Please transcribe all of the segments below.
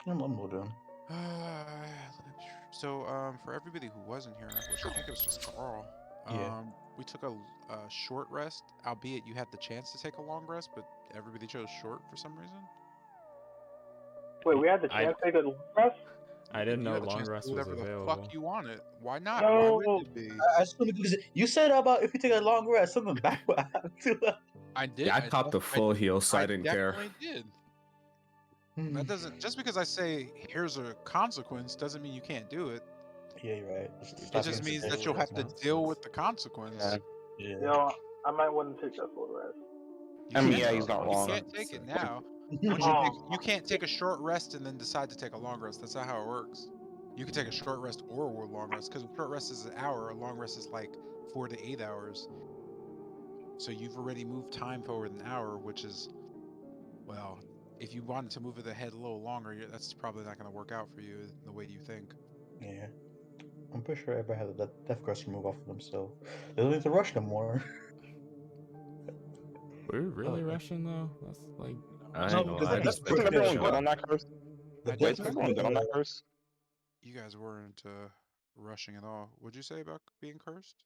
I'm loading. So, for everybody who wasn't here, which I think it was just Carl, Yeah. we took a short rest, albeit you had the chance to take a long rest, but everybody chose short for some reason. Wait, we had the I chance to take a rest? I didn't You know had the long chance to rest do was whatever the fuck available. you wanted. Why not? Why No. wouldn't it be? I assume because you said about if you take a long rest, something bad would happen to I did. Yeah, I popped the full heal, so I didn't care. definitely did. us. That doesn't just because I say here's a consequence doesn't mean you can't do it. Yeah, you're right. It just means that you'll have to deal with the consequence. Yeah. You know, I might want to take that full rest. You I mean, can- yeah, he's not you wrong. can't take it now. Oh. You can't take a short rest and then decide to take a long rest. That's not how it works. You can take a short rest or a long rest because a short rest is an hour, a long rest is like 4 to 8 hours. So you've already moved time forward an hour, which is, well, if you wanted to move it ahead a little longer, that's probably not going to work out for you the way you think. Yeah. I'm pretty sure everybody has a death curse removed off of them, so they don't need to rush no more. We're really Okay. rushing though. That's like I No, know. because I the just death curse Isn't picked everyone it good up. on that curse? The I death Wait, did isn't curse everyone good on that curse? You guys weren't rushing at all. What'd you say about being cursed,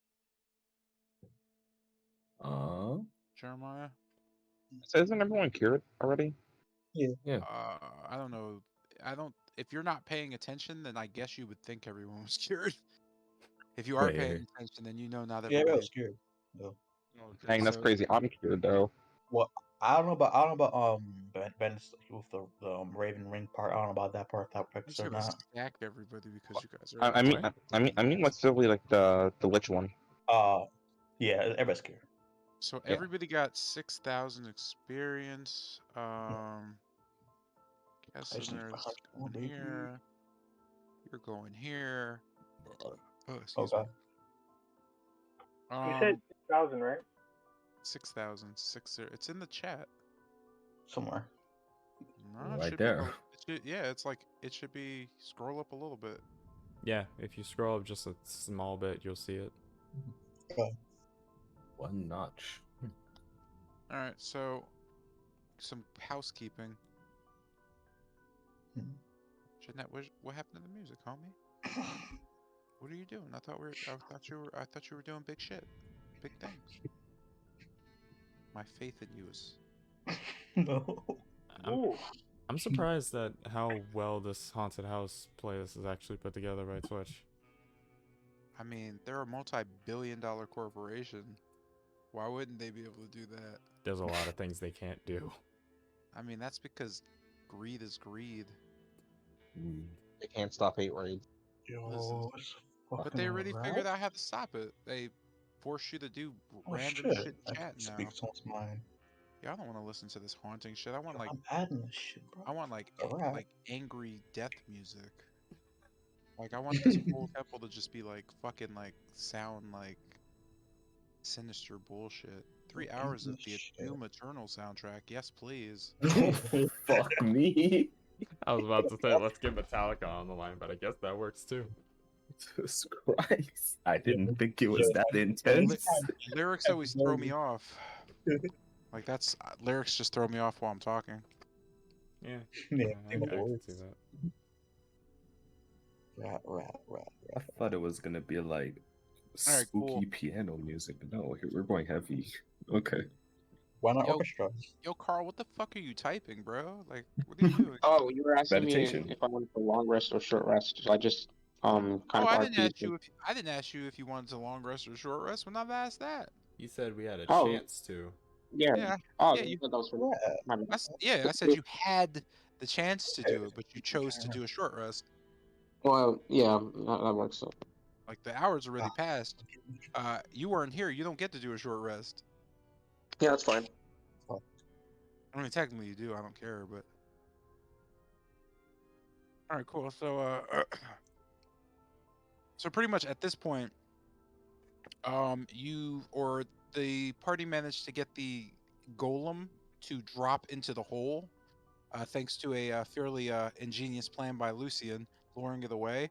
Jeremiah? So isn't everyone cured already? Yeah. I don't know. If you're not paying attention, then I guess you would think everyone was cured. If you are Wait. paying attention, then you know not Yeah, I was everybody's. scared. No. Dang, that's So- crazy. I'm cured though. Well, I don't know about Ben's with the Raven Ring part. I don't know about that part. That I'm works just or gonna not. stack everybody because you guys are. I mean, what's silly like the lich one? Yeah, everybody's scared. So Yeah. everybody got 6,000 experience. I just need Casimir's 500 more, going baby. here. You're going here. Oh, excuse Okay. me. You said 6,000, right? 6,000. It's in the chat. Somewhere. No, it Right should there. Yeah, it's like it should be. Scroll up a little bit. yeah. If you scroll up just a small bit, you'll see it. One notch. All right, so some housekeeping. Hmm. Jeanette, what happened to the music, homie? What are you doing? I thought you were doing big shit, big things. My faith in you is. No. Ooh. I'm surprised at how well this haunted house playlist is actually put together by Twitch. I mean, they're a multi-billion-dollar corporation. Why wouldn't they be able to do that? There's a lot of things they can't do. I mean, that's because greed is greed. They can't stop hate raids. Yo, it's But they already fucking figured rad. out how to stop it. They force you to do Oh random shit! shit I in chat can now. speak someone's mind. Yeah, I don't want to listen to this haunting shit. I want Yo, like I'm adding this shit, bro. I want like Alright. like angry death music. Like I want this whole temple to just be like fucking like sound like sinister bullshit. 3 hours of the Shit. Doom Eternal soundtrack. Yes, please. Fuck me. I was about to say let's get Metallica on the line, but I guess that works too. Jesus Christ. I didn't think it was that intense. Lyrics always throw me off. Like that's lyrics just throw me off while I'm talking. Yeah, Yeah, I can see that. Rat. I thought it was gonna be like Alright, spooky cool. piano music, but no, we're going heavy. Okay. Why not Yo. orchestra? Yo, Carl, what the fuck are you typing, bro? Like, what are you doing? Oh, you were asking Meditation. me if I wanted for long rest or short rest. So I just kind of I didn't RP'd ask you if you wanted to long rest or short rest. When I've asked that. You said we had a Oh. chance to. Yeah. Yeah. Oh, Yeah, you you- said that was for my bad. I said you had the chance to do it, but you chose to do a short rest. Well, yeah, that works. So. Like the hours already passed. You weren't here. You don't get to do a short rest. Yeah, that's fine. I mean, technically you do. I don't care, but. All right, cool. So, so pretty much at this point, you or the party managed to get the golem to drop into the hole, thanks to a fairly ingenious plan by Lucian, luring it away.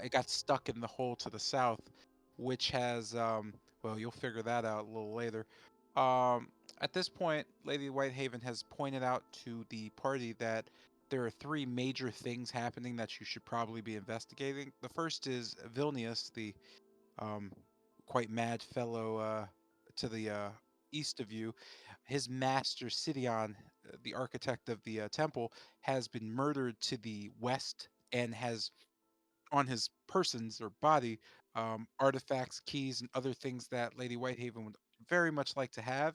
It got stuck in the hole to the south, which has, well, you'll figure that out a little later. At this point, Lady Whitehaven has pointed out to the party that there are 3 major things happening that you should probably be investigating. The first is Vilnius, the quite mad fellow to the east of you. His master, Sidion, the architect of the temple, has been murdered to the west and has on his persons or body artifacts, keys, and other things that Lady Whitehaven would very much like to have,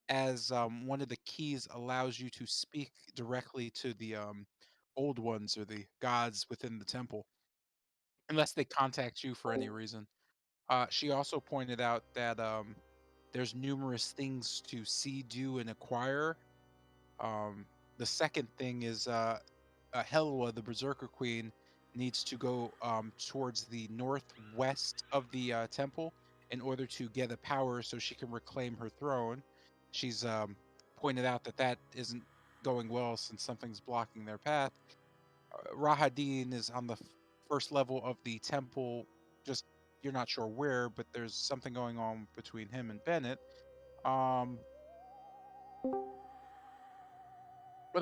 as one of the keys allows you to speak directly to the old ones or the gods within the temple, unless they contact you for any reason. She also pointed out that there's numerous things to see, do, and acquire. The second thing is Helwa, the Berserker Queen, needs to go towards the northwest of the temple in order to get a power so she can reclaim her throne. She's pointed out that that isn't going well since something's blocking their path. Rahadin is on the first level of the temple, just you're not sure where, but there's something going on between him and Bennett. What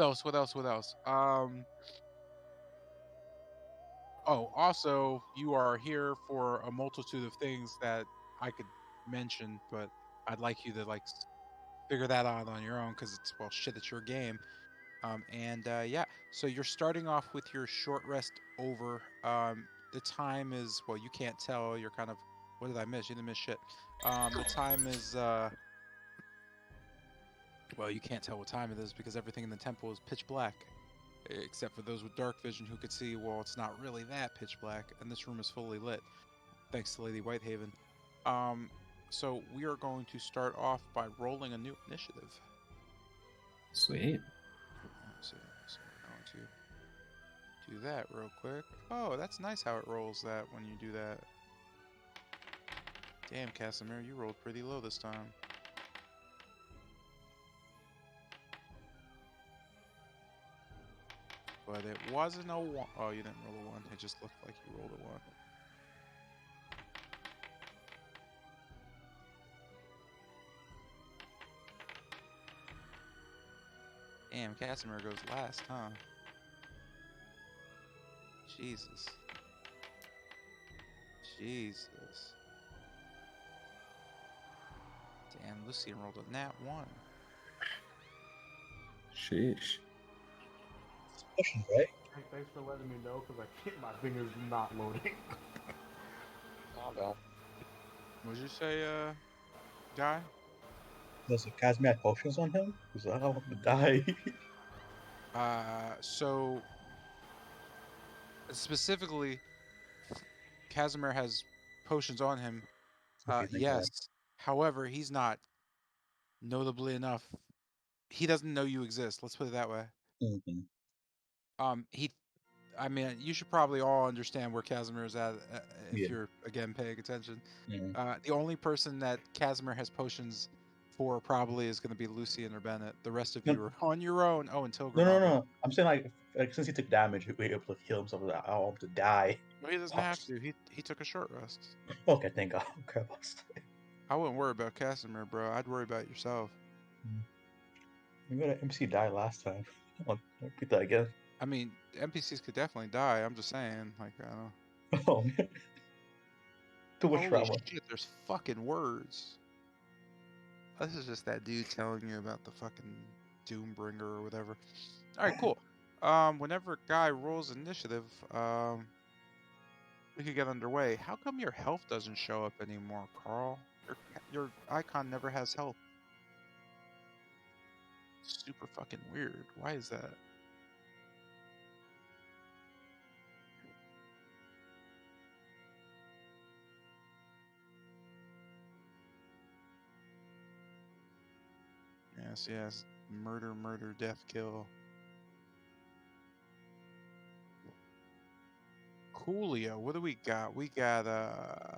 else? What else? What else? Oh, also, you are here for a multitude of things that I could mention, but I'd like you to like figure that out on your own because it's well, shit, it's your game. Yeah, so you're starting off with your short rest over. The time is well, you can't tell. You're kind of what did I miss? You didn't miss shit. The time is well, you can't tell what time it is because everything in the temple is pitch black. Except for those with dark vision who could see, well, it's not really that pitch black, and this room is fully lit, thanks to Lady Whitehaven. So we are going to start off by rolling a new initiative. Sweet. So we're going to do that real quick. Oh, that's nice how it rolls that when you do that. Damn, Casimir, you rolled pretty low this time. But it wasn't a 1. Oh, you didn't roll a 1. It just looked like you rolled a 1. Damn, Casimir goes last, huh? Jesus. Jesus. Damn, Lucian rolled a nat 1. Sheesh. Questions, right? Hey, thanks for letting me know because my finger's not loading. Not bad. What'd you say, guy? Does the Casimir have potions on him? Because I don't want to die. So specifically, Casimir has potions on him. Okay, thank Yes. However, he's not notably enough. He doesn't know you exist. Let's put it that way. God. Mhm. I mean, you should probably all understand where Casimir is at if Yeah. you're again paying attention. Mhm. The only person that Casimir has potions for probably is going to be Lucian or Bennett. The rest of No- you are on your own. Oh, and No, Tilgrim. no. I'm saying like since he took damage, he was able to heal himself. I don't want him to die. No, he doesn't have to. He took a short rest. Okay, thank God. Okay, I wouldn't worry about Casimir, bro. I'd worry about yourself. We got an MC die last time. I'll repeat that again. I mean, NPCs could definitely die. I'm just saying, like, I don't. Oh man. Too much Holy trauma. shit! There's fucking words. This is just that dude telling you about the fucking Doombringer or whatever. All right, cool. Whenever a guy rolls initiative, we could get underway. How come your health doesn't show up anymore, Carl? Your icon never has health. Super fucking weird. Why is that? Yes. Murder, death, kill. Coolio, what do we got? We got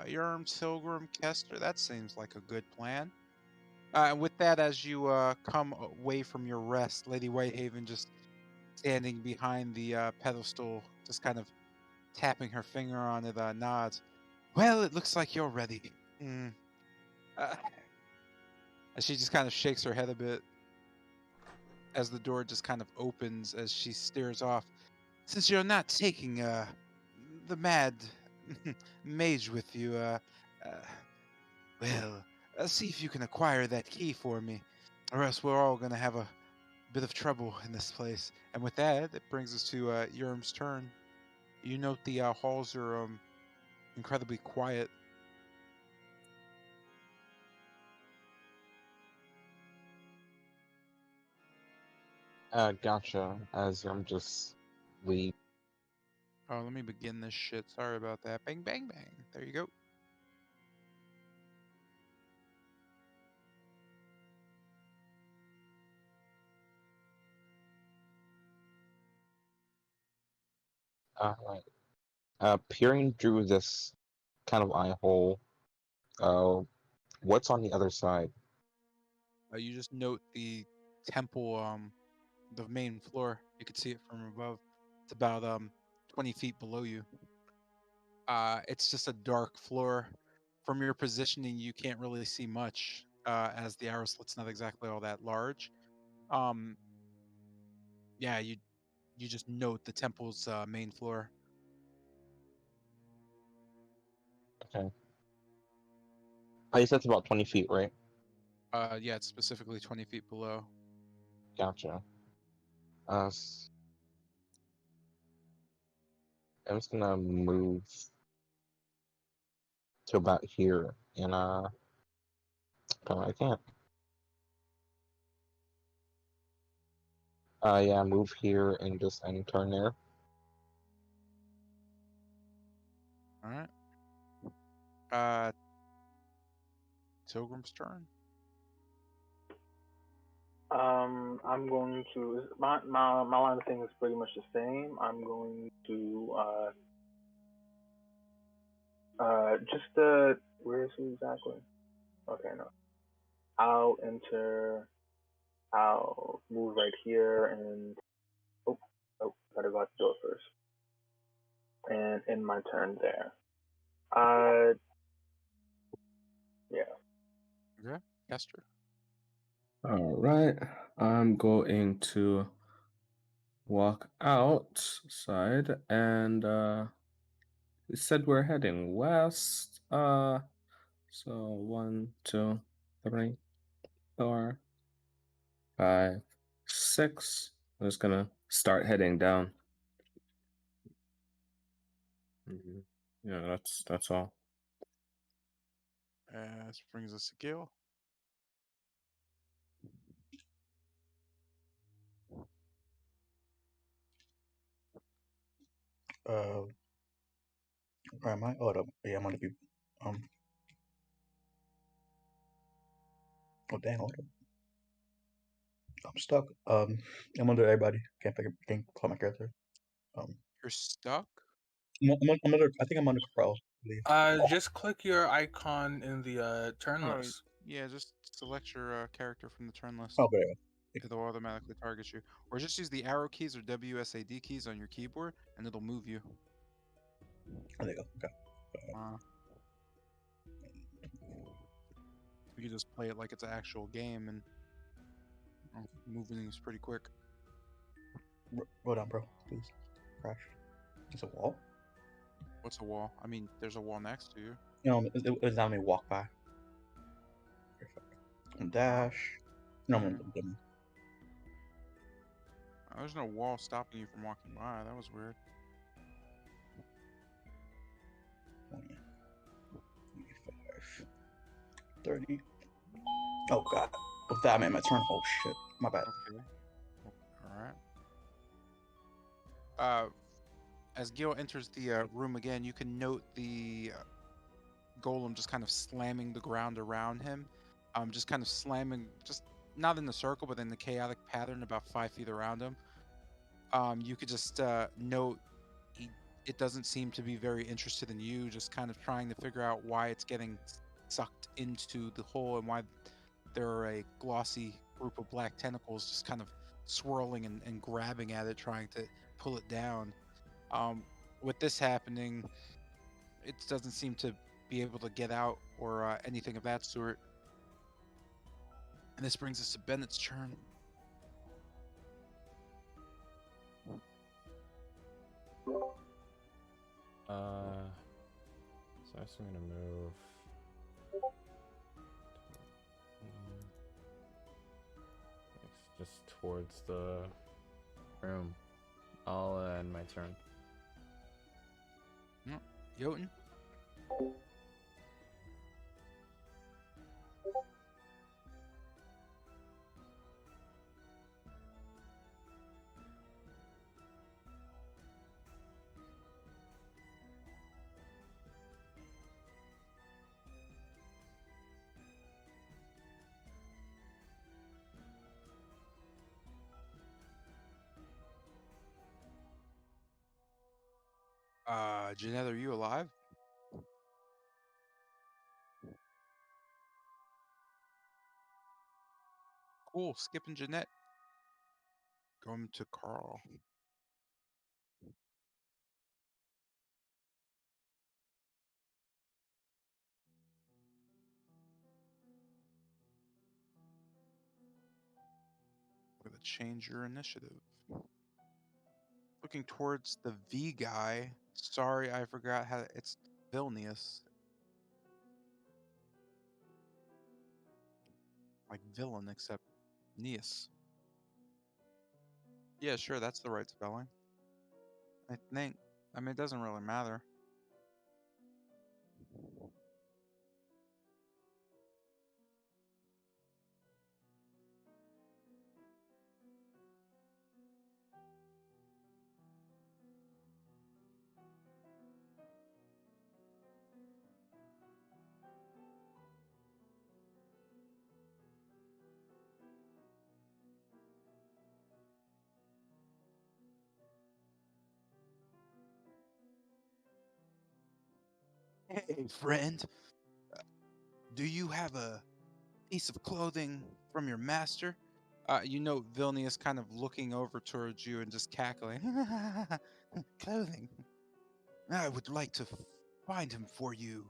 Yerm, Tilgrim, Kester. That seems like a good plan. With that, as you come away from your rest, Lady Whitehaven just standing behind the pedestal, just kind of tapping her finger on it, nods. Well, it looks like you're ready. And she just kind of shakes her head a bit. as the door just kind of opens as she stares off. Since you're not taking the mad mage with you, well, see if you can acquire that key for me, or else we're all gonna have a bit of trouble in this place. And with that, it brings us to Yurm's turn. You note the halls are incredibly quiet. Gotcha. As I'm just leave. Oh, let me begin this shit. Sorry about that. Bang, bang, bang. There you go. Right. Peering through this kind of eye hole. What's on the other side? You just note the temple, the main floor. You can see it from above. It's about 20 feet below you. It's just a dark floor. From your positioning, you can't really see much, as the arrow slit's not exactly all that large. Um, yeah, you just note the temple's main floor. Okay. Oh, you said it's about 20 feet, right? Yeah, it's specifically 20 feet below. Gotcha. I'm just gonna move to about here, and oh, I can't. Yeah, move here and just turn there. All right. Uh, Tilgrim's turn. I'm going to my line of thing is pretty much the same. I'm going to where is he exactly? Okay, no. I'll enter. I'll move right here and gotta go out the door first. And end my turn there. Yeah. Okay, Kester. All right. I'm going to walk outside and we said we're heading west. So 1, 2, 3, 4, 5, 6. I'm just gonna start heading down. Yeah, that's all. This brings us to Gil. Where am I? Oh, yeah, I'm gonna be oh dang, hold up. I'm stuck. I'm under everybody. Can't call my character. You're stuck? I'm under. I think I'm under Crow. I believe. Just click your icon in the turn Oh, list. yeah, just select your character from the turn list. Oh, there. It'll automatically target you. Or just use the arrow keys or WSAD keys on your keyboard, and it'll move you. There you go. Okay. You can just play it like it's an actual game, and moving is pretty quick. Roll down, bro. Please. Crash. It's a wall. What's a wall? I mean, there's a wall next to you. No, it's not me walk by. Dash. No, There's no wall stopping you from walking by. That was weird. 20, 25, 30. Oh god. With that, I made my turn. Oh shit. My bad. Okay. All right. As Gil enters the room again, you can note the golem just kind of slamming the ground around him. Just kind of slamming, just not in the circle, but in the chaotic pattern about 5 feet around him. You could just note it doesn't seem to be very interested in you, just kind of trying to figure out why it's getting sucked into the hole and why there are a glossy group of black tentacles just kind of swirling and grabbing at it, trying to pull it down. With this happening, it doesn't seem to be able to get out or anything of that sort. And this brings us to Bennett's turn. guess I'm gonna move. Just towards the room. I'll end my turn. Jotun? Jeanette, are you alive? Cool, skipping Jeanette. Going to Carl. We're gonna change your initiative. Looking towards the V guy. Sorry, I forgot how it's Vilnius. Like villain, except Neus. Yeah, sure, that's the right spelling. I think. I mean, it doesn't really matter. Hey, friend. Do you have a piece of clothing from your master? You know Vilnius kind of looking over towards you and just cackling. Clothing. I would like to find him for you.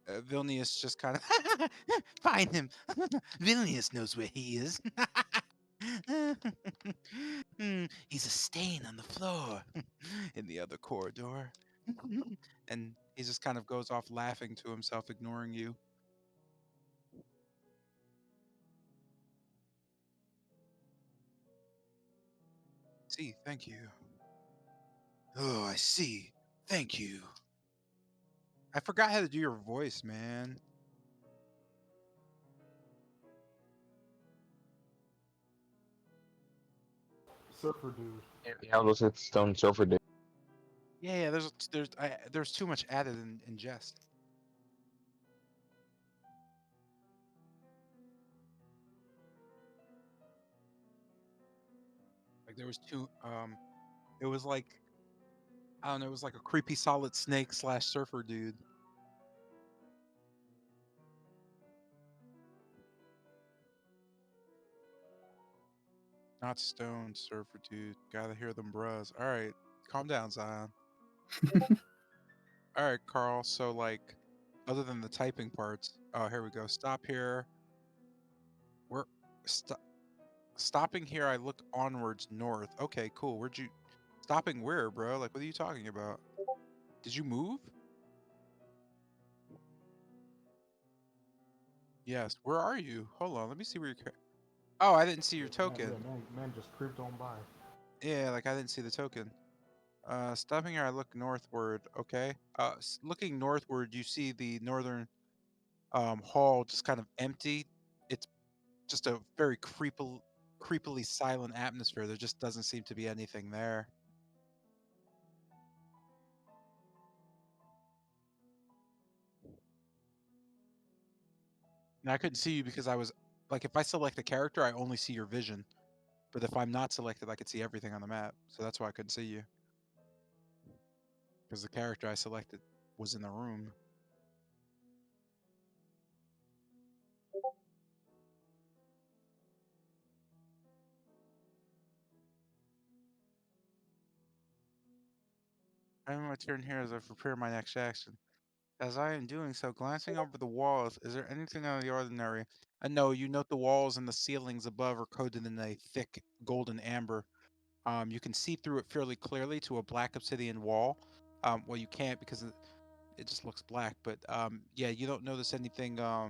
Vilnius just kind of find him. Vilnius knows where he is. He's a stain on the floor in the other corridor. And he just kind of goes off laughing to himself, ignoring you. See, thank you. Oh, I see. Thank you. I forgot how to do your voice, man. Surfer dude. Yeah, those hit stone surfer dude. Yeah, there's too much added in jest. Like there was it was like I don't know, it was like a creepy solid snake / surfer dude. Not stone surfer dude. Gotta hear them bros. All right, calm down, Zion. All right, Carl. So like, other than the typing parts, oh here we go. Stop here. We're stopping here. I look onwards north. Okay, cool. Where'd you stopping where, bro? Like, what are you talking about? Did you move? Yes. Where are you? Hold on. Let me see where you're. Oh, I didn't see your token. Man just creeped on by. Yeah, like I didn't see the token. Stopping here, I look northward. Okay. Looking northward, you see the northern hall just kind of empty. It's just a very creepily silent atmosphere. There just doesn't seem to be anything there. And I couldn't see you because I was like, if I select a character, I only see your vision. But if I'm not selected, I could see everything on the map. So that's why I couldn't see you. Because the character I selected was in the room. I am my turn here as I prepare my next action. As I am doing so, glancing over the walls, is there anything out of the ordinary? No, you note the walls and the ceilings above are coated in a thick golden amber. You can see through it fairly clearly to a black obsidian wall. Well, you can't because it just looks black. But yeah, you don't notice anything. I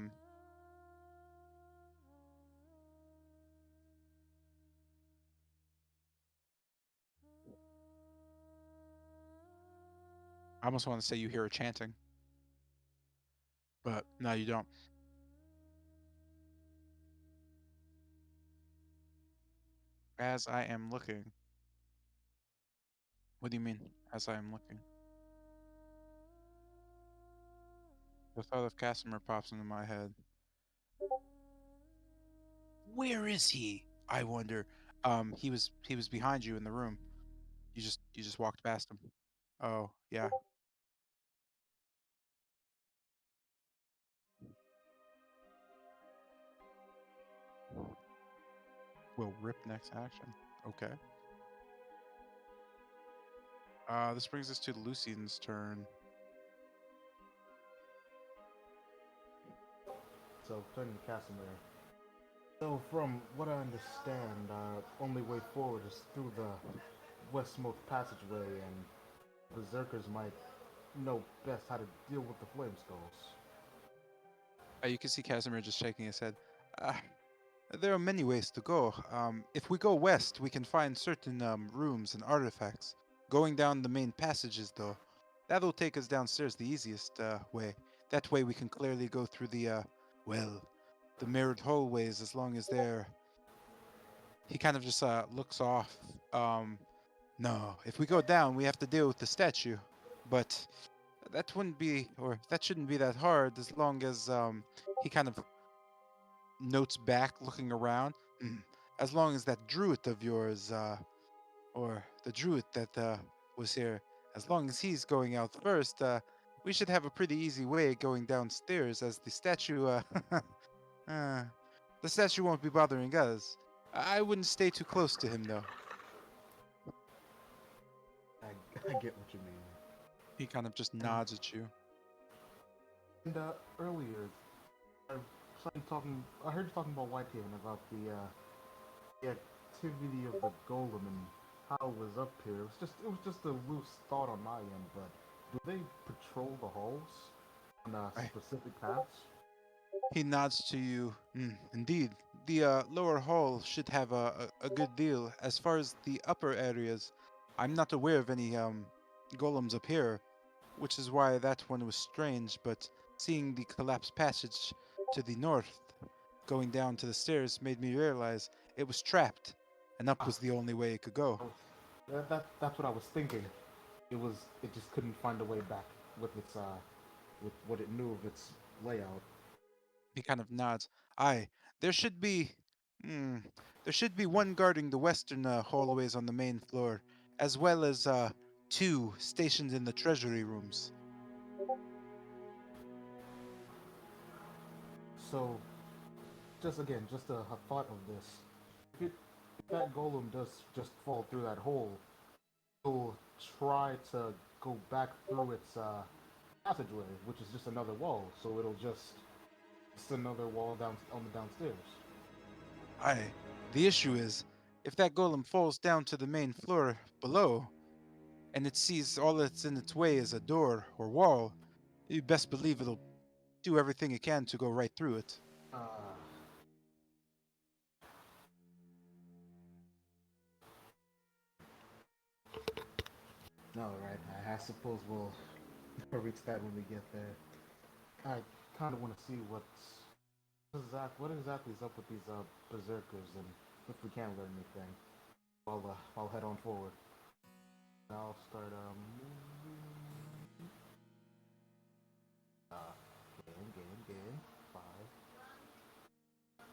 almost want to say you hear a chanting, but no, you don't. As I am looking. What do you mean? As I am looking. The thought of Casimir pops into my head. Where is he? I wonder. He was behind you in the room. You just walked past him. Oh, yeah. Will rip next action. Okay. This brings us to Lucian's turn. So, turning to Casimir. So, from what I understand, only way forward is through the westmost passageway, and berserkers might know best how to deal with the flame skulls. You can see Casimir just shaking his head. Uh, there are many ways to go. If we go west, we can find certain rooms and artifacts. Going down the main passages, though, that'll take us downstairs the easiest way. That way we can clearly go through the, the mirrored hallways as long as they're... He kind of just looks off. No, if we go down, we have to deal with the statue. But that wouldn't be, or that shouldn't be that hard as long as he kind of notes back, looking around. As long as that druid of yours, or the druid that was here, as long as he's going out first, we should have a pretty easy way going downstairs, as the statue, the statue won't be bothering us. I wouldn't stay too close to him, though. I get what you mean. He kind of just nods at you. And earlier, I heard you talking about Whitehaven, about the activity of the golem and how it was up here. It was just a loose thought on my end, but do they patrol the halls on specific paths? He nods to you. Indeed, the lower hall should have a good deal. As far as the upper areas, I'm not aware of any golems up here, which is why that one was strange. But seeing the collapsed passage to the north, going down to the stairs, made me realize it was trapped, and up was the only way it could go. That's what I was thinking. It just couldn't find a way back with its with what it knew of its layout. He kind of nods. Aye, there should be... there should be one guarding the western hallways on the main floor, as well as two stationed in the treasury rooms. So, just a thought of this. If that golem does just fall through that hole, it'll try to go back through its passageway, which is just another wall. So it's another wall down on the downstairs. Aye, the issue is, if that golem falls down to the main floor below, and it sees all that's in its way is a door or wall, you best believe it'll do everything it can to go right through it. No, right. I suppose we'll reach that when we get there. I kind of want to see what exactly is up with these berserkers, and if we can learn anything. I'll head on forward. I'll start moving. Game. 5. I'm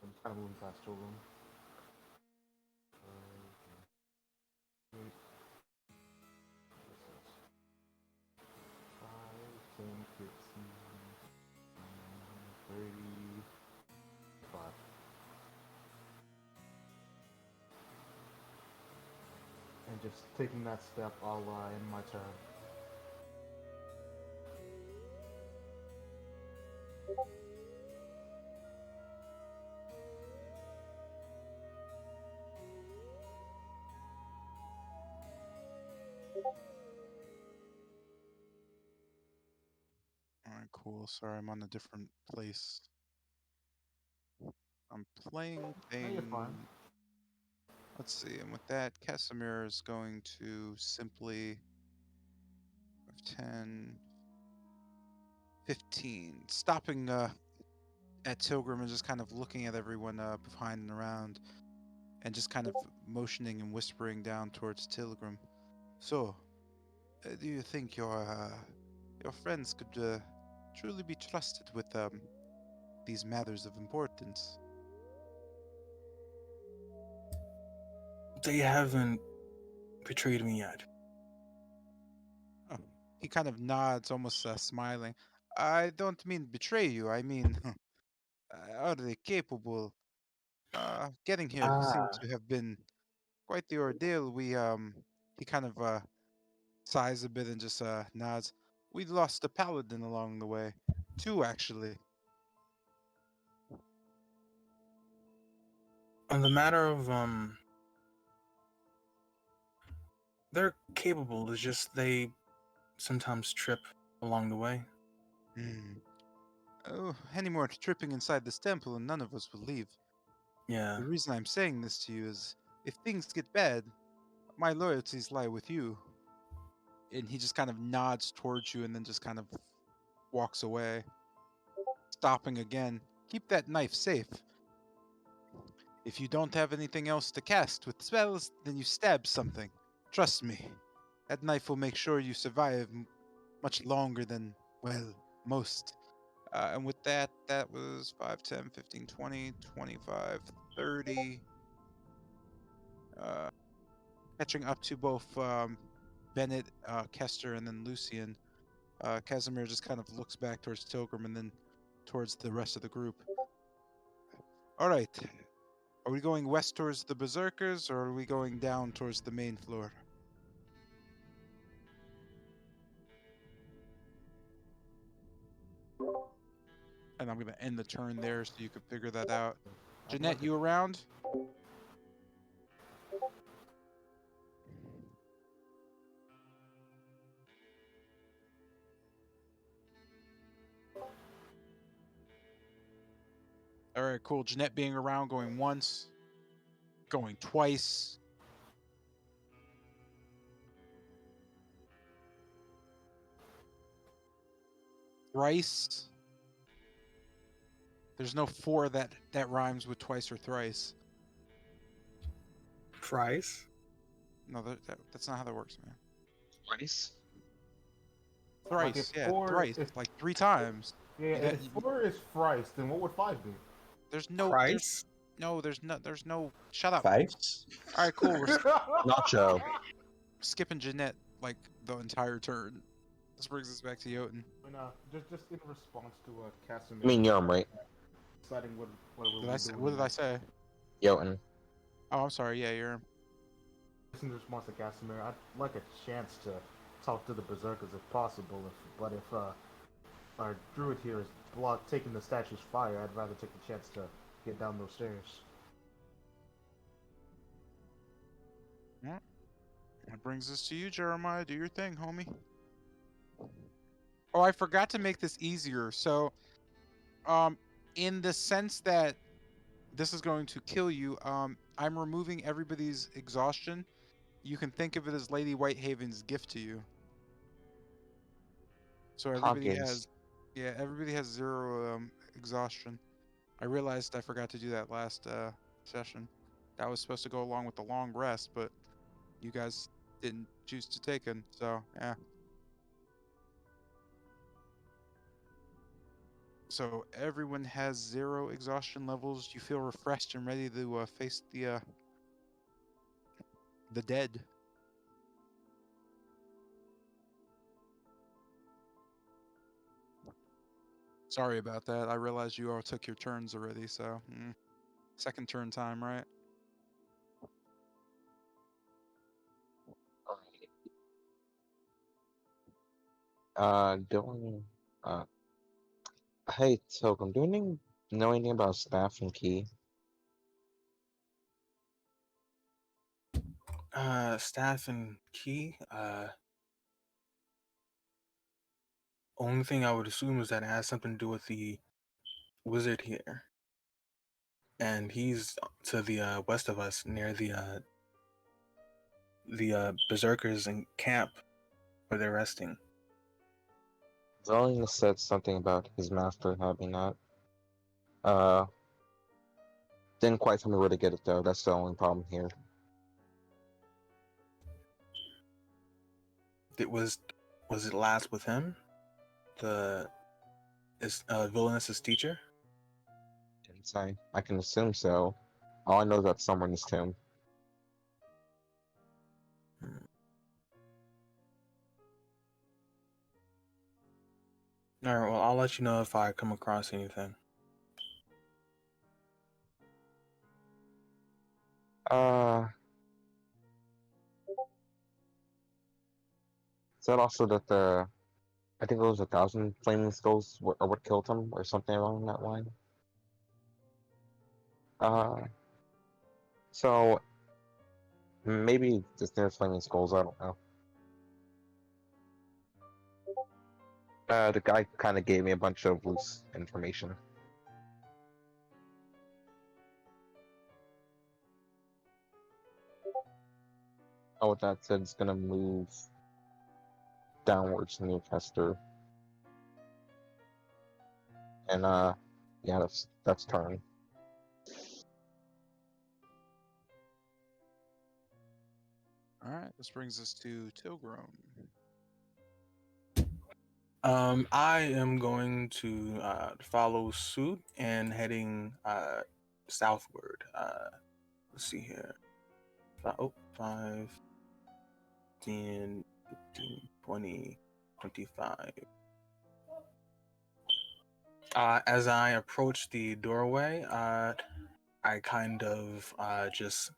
just kind of moving fast, children. 8. This is 5, 10, 15, 35. And just taking that step, I'll end my turn. table. Sorry, I'm on a different place. I'm playing No, thing. you're fine. Let's see, and with that, Casimir is going to simply 10, 15, stopping at Tilgrim and just kind of looking at everyone behind and around, and just kind of motioning and whispering down towards Tilgrim. So, do you think your friends could truly be trusted with these matters of importance? They haven't betrayed me yet. Oh, he kind of nods, almost smiling. I don't mean betray you. I mean, are they capable? Getting here seemed Ah, to have been quite the ordeal. He kind of sighs a bit and just nods. We lost a paladin along the way, two actually. on the matter of they're capable. It's just they sometimes trip along the way. Hmm. Oh, any more tripping inside this temple and none of us will leave. Yeah. The reason I'm saying this to you is, if things get bad, my loyalties lie with you. And he just kind of nods towards you and then just kind of walks away, stopping again. Keep that knife safe. If you don't have anything else to cast with spells, then you stab something. Trust me, that knife will make sure you survive much longer than, well, most. And with that, that was 5, 10, 15, 20, 25, 30. Catching up to both Bennett, Kester, and then Lucian. Casimir just kind of looks back towards Tilgrim and then towards the rest of the group. All right. Are we going west towards the Berserkers, or are we going down towards the main floor? And I'm going to end the turn there so you can figure that out. I'd Jeanette, like you around? All right, cool. Jeanette being around, going once, going twice. Thrice. There's no four that rhymes with twice or thrice. Price? No, that's not how that works, man. Twice? Like if Thrice, yeah, four, thrice, if like 3 times. yeah, You got, if four is thrice, then what would five be? there's no, Price? there's no. Shut up. Fives? All right, cool. We're Nacho. skipping Jeanette like the entire turn. This brings us back to Jotun. When, just in response to Casimir. I mean, Yum, right? Deciding what Did we're I say, doing. what did I say? Jotun. Oh, I'm sorry. Yeah, you're. Just in response to Casimir, I'd like a chance to talk to the berserkers if possible. But if our druid here is taking the statue's fire, I'd rather take the chance to get down those stairs. Yeah. That brings us to you, Jeremiah. Do your thing, homie. Oh, I forgot to make this easier. So, in the sense that this is going to kill you, I'm removing everybody's exhaustion. You can think of it as Lady Whitehaven's gift to you. So everybody Hawkins. everybody has 0 exhaustion. I realized I forgot to do that last session. That was supposed to go along with the long rest, but you guys didn't choose to take it. So yeah. So everyone has 0 exhaustion levels. You feel refreshed and ready to face the dead. Sorry about that. I realized you all took your turns already. So second turn time, right? Going. Hey, Token, do you know anything about staff and key? Staff and key? Only thing I would assume is that it has something to do with the wizard here, and he's to the west of us, near the berserkers in camp where they're resting. Zillion said something about his master having that. Uh, didn't quite tell me where to get it though. That's the only problem here. Was it last with him? Is Villainous' teacher? Didn't say. I can assume so. All I know is that somewhere in this tomb. All right. Well, I'll let you know if I come across anything. Said also that I think it was 1,000 flaming skulls are what killed him, or something along that line. So maybe just near flaming skulls. I don't know. The guy kind of gave me a bunch of loose information. Oh, with that said, it's gonna move downwards near Kester. And yeah, that's turn. All right, this brings us to Tilgrown. I am going to follow suit and heading southward. Let's see here. 5, 10, 15, 20, 25. As I approach the doorway, I kind of just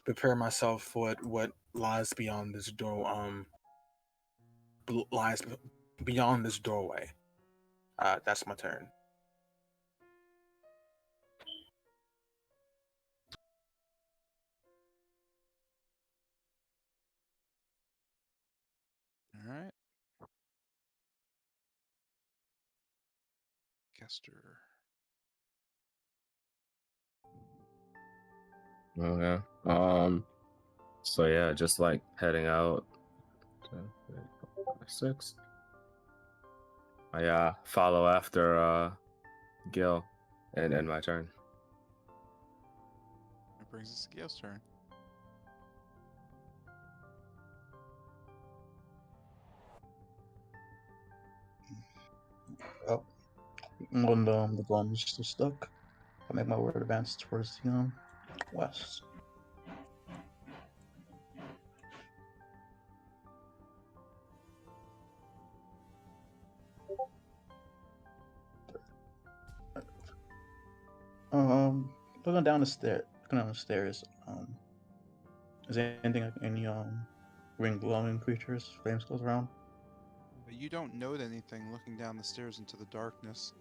prepare myself for what lies beyond this door. Lies beyond this doorway. That's my turn. All right. Kester. Okay. So yeah, just like heading out. 10, 6. I follow after Gil, and my turn. That brings us to Gale's turn. Oh, when the golem is still stuck, I make my way advance towards the west. Looking down the stair. Looking down the stairs. Is there anything like any ring glowing creatures, flame skulls around? But you don't note anything looking down the stairs into the darkness.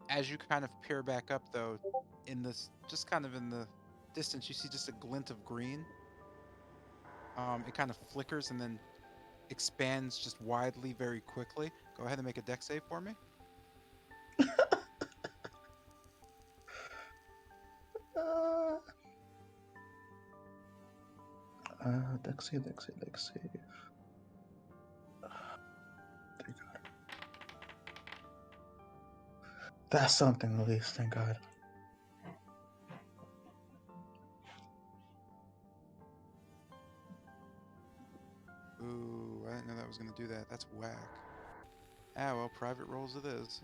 As you kind of peer back up, though, in this, just kind of in the distance, you see just a glint of green. It kind of flickers and then expands just widely very quickly. Go ahead and make a dex save for me. Dex save, dex save, dex save. Thank God. That's something at least, thank God. Ooh, I didn't know that was going to do that. That's whack. Ah, well, private rolls it is.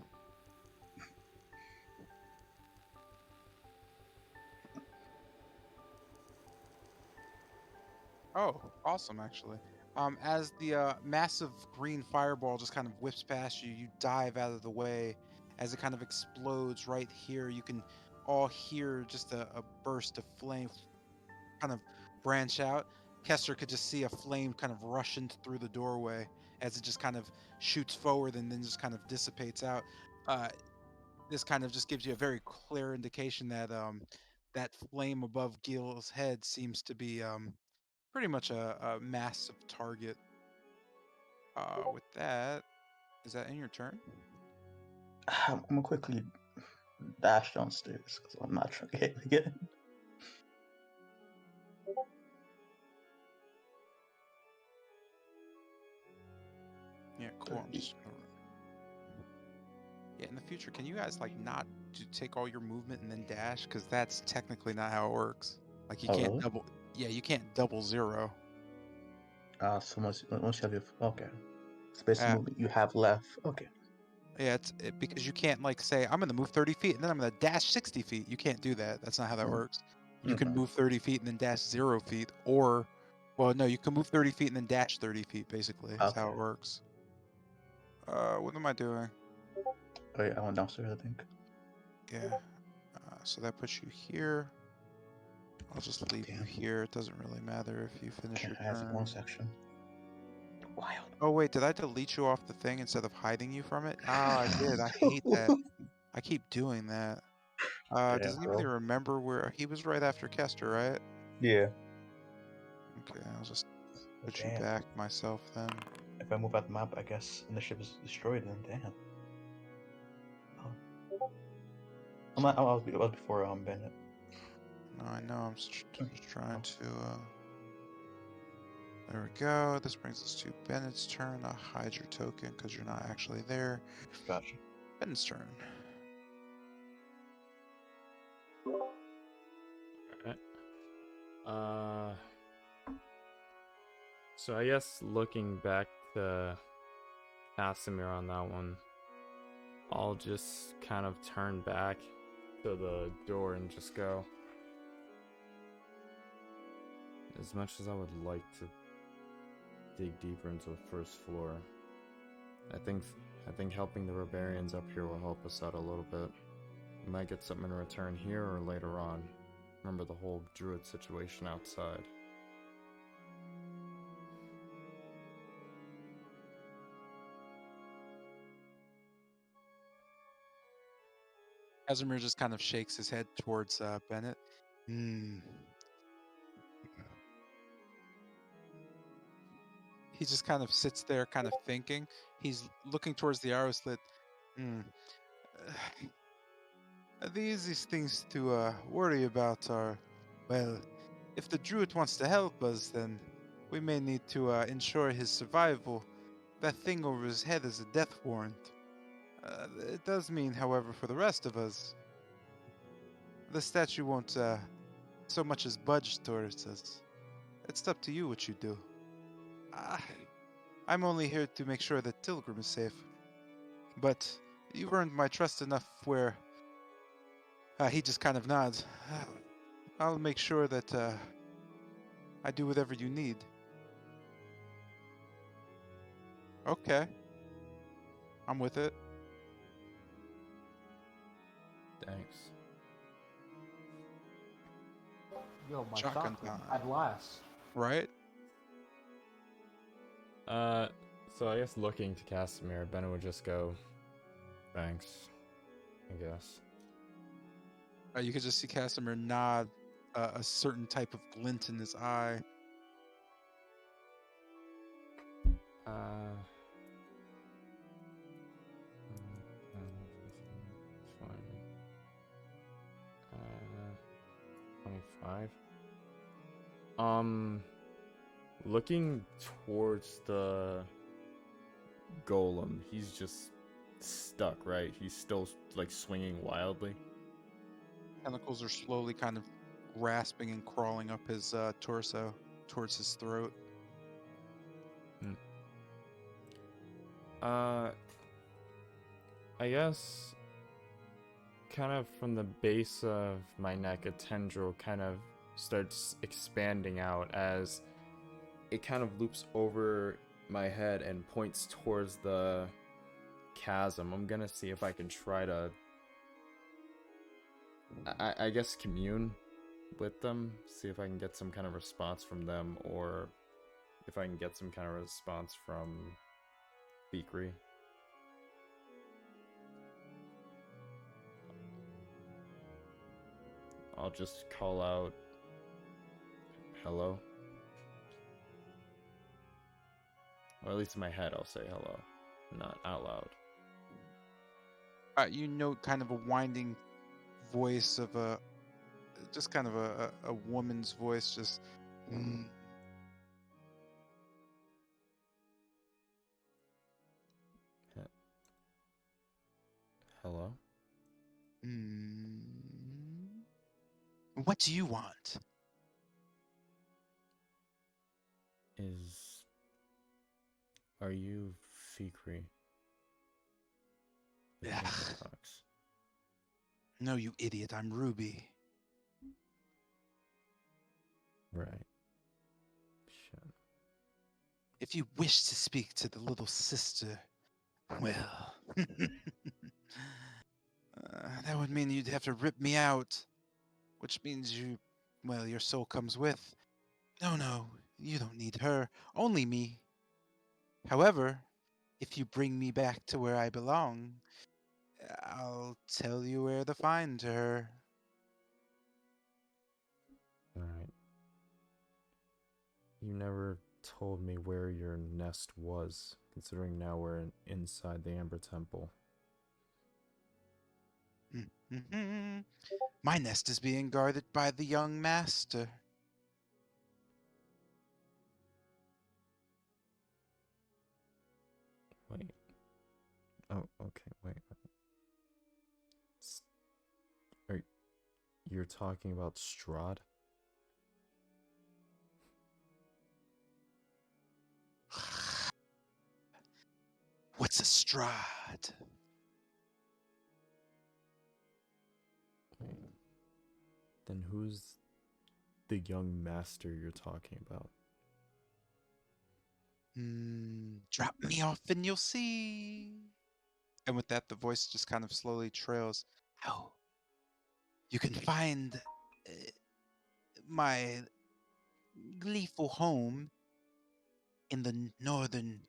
Oh, awesome, actually. As the massive green fireball just kind of whips past you, you dive out of the way. As it kind of explodes right here, you can all hear just a burst of flame kind of branch out. Kester could just see a flame kind of rush in through the doorway as it just kind of shoots forward and then just kind of dissipates out. Uh, this kind of just gives you a very clear indication that that flame above Gil's head seems to be pretty much a massive target. With that, Is that in your turn? I'm gonna quickly dash downstairs because I'm not trying to hit again. Yeah, cool. I'm just gonna... Yeah, in the future, can you guys like not take all your movement and then dash? Because that's technically not how it works. Like you Oh, can't really? double. Yeah, you can't double zero. So once you have your okay, space of Yeah, movement you have left. Okay. yeah, because you can't like say I'm gonna move 30 feet and then I'm gonna dash 60 feet. You can't do that. That's not how that Mm, works. You can okay. move 30 feet and then dash 0 feet, or, well, no, you can move 30 feet and then dash 30 feet. Basically, is how Okay. it works. What am I doing? Oh yeah, I went downstairs. I think. Yeah. So that puts you here. I'll just leave you Damn. here. It doesn't really matter if you finish Can't your have one turn. section. Wild. Oh wait, did I delete you off the thing instead of hiding you from it? Ah, I did. I hate that. I keep doing that. Does Damn, anybody bro. remember where he was right after Kester, right? Yeah. Okay, I'll just But put you damn. back myself then. If I move out the map, I guess, and the ship is destroyed, then damn. Oh. I was before Bennett. No, I know. I'm just trying to. There we go. This brings us to Bennett's turn. I'll hide your token because you're not actually there. Gotcha. Bennett's turn. Alright. So I guess looking back to Casimir on that one, I'll just kind of turn back to the door and just go. As much as I would like to dig deeper into the first floor, I think helping the barbarians up here will help us out a little bit. We might get something in return here or later on. Remember the whole druid situation outside. Casimir just kind of shakes his head towards Bennett. He just kind of sits there, kind of thinking. He's looking towards the arrow slit. The easiest things to worry about are, well, if the druid wants to help us, then we may need to ensure his survival. That thing over his head is a death warrant. It does mean, however, for the rest of us, the statue won't so much as budge towards us. It's up to you what you do. I'm only here to make sure that Tilgrim is safe. But you've earned my trust enough where... he just kind of nods. I'll make sure that I do whatever you need. Okay. I'm with it. Thanks. Yo, my Shotgun shotgun time. at last. Right? So I guess looking to Casimir, Bennett would just go, thanks, I guess. You could just see Casimir nod, a certain type of glint in his eye. Fine. 25. Looking towards the golem, he's just stuck, right? He's still like swinging wildly. Tentacles are slowly kind of grasping and crawling up his torso towards his throat. I guess kind of from the base of my neck, a tendril kind of starts expanding out as it kind of loops over my head and points towards the chasm. I'm gonna see if I can try to, I guess, commune with them, see if I can get some kind of response from them, or if I can get some kind of response from Beakry. I'll just call out, hello. Or at least in my head, I'll say hello. Not out loud. You note kind of a winding voice of just kind of a woman's voice, just. Hello? What do you want? Are you Fikri? The King Ugh. of Talks. No, you idiot. I'm Ruby. Right. Shit. If you wish to speak to the little sister, well, that would mean you'd have to rip me out, which means your soul comes with. No, you don't need her, only me. However, if you bring me back to where I belong, I'll tell you where to find her. Alright. You never told me where your nest was, considering now we're inside the Amber Temple. My nest is being guarded by the young master. Wait. Oh, okay, wait. You're talking about Strahd? What's a Strahd? Wait. Then who's the young master you're talking about? Drop me off and you'll see. And with that, the voice just kind of slowly trails. Oh, you can find my gleeful home in the northern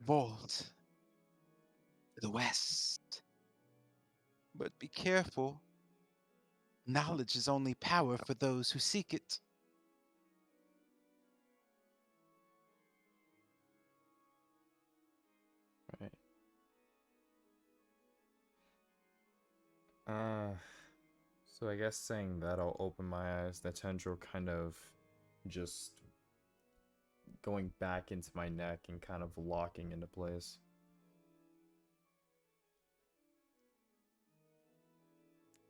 vault to the west. But be careful. Knowledge is only power for those who seek it. Right. So I guess saying that'll open my eyes. The tendril kind of just going back into my neck and kind of locking into place.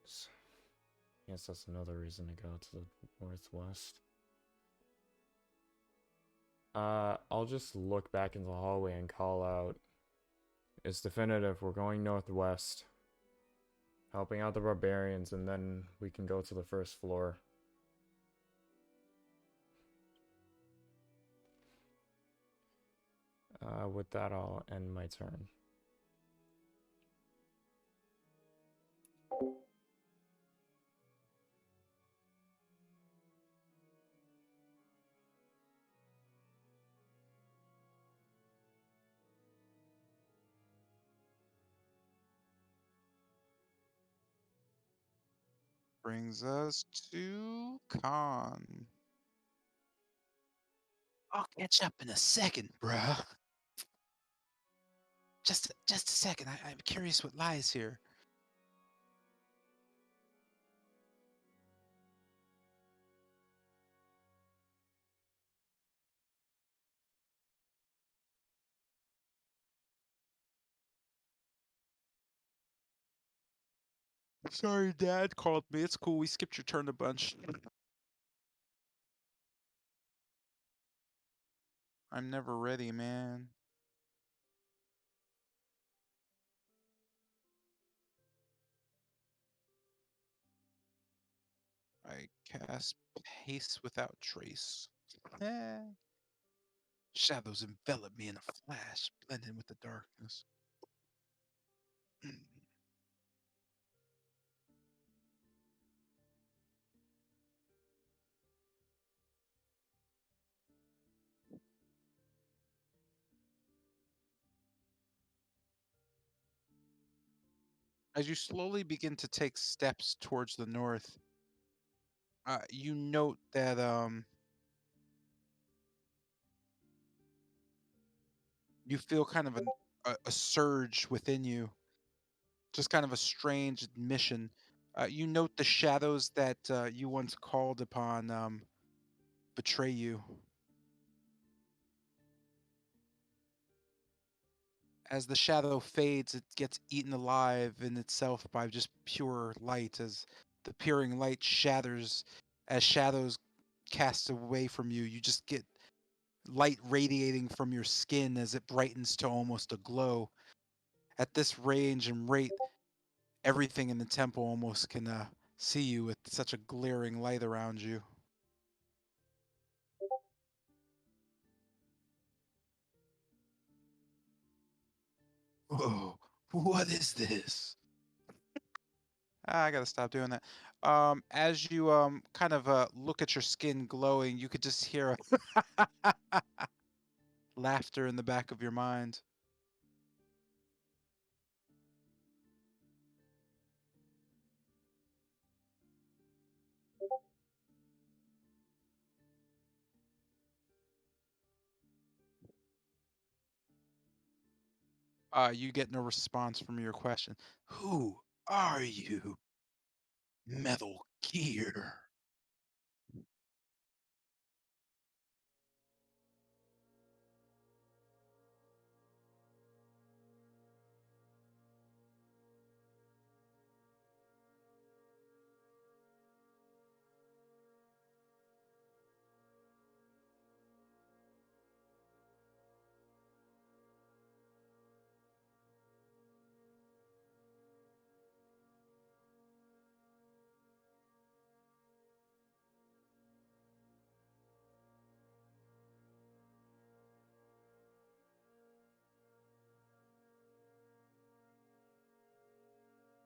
So, I guess that's another reason to go to the northwest. I'll just look back into the hallway and call out, "It's definitive, we're going northwest. Helping out the barbarians, and then we can go to the first floor." With that, I'll end my turn. Brings us to Khan. I'll catch up in a second, bruh. Just a second. I'm curious what lies here. Sorry, Dad called me. It's cool. We skipped your turn a bunch. I'm never ready, man. I cast Haste without trace. Shadows envelop me in a flash, blending with the darkness. As you slowly begin to take steps towards the north, you note that you feel kind of a surge within you, just kind of a strange admission. You note the shadows that you once called upon betray you. As the shadow fades, it gets eaten alive in itself by just pure light, as the peering light shatters, as shadows cast away from you. You just get light radiating from your skin as it brightens to almost a glow. At this range and rate, everything in the temple almost can see you with such a glaring light around you. Whoa, what is this? I gotta stop doing that. As you kind of look at your skin glowing, you could just hear laughter in the back of your mind. You get no response from your question. Who are you? Metal Gear.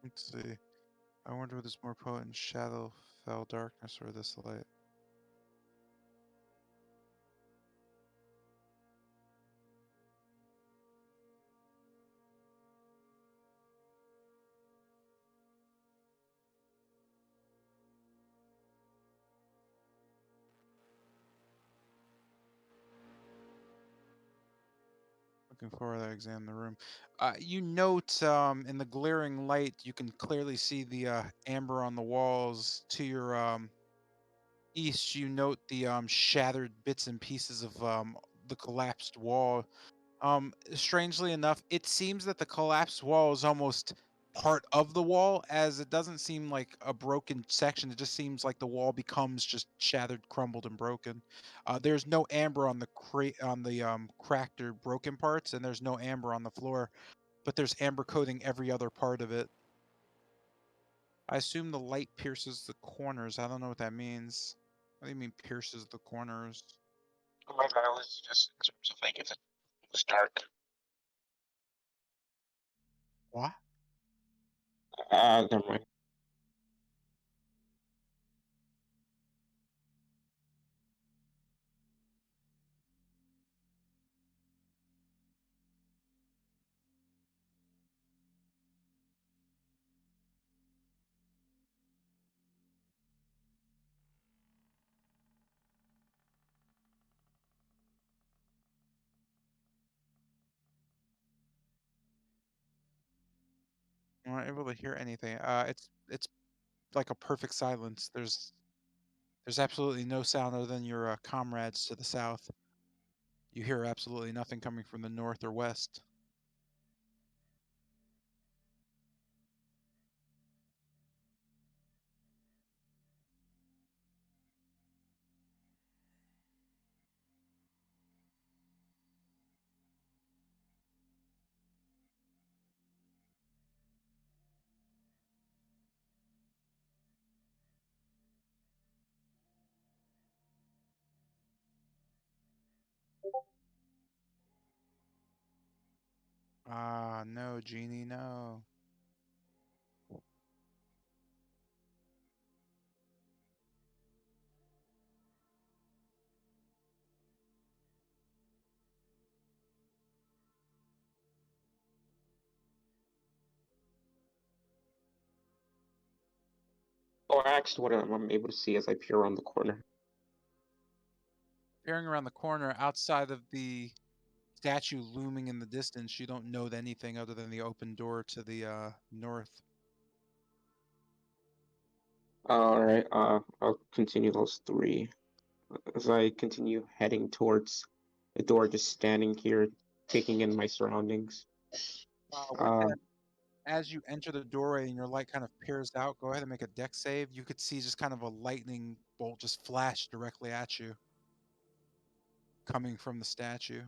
Let's see. I wonder what is more potent, shadow, fell darkness, or this light. Looking forward to examine the room. You note in the glaring light, you can clearly see the amber on the walls. To your east, you note the shattered bits and pieces of the collapsed wall. Strangely enough, it seems that the collapsed wall is almost part of the wall, as it doesn't seem like a broken section. It just seems like the wall becomes just shattered, crumbled, and broken. There's no amber on the cracked or broken parts, and there's no amber on the floor, but there's amber coating every other part of it. I assume the light pierces the corners. I don't know what that means. What do you mean pierces the corners? Oh my god, it was just in terms of like if it was dark. What? Never mind. I'm not able to hear anything. It's like a perfect silence. There's absolutely no sound other than your comrades to the south. You hear absolutely nothing coming from the north or west. Ah, no, Genie, no. Oh, I asked what I'm able to see as I peer around the corner. Peering around the corner outside of the statue looming in the distance. You don't know anything other than the open door to the north. All right. I'll continue those three as I continue heading towards the door, just standing here, taking in my surroundings. With Um, that, as you enter the doorway and your light kind of peers out, go ahead and make a dex save. You could see just kind of a lightning bolt just flash directly at you, coming from the statue.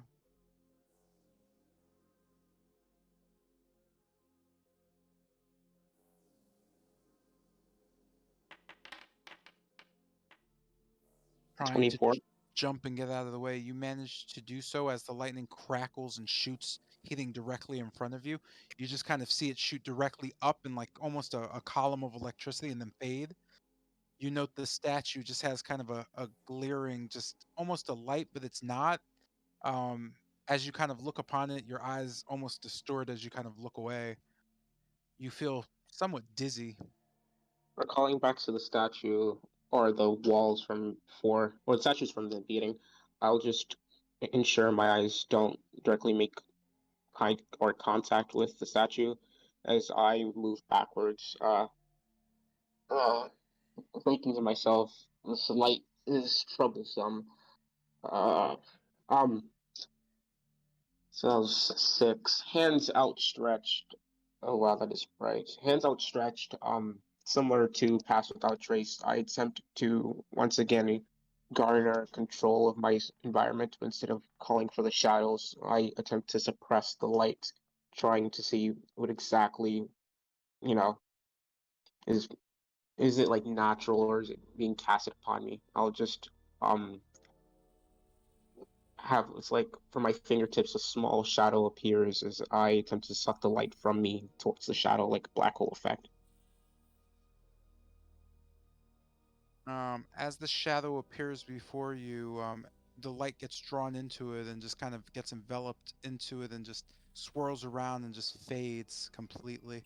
Trying to 24. jump and get out of the way. You manage to do so as the lightning crackles and shoots, hitting directly in front of you. You just kind of see it shoot directly up in like almost a column of electricity and then fade. You note the statue just has kind of a glaring, just almost a light, but it's not. Um, as you kind of look upon it, your eyes almost distort as you kind of look away. You feel somewhat dizzy. Recalling back to the statue or the walls from before, or the statues from the beginning, I'll just ensure my eyes don't directly make eye or contact with the statue as I move backwards. Uh, Thinking to myself, this light is troublesome. Uh, um, so that was 6. Hands outstretched. Oh wow, that is bright. Hands outstretched. Similar to Pass Without Trace, I attempt to once again garner control of my environment instead of calling for the shadows. I attempt to suppress the light, trying to see what exactly, you know, is is it like natural or is it being casted upon me? I'll just um have it's like from my fingertips a small shadow appears as I attempt to suck the light from me towards the shadow like a black hole effect. As the shadow appears before you, the light gets drawn into it and just kind of gets enveloped into it and just swirls around and just fades completely.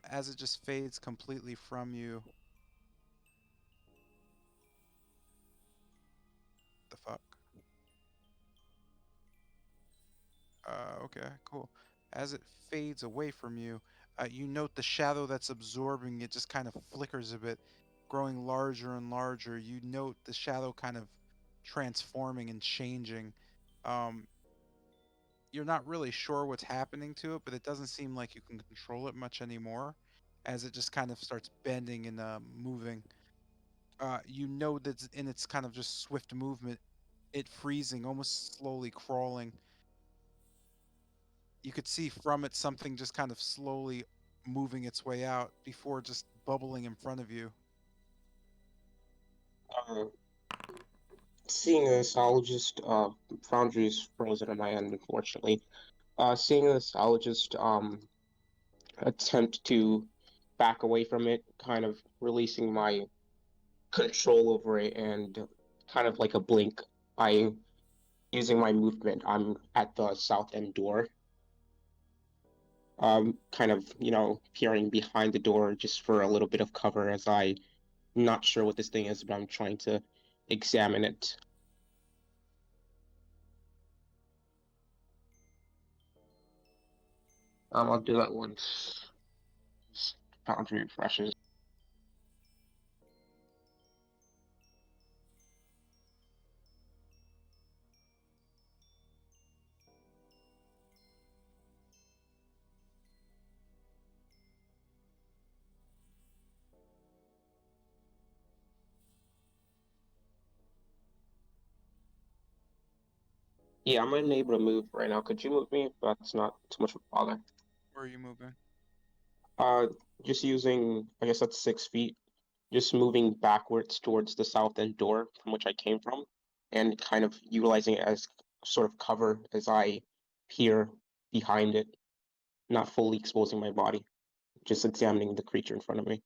As it just fades completely from you, the fuck? Okay, cool. As it fades away from you, you note the shadow that's absorbing it just kind of flickers a bit, growing larger and larger. You note the shadow kind of transforming and changing. Um, you're not really sure what's happening to it, but it doesn't seem like you can control it much anymore, as it just kind of starts bending and moving. You know that in its kind of just swift movement, it freezing, almost slowly crawling. You could see from it something just kind of slowly moving its way out before just bubbling in front of you. Uh, Seeing this, I'll just Foundry's frozen on my end, unfortunately. Seeing this, I'll just attempt to back away from it, kind of releasing my control over it, and kind of like a blink, I using my movement, I'm at the south end door. Kind of, peering behind the door just for a little bit of cover as I'm not sure what this thing is, but I'm trying to examine it. I'll do that once Foundry refreshes. Yeah, I'm unable to move right now. Could you move me? That's not too much of a bother. Where are you moving? Uh, just using, I guess that's 6 feet, just moving backwards towards the south end door from which I came from, and kind of utilizing it as sort of cover as I peer behind it, not fully exposing my body, just examining the creature in front of me.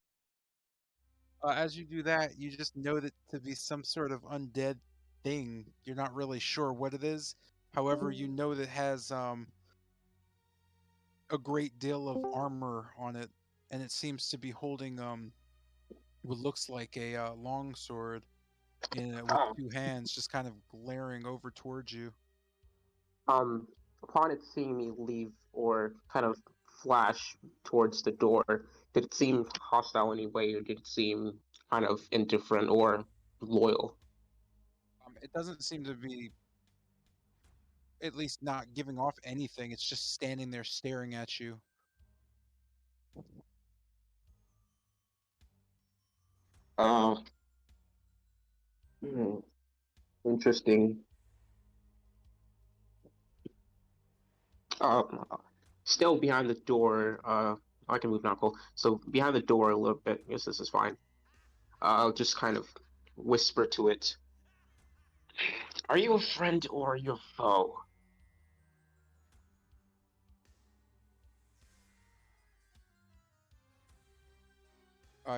As you do that, you just know that to be some sort of undead thing. You're not really sure what it is. However, you know that it has a great deal of armor on it, and it seems to be holding what looks like a long sword in it with Ah, two hands, just kind of glaring over towards you. Upon it seeing me leave or kind of flash towards the door, did it seem hostile in any way, or did it seem kind of indifferent or loyal? It doesn't seem to be, at least not giving off anything. It's just standing there staring at you. Uh, hmm, interesting. Uh, Still behind the door. I can move now, Cole. So behind the door a little bit. I guess this is fine. I'll just kind of whisper to it. Are you a friend or are you a foe?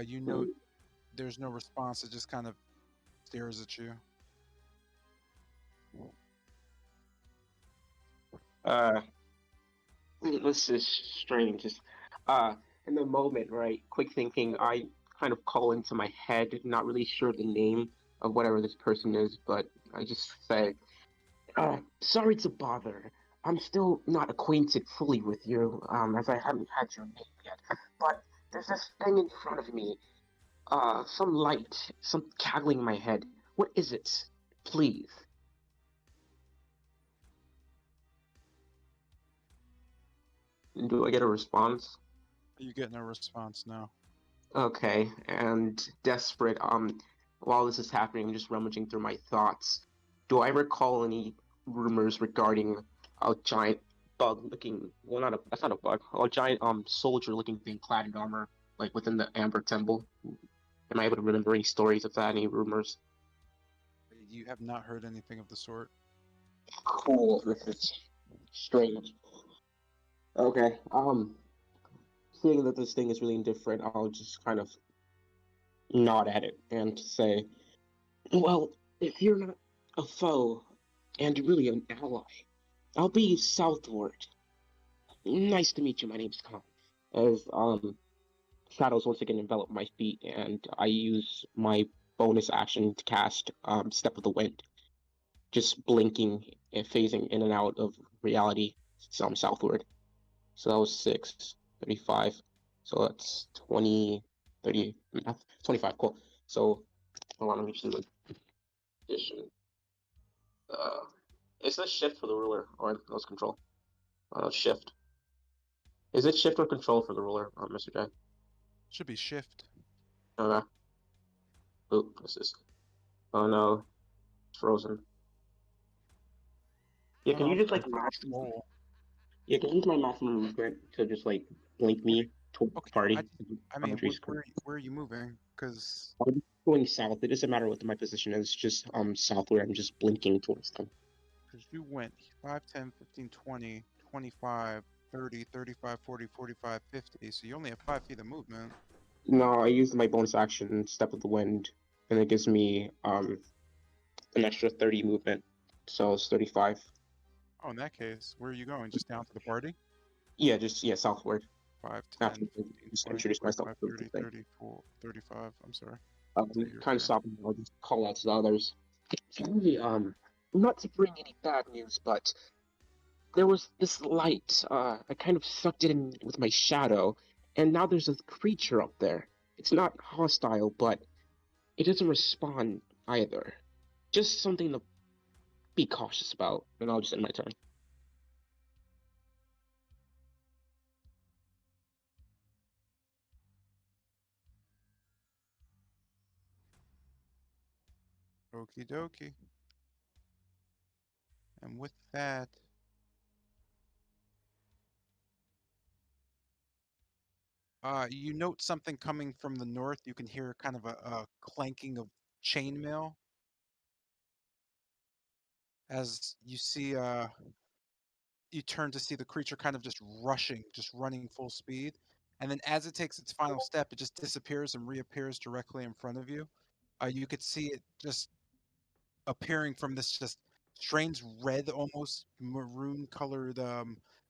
You note there's no response. It just kind of stares at you. Uh, this is strange. Just, in the moment, right? Quick thinking, I kind of call into my head, not really sure the name of whatever this person is, but I just say, sorry to bother. I'm still not acquainted fully with you, as I haven't had your name yet. But there's this thing in front of me, some light, some cackling in my head. What is it? Please. Do I get a response? You get no response now. Okay, and desperate, while this is happening, I'm just rummaging through my thoughts. Do I recall any rumors regarding a giant bug-looking, well, that's not a bug, a giant, soldier-looking thing clad in armor, like within the Amber Temple? Am I able to remember any stories of that, any rumors? You have not heard anything of the sort. Cool, this is strange. Okay, seeing that this thing is really indifferent, I'll just kind of nod at it and say, well, if you're not a foe and really an ally, I'll be southward. Nice to meet you. My name's Khan. As shadows once again envelop my feet, and I use my bonus action to cast Step of the Wind, just blinking and phasing in and out of reality. So I'm southward. So that was 6, 35. So that's 20, 30, math, 25. Cool. So hold on, let me just do the addition. Uh, is this shift for the ruler or those control? Shift. Is it shift or control for the ruler, Mr. J? Should be shift. Okay. Oop, this is. Oh no, it's frozen. Yeah, can you just like maximum? Roll. Yeah, can you use my maximum movement to just like blink me to Okay, party? I mean, where are you moving? Because I'm going south. It doesn't matter what my position is. Just southward. I'm just blinking towards them. you went 5, 10, 15, 20, 25, 30, 35, 40, 45, 50. So you only have 5 feet of movement. No, I used my bonus action, Step of the Wind, and it gives me an extra 30 movement. So it's 35. Oh, in that case, where are you going? Just down to the party? Yeah, just southward. 5, 10, After 15, just 20, introduce myself 25, to 30, the thing. 34, 35. I'm sorry. Kind of stopping. I'll just call out to the others. Hey, not to bring any bad news, but there was this light. I kind of sucked it in with my shadow, and now there's a creature up there. It's not hostile, but it doesn't respond either. Just something to be cautious about, and I'll just end my turn. Okie dokie. And with that, you note something coming from the north. You can hear kind of a clanking of chainmail as you see. You turn to see the creature kind of just rushing, just running full speed, and then as it takes its final step, it just disappears and reappears directly in front of you. You could see it just appearing from this just strange red, almost maroon colored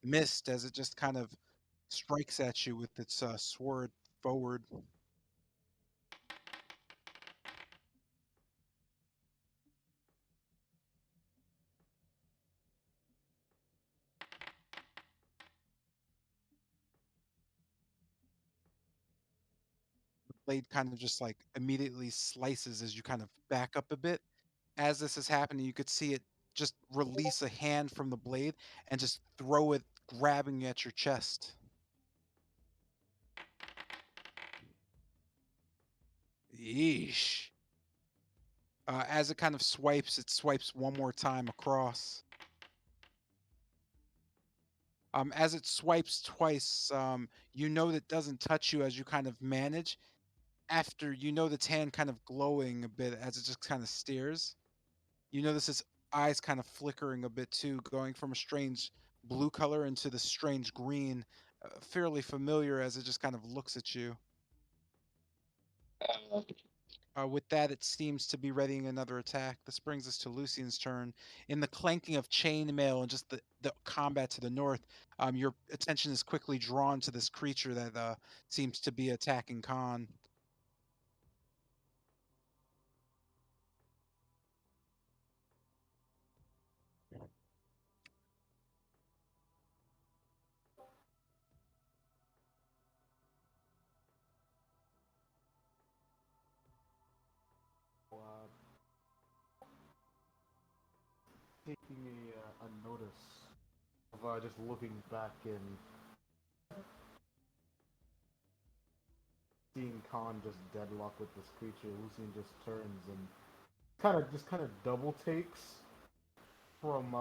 mist as it just kind of strikes at you with its sword forward. blade kind of just like immediately slices as you kind of back up a bit. As this is happening, you could see it just release a hand from the blade and just throw it, grabbing at your chest. Yeesh. As it kind of swipes, it swipes one more time across. As it swipes twice, you know that doesn't touch you as you kind of manage. After you know its hand kind of glowing a bit as it just kind of stares. You notice its eyes kind of flickering a bit too, going from a strange blue color into the strange green, fairly familiar as it just kind of looks at you. With that, it seems to be readying another attack. This brings us to Lucian's turn. In the clanking of chainmail and just the combat to the north, your attention is quickly drawn to this creature that seems to be attacking Khan. Taking a notice of just looking back and seeing Khan just deadlock with this creature. Lucian just turns and kind of double takes from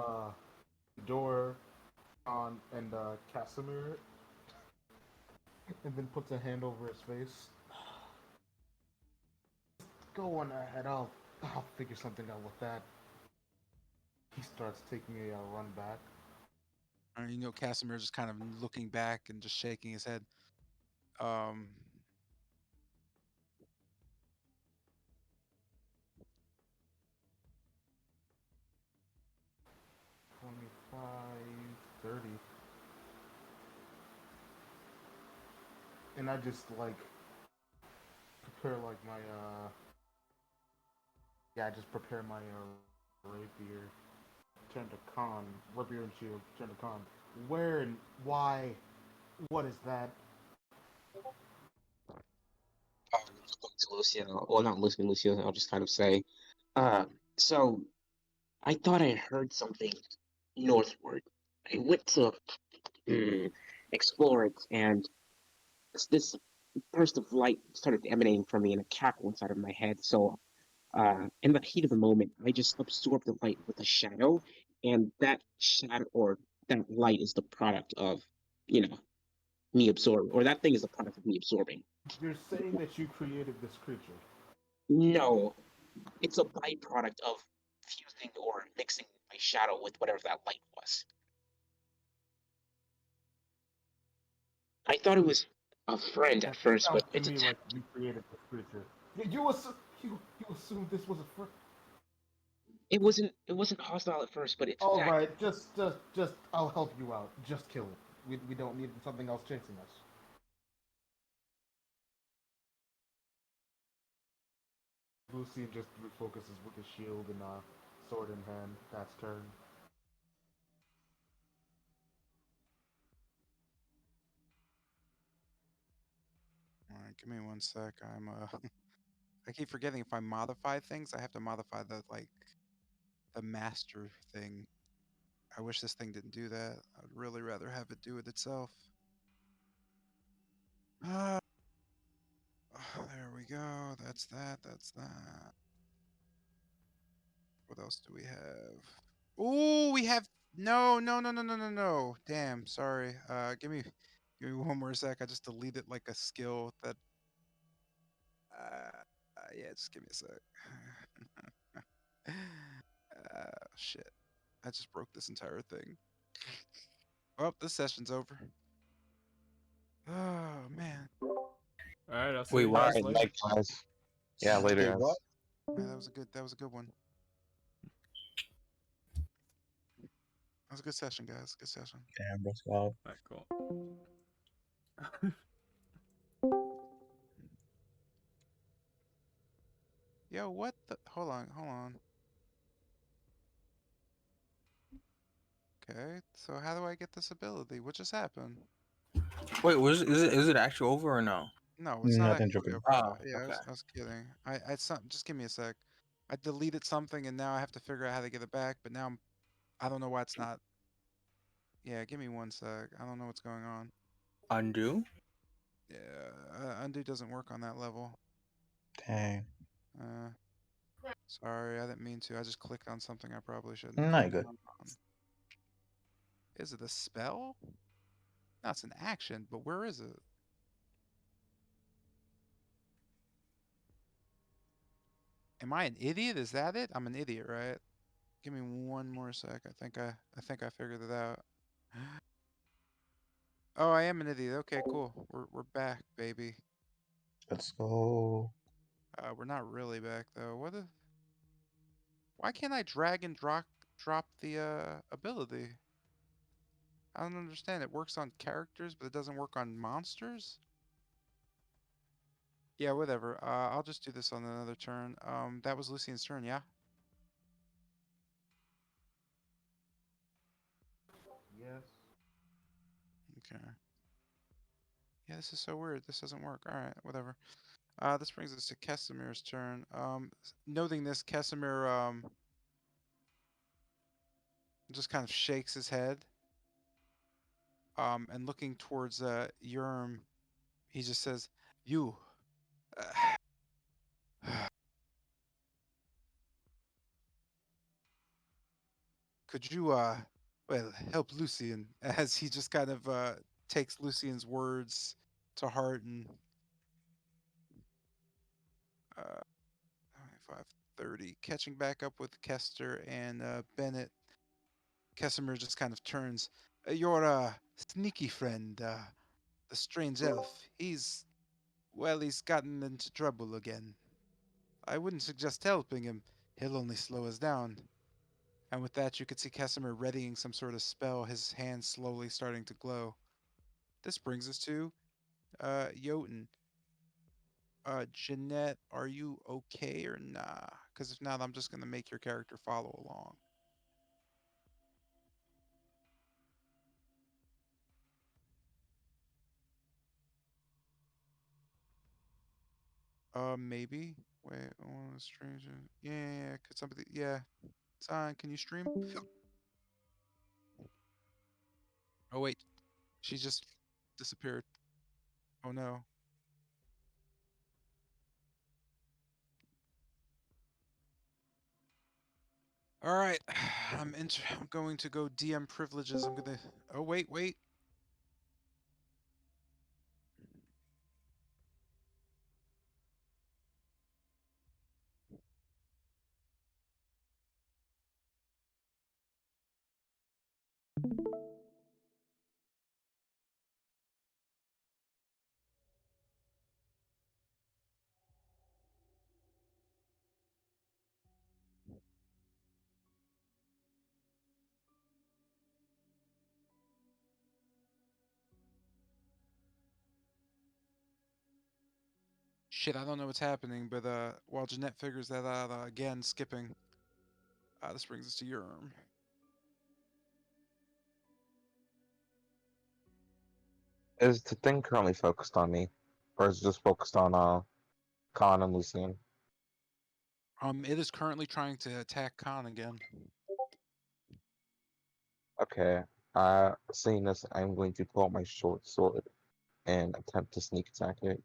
Door on and Casimir, and then puts a hand over his face. Go on ahead. I'll figure something out with that. He starts taking a run back. You know, Casimir just kind of looking back and just shaking his head. 25, 30. And I just like prepare like my I just prepare my rapier. Turn to Khan. Rapier and shield. Turn to Khan. Where and why? What is that? To Lucian, well, not Lucian, Lucian, I'll just kind of say, uh, so I thought I heard something northward. I went to explore it, and this burst of light started emanating from me in a cackle inside of my head. So, in the heat of the moment, I just absorbed the light with a shadow, and that shadow or that light is the product of, me absorbing, or that thing is the product of me absorbing. You're saying that you created this creature. No, it's a byproduct of fusing or mixing my shadow with whatever that light was. I thought it was a friend at That first, sounds but to it's a me like you created this creature. You assumed this was a friend. it wasn't hostile at first, but it's All attacked. right, just, I'll help you out. Just kill it. We don't need something else chasing us. Lucian just refocuses with his shield and sword in hand. That's turn. All right, give me one sec. I keep forgetting if I modify things, I have to modify the master thing. I wish this thing didn't do that. I'd really rather have it do it itself. Ah, there we go. That's that. That's that. What else do we have? Oh, we have no, no, no, no, no, no, no. Damn, sorry. Give me one more sec. I just deleted like a skill that. Yeah, just give me a sec. Shit. I just broke this entire thing. Well, this session's over. Oh man. Alright, I'll see Wait, you what? guys Alright, later. night, guys. Yeah, later, Wait, guys. what? Yeah, that was a good one. That was a good session, guys. Good session. Damn, that's wild. Alright, cool. Yo, what the? Hold on, hold on. Okay, so how do I get this ability? What just happened? Wait, is it actually over or no? No, it's not Nothing actually joking. open. Oh, Yeah, okay. I was kidding. Just give me a sec. I deleted something and now I have to figure out how to get it back. But now I don't know why it's not. Yeah, give me one sec. I don't know what's going on. Undo. Yeah, undo doesn't work on that level. Dang. Uh, sorry, I didn't mean to. I just clicked on something I probably shouldn't have Not clicked good. on. Is it a spell? No, it's an action, but where is it? Am I an idiot? Is that it? I'm an idiot, right? Give me one more sec. I think I figured it out. Oh, I am an idiot. Okay, cool. We're back, baby. Let's go. We're not really back though. Why can't I drag and drop the ability? I don't understand. It works on characters, but it doesn't work on monsters? Yeah, whatever. I'll just do this on another turn. That was Lucian's turn, yeah? Yes. Okay. Yeah, this is so weird. This doesn't work. All right, whatever. This brings us to Casimir's turn. Noting this, Casimir just kind of shakes his head. And looking towards Yurm, he just says, "You, could you well help Lucian?" As he just kind of takes Lucian's words to heart and 25:30, catching back up with Kester and Bennett. Casimir just kind of turns. Your sneaky friend, the strange elf. He's gotten into trouble again. I wouldn't suggest helping him. He'll only slow us down. And with that, you could see Casimir readying some sort of spell, his hands slowly starting to glow. This brings us to Jotun. Jeanette, are you okay or nah? Because if not, I'm just going to make your character follow along. Maybe. Wait, oh, stranger. Yeah, could somebody? Yeah, Sign, can you stream? Oh wait, she just disappeared. Oh no. All right, I'm going to go DM privileges. I'm gonna. Oh wait. Shit, I don't know what's happening, but while Jeanette figures that out, again skipping. This brings us to Yurm. Is the thing currently focused on me, or is it just focused on Khan and Lucian? It is currently trying to attack Khan again. Okay. Seeing this, I'm going to pull out my short sword and attempt to sneak attack it.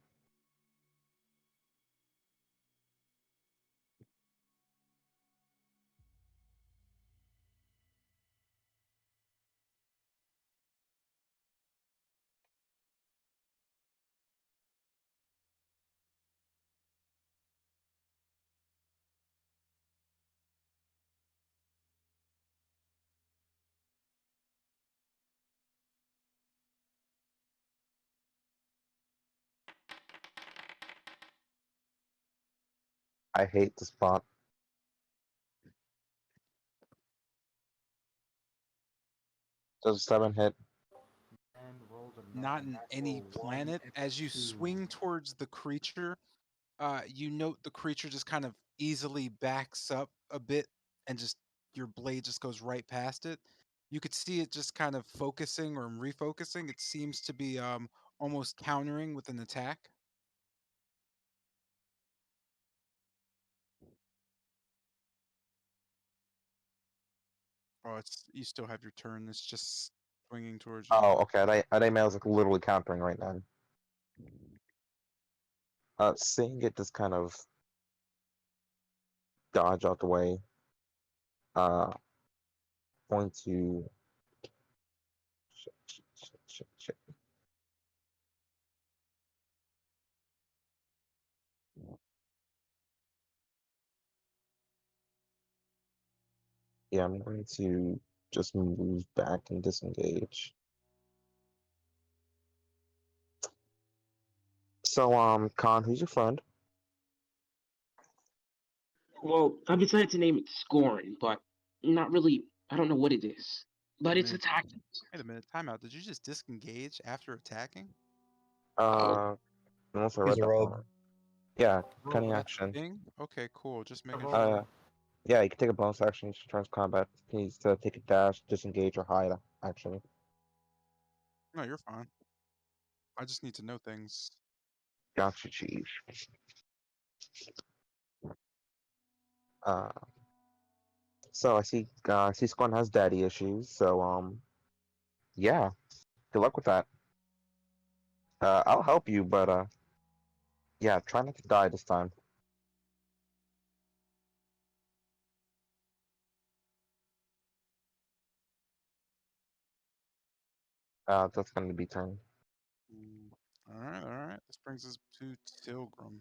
I hate this spot. Does a 7 hit? And rolled Not a in any natural one planet. and As you 2. swing towards the creature, you note the creature just kind of easily backs up a bit and just your blade just goes right past it. You could see it just kind of focusing or refocusing. It seems to be almost countering with an attack. Oh, it's you still have your turn. It's just swinging towards you. Oh, okay. I think I was like literally countering right then. Seeing it just kind of dodge out the way. Uh, going to. Shit. Yeah, I'm going to just move back and disengage. So, Khan, who's your friend? Well, I've decided to name it Scorn, but not really. I don't know what it is, but it's Minute. attacking. Wait a minute. Timeout. Did you just disengage after attacking? Oh, Unless I He's read a that rogue. wrong. Yeah, Rogue. cunning Oh, that's the action. thing. Okay, cool. Just making Rogue. sure. Yeah, you can take a bonus action each turns combat. You can use to take a dash, disengage, or hide. Actually, No, you're fine. I just need to know things. gotcha, chief. Uh, so I see Squan has daddy issues. So yeah, good luck with that. I'll help you, but yeah, try not to die this time. That's gonna be turn. All right, all right. This brings us to Tilgrim.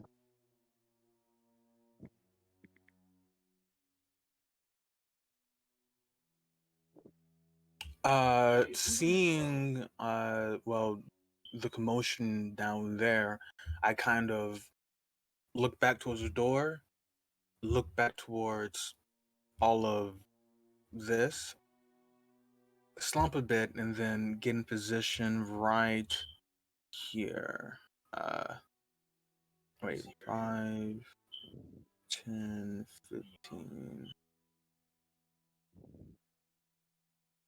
Seeing well, the commotion down there, I kind of look back towards the door, look back towards all of this, slump a bit, and then get in position right here. Wait, 5, 10, 15.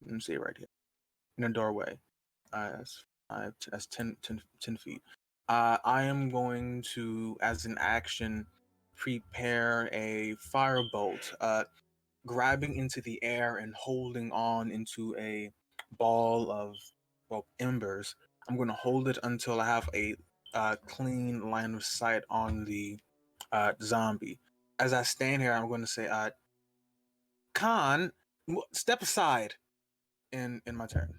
Let me see right here. In a doorway. That's 5, that's 10 feet. I am going to, as an action, prepare a firebolt, grabbing into the air and holding on into a ball of, well, embers. I'm going to hold it until I have a clean line of sight on the zombie. As I stand here, I'm going to say, Khan, step aside in my turn.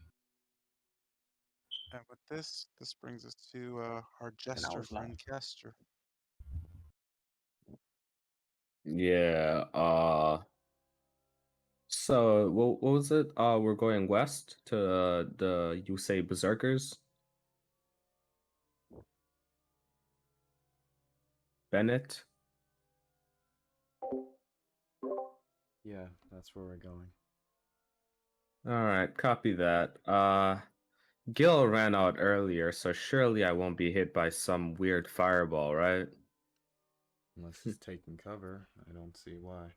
And with this brings us to our And I jester was friend last. Kester. Yeah. So what was it? We're going west to the you say berserkers. Bennett. Yeah, that's where we're going. All right, copy that. Gil ran out earlier, so surely I won't be hit by some weird fireball, right? Unless he's taking cover, I don't see why.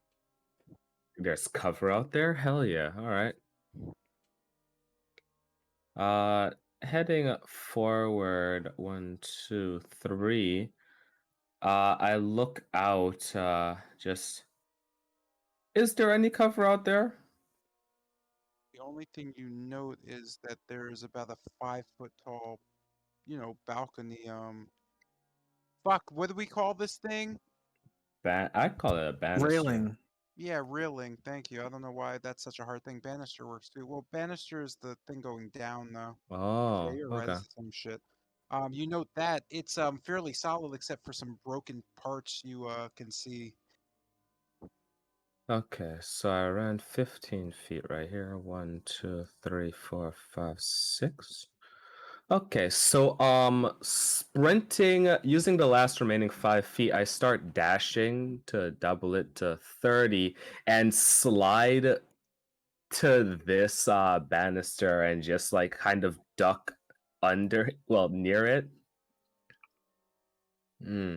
There's cover out there? Hell yeah. All right. Heading forward, 1, 2, 3. I look out, just... Is there any cover out there? The only thing you note is that there's about a 5 foot tall, balcony. Fuck, what do we call this thing? I'd call it a banister. Railing. Yeah, railing. Thank you. I don't know why that's such a hard thing. Banister works too. Well, banister is the thing going down though. Yeah, Oh, you're right. okay. It's the same shit. You note that it's fairly solid except for some broken parts you can see. Okay, so I ran 15 feet right here. 1, 2, 3, 4, 5, 6. Okay, so sprinting using the last remaining 5 feet, I start dashing to double it to 30 and slide to this banister and just like kind of duck under, well, near it. Hmm.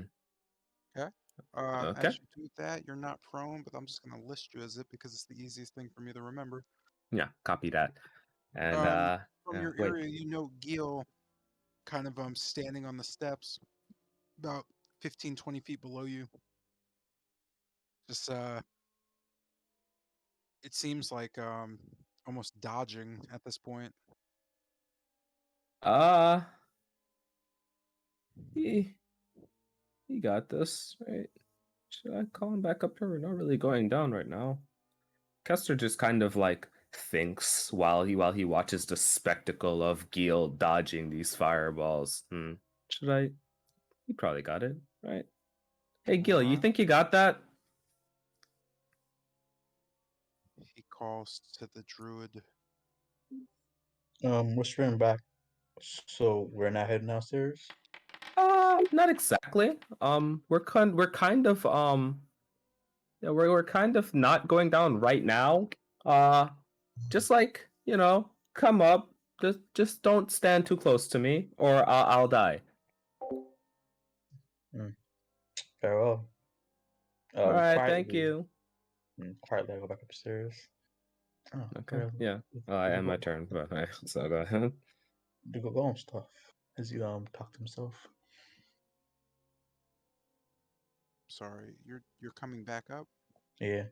Okay. Okay. As you do that, you're not prone, but I'm just gonna list you as it because it's the easiest thing for me to remember. Yeah, copy that. And From yeah, your wait. area, you know Gil kind of standing on the steps about 15, 20 feet below you. Just It seems like almost dodging at this point. Uh, he he got this, right? Should I call him back up here? We're not really going down right now. Kester just kind of like thinks while he watches the spectacle of Gil dodging these fireballs. Should I? He probably got it, right? Hey Gil, you Uh-huh. think you got that? He calls to the druid. We're straight back, so we're not heading downstairs. Not exactly. We're kind of yeah, we're kind of not going down right now. Just like, come up. Just don't stand too close to me, or I'll die. Mm, very well. All right, thank Quietly, you. quietly, I go back upstairs. Oh, Okay, where yeah. I end my turn, but so go ahead. the golem stuff. As you talk to himself. Sorry, you're coming back up. Yeah,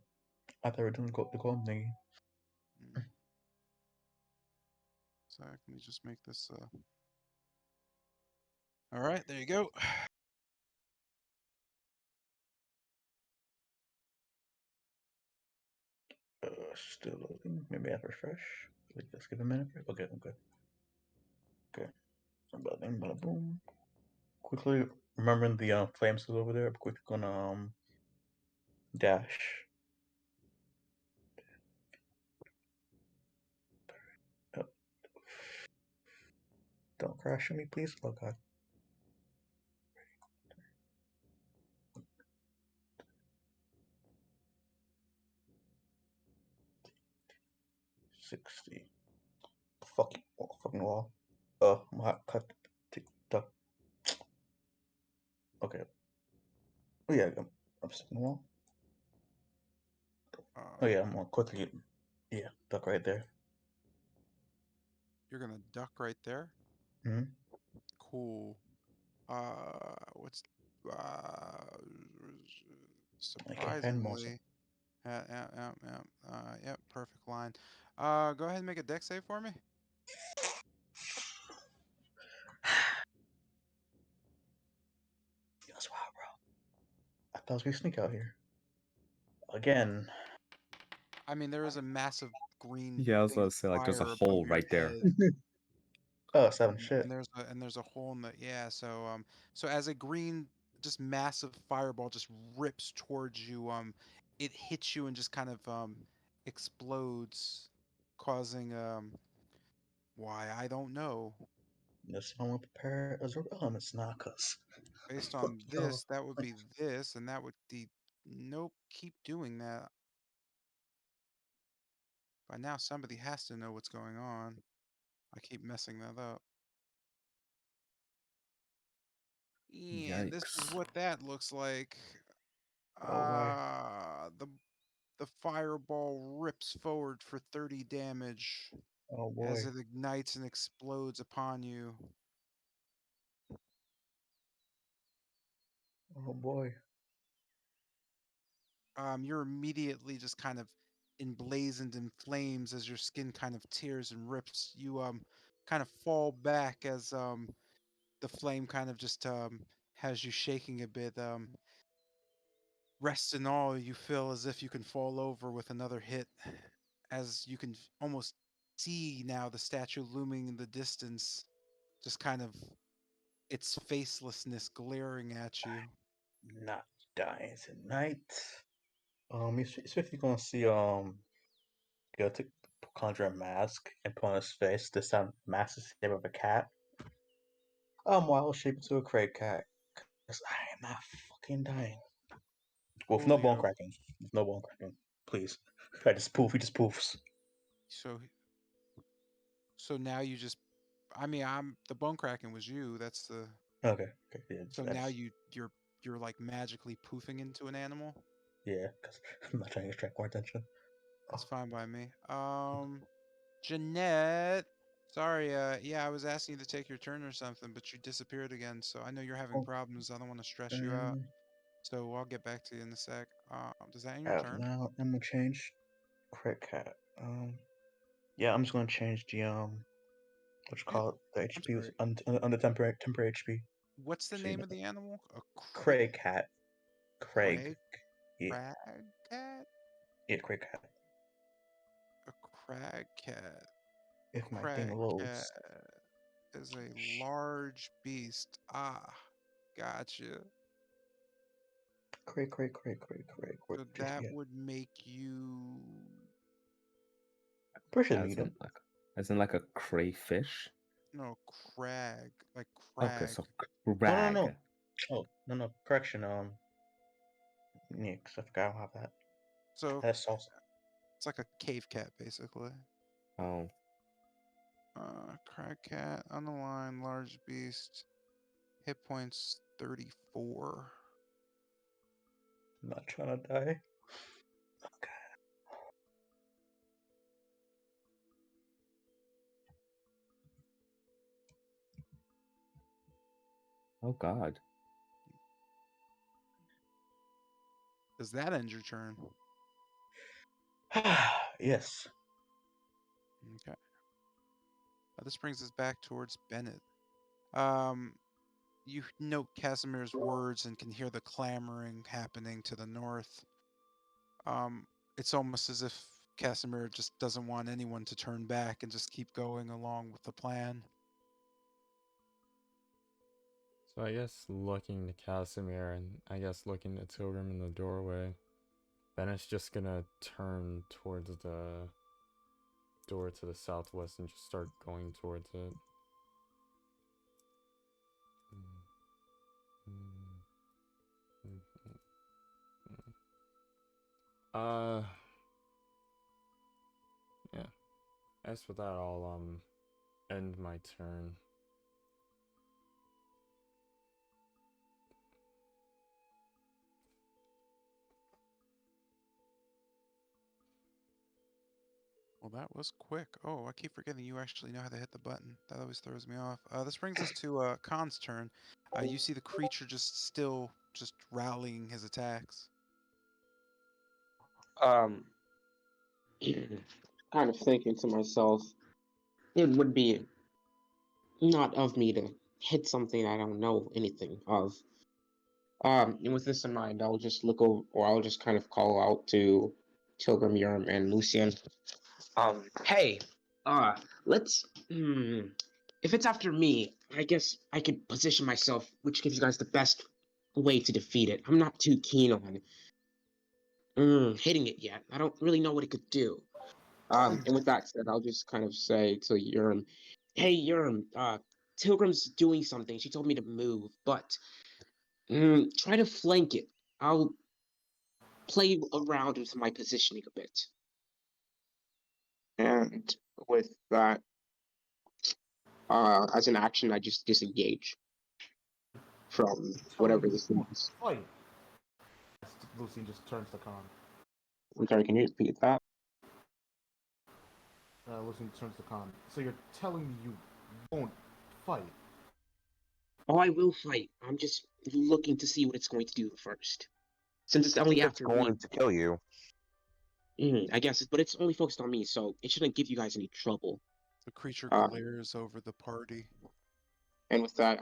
I thought we were doing the golem thingy. Mm. So let me just make this. All right, there you go. Still loading. Maybe I refresh. Like, let's give a minute. Okay, I'm good. Okay. So bada bing, bada boom. Quickly remembering the flames is over there. I'm quickly gonna dash. Up. Don't crash on me, please. Oh god. 60. Fucking wall. My cut. Tick tock. Okay. Oh yeah, I'm stuck in the wall. Oh yeah, I'm gonna quickly. Yeah, duck right there. You're gonna duck right there. Hmm. Cool. What's uh I can't find most. surprisingly? Yep, perfect line. Go ahead and make a deck save for me. That's wild, bro. I thought we sneak out here again. I mean, there is a massive green Yeah, I was thing about of to say, like, there's a fire above hole your right there. head. Oh, seven shit. And there's a hole in the yeah. So as a green just massive fireball just rips towards you, it hits you and just kind of explodes, causing why I don't know. This one will prepare as elements now, cause Based fuck on y'all. this, that would be this, and that would be nope. Keep doing that. By now, somebody has to know what's going on. I keep messing that up. And this is Yikes. what that looks like. Oh boy. The fireball rips forward for 30 damage Oh as boy. it ignites and explodes upon you. Oh boy. You're immediately just kind of emblazoned in flames as your skin kind of tears and rips. You kind of fall back as the flame kind of just has you shaking a bit. Rest in all, you feel as if you can fall over with another hit, as you can almost see now the statue looming in the distance, just kind of its facelessness glaring at you. Not dying tonight. He's swiftly gonna see go to conjure a mask and put on his face. This time, mask is the shape of a cat. While shape into a crate cat. Cause I am not fucking dying. With no bone Coolio. cracking. With no bone cracking. Please. I just poof. He just poofs. So so now you just I mean I'm the bone cracking was you. That's the Okay. Okay. Yeah, so now that's you're like magically poofing into an animal. yeah. Cause I'm not trying to attract more attention. That's fine by me. Jeanette. Sorry, yeah, I was asking you to take your turn or something, but you disappeared again, so I know you're having Oh, problems. I don't want to stress you out. um, So I'll get back to you in a sec. Does that end your as turn? now I'm gonna change Crit cat. Yeah, I'm just gonna change the what you Yeah, call it? The I'm HP was sorry. under temporary HP. What's the So you name know, of the animal? A Craig cat. Craig. crag Yeah, crag cat? yeah, Craig cat. A crag cat. If my thing Crag cat loads. is a large beast. Ah, gotcha. Craig. What? So that Yeah, would make you pretty sure As in medium. like a crayfish. no crag, like Okay, crag. so No, crag. Oh, no. Correction. Yeah, 'cause I forgot I don't have that. So That's also it's like a cave cat, basically. Oh, Crag cat on the line, large beast. Hit points 34. I'm not trying to die. oh God. Does that end your turn? Yes. Okay. This brings us back towards Bennett. You note Casimir's words and can hear the clamoring happening to the north. It's almost as if Casimir just doesn't want anyone to turn back and just keep going along with the plan. So I guess looking to Casimir and I guess looking to Tilgrim in the doorway, Bennett's just gonna turn towards the door to the southwest and just start going towards it. Yeah. As for that, I'll end my turn. Well, that was quick. Oh, I keep forgetting you actually know how to hit the button. That always throws me off. This brings us to Khan's turn. You see the creature just rallying his attacks. Um, kind of thinking to myself, it would be not of me to hit something I don't know anything of. And with this in mind, I'll just look over, or I'll just kind of call out to Tilgrim, Yerm, and Lucian. Hey, let's. If it's after me, I guess I could position myself, which gives you guys the best way to defeat it. I'm not too keen on hitting it yet. I don't really know what it could do. And with that said, I'll just kind of say to Yerm, hey, Yerm, Tilgrim's doing something. She told me to move, but try to flank it. I'll play around with my positioning a bit. And with that, as an action, I just disengage from whatever this thing is. Fight. Lucian just turns to Khan. I'm sorry, can you repeat that? Lucian turns to Khan. So you're telling me you won't fight? Oh, I will fight. I'm just looking to see what it's going to do first. Since it's only It's after me, going to kill you. I guess, but it's only focused on me, so it shouldn't give you guys any trouble. The creature Uh, glares over the party. and with that,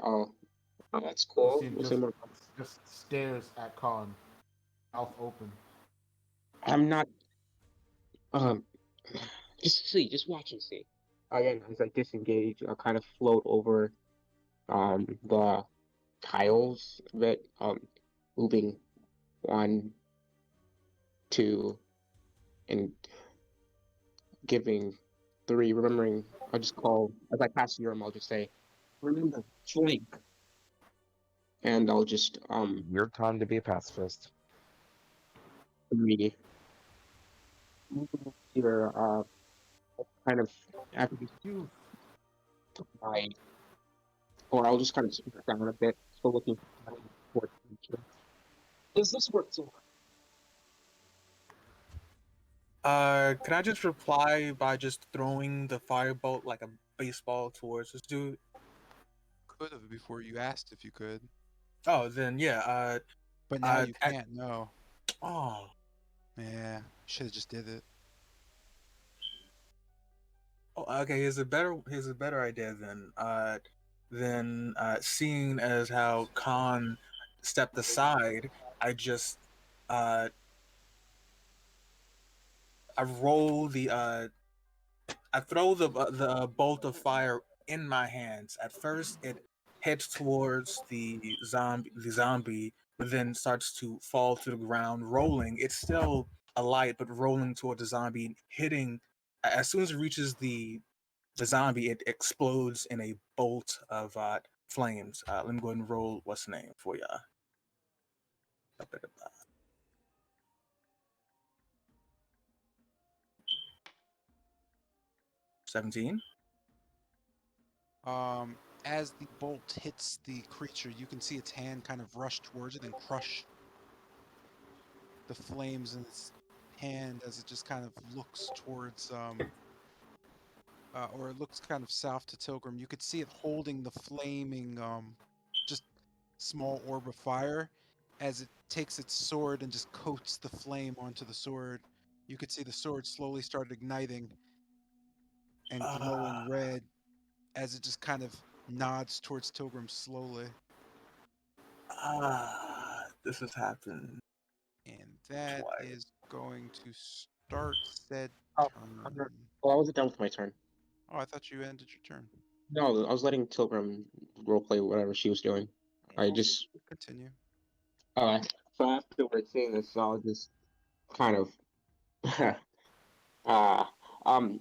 that's cool. Lucian We'll say more. just stares at Khan, mouth open. I'm not. Um, just watch and see. Again, as I disengage, I kind of float over the tiles that moving 1, 2, and giving 3. Remembering, I'll just call as I pass Urim. I'll just say, "Remember, flank," and I'll just Your time to be a pacifist. 3 here kind of after You my, or I'll just kind of shrink down a bit, still looking for attention. Does this work too? Can I just reply by just throwing the firebolt like a baseball towards this dude? Could have before you asked if you could, Oh, then yeah. but now you can't. No. Oh, Yeah, should have just did it. Okay, here's a better idea than seeing as how Khan stepped aside. I just uh I roll I throw the bolt of fire in my hands. At first, it heads towards the zombie, but then starts to fall to the ground, rolling. It's still alight, but rolling toward the zombie, hitting. As soon as it reaches the zombie, it explodes in a bolt of flames. Let me go ahead and roll what's the name for ya. 17. As the bolt hits the creature, you can see its hand kind of rush towards it and crush the flames in its hand as it just kind of looks towards, or it looks kind of south to Tilgrim. You could see it holding the flaming, just small orb of fire as it takes its sword and just coats the flame onto the sword. You could see the sword slowly start igniting and glowing red as it just kind of nods towards Tilgrim slowly. This has happened And that twice. is going to start said Oh, turn. well, I wasn't done with my turn. Oh, I thought you ended your turn. No, I was letting Tilgrim roleplay whatever she was doing. I just Continue. so afterwards seeing this, I'll just kind of uh um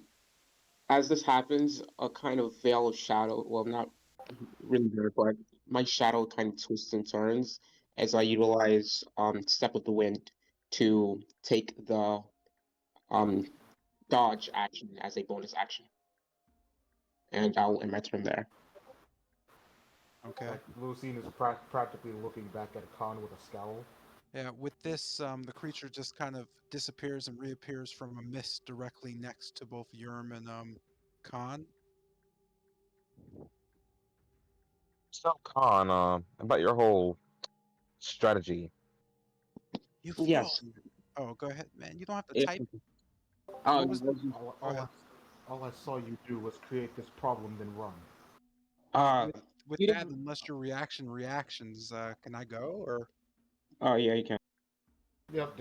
as this happens, a kind of veil of shadow, well, not really there, but my shadow kind of twists and turns as I utilize Step with the Wind to take the um dodge action as a bonus action. And I'll end my turn there. Okay. Like Lucine is practically looking back at Khan with a scowl. Yeah, with this, the creature just kind of disappears and reappears from a mist directly next to both Yerm and Khan. So, Khan, about your whole strategy. You Yes. froze. Oh, go ahead, man. You don't have to It, type. uh, What was? Go ahead. All I saw you do was create this problem, then run. uh, With you that, didn't. unless your reactions, can I go or? Oh yeah, you can. Yep.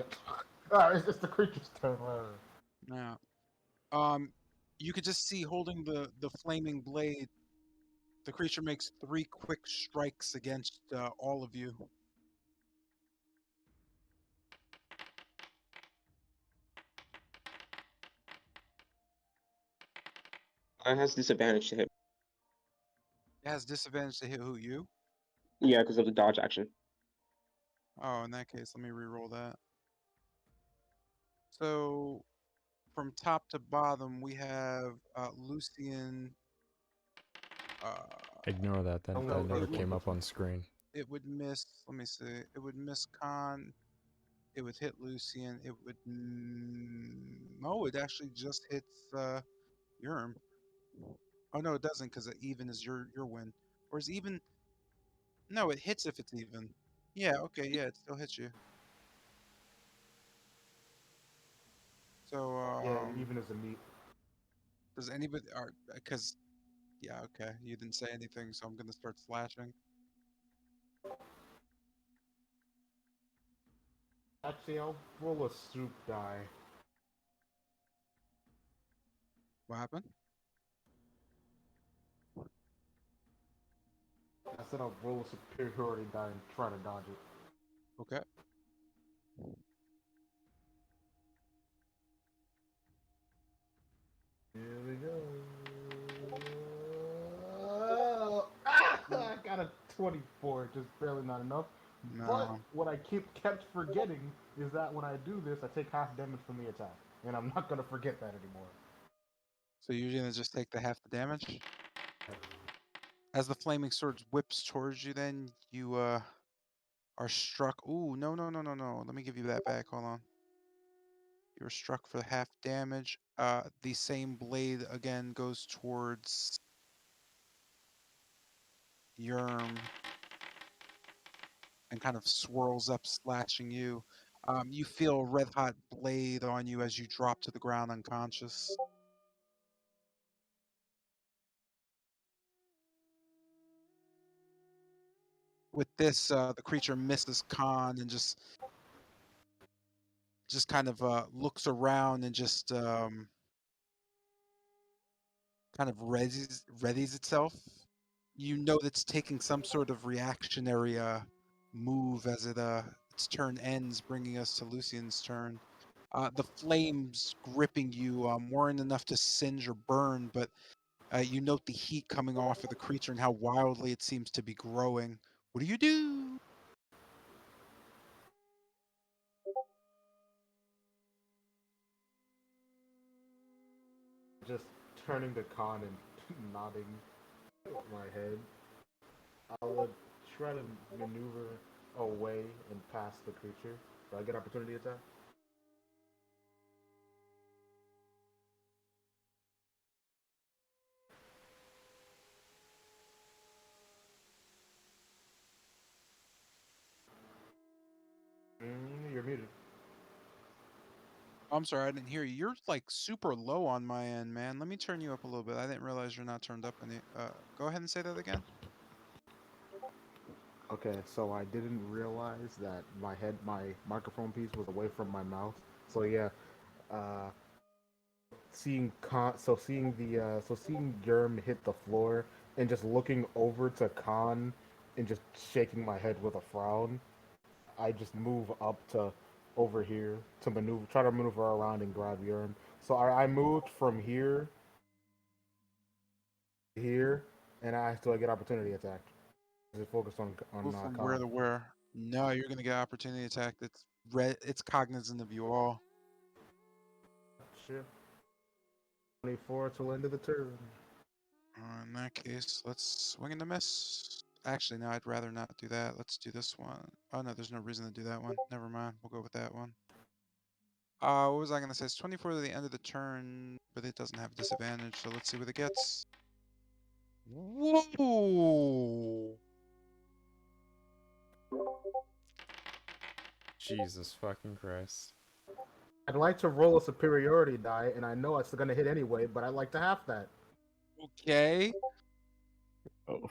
It's the creature's turn. No. You could just see holding the flaming blade. The creature makes 3 quick strikes against all of you. It has disadvantage to hit. It has disadvantage to hit who, you? Yeah, because of the dodge action. Oh, in that case, let me re-roll that. So, from top to bottom, we have Lucian. Ignore that. That No, never it came would- up on screen. It would miss. Let me see. It would miss Khan. It would hit Lucian. It would. Oh, it actually just hits Yerm. Oh no, it doesn't because even is your win. Or is even? No, it hits if it's even. Yeah. Okay. Yeah, it still hits you. So Yeah, even as a meat. does anybody? Because yeah. Okay. You didn't say anything, so I'm gonna start slashing. Actually, I'll roll a soup die. What happened? I said I'll roll a superiority die and try to dodge it. Okay. Here we go. I got a 24, just barely not enough. But No. what I kept forgetting is that when I do this, I take half damage from the attack, and I'm not gonna forget that anymore. So you're gonna just take the half the damage. As the flaming sword whips towards you, then you are struck. Ooh, no, no, no, no, no. Let me give you that back. Hold on. You were struck for the half damage. The same blade again goes towards Yerm and kind of swirls up, slashing you. You feel a red hot blade on you as you drop to the ground unconscious. with this, the creature misses Khan and just kind of looks around and just kind of readies itself. You know that it's taking some sort of reactionary move as its turn ends, bringing us to Lucian's turn. The flames gripping you weren't enough to singe or burn, but you note the heat coming off of the creature and how wildly it seems to be growing. What do you do? Just turning to Khan and nodding my head. I would try to maneuver away and past the creature. Do I get opportunity attack? You're muted. I'm sorry, I didn't hear you. You're like super low on my end, man. Let me turn you up a little bit. I didn't realize you're not turned up any. Go ahead and say that again. Okay, so I didn't realize that my microphone piece was away from my mouth. So yeah, uh, seeing Germ hit the floor and just looking over to Khan and just shaking my head with a frown, I just move up to over here to try to maneuver around and grab Germ. So I moved from here to here, and I still get opportunity attack. Is it focused on Move from where Khan? to where? No, you're gonna get opportunity attack. It's cognizant of you all. Shit. 24 till end of the turn. In that case, let's swing and a miss. Actually, no, I'd rather not do that. Let's do this one. Oh no, there's no reason to do that one. Never mind. We'll go with that one. What was I gonna say? It's 24 to the end of the turn, but it doesn't have disadvantage. So let's see what it gets. Whoa! Jesus fucking Christ. I'd like to roll a superiority die, and I know it's gonna hit anyway, but I'd like to have that. Okay. Oh,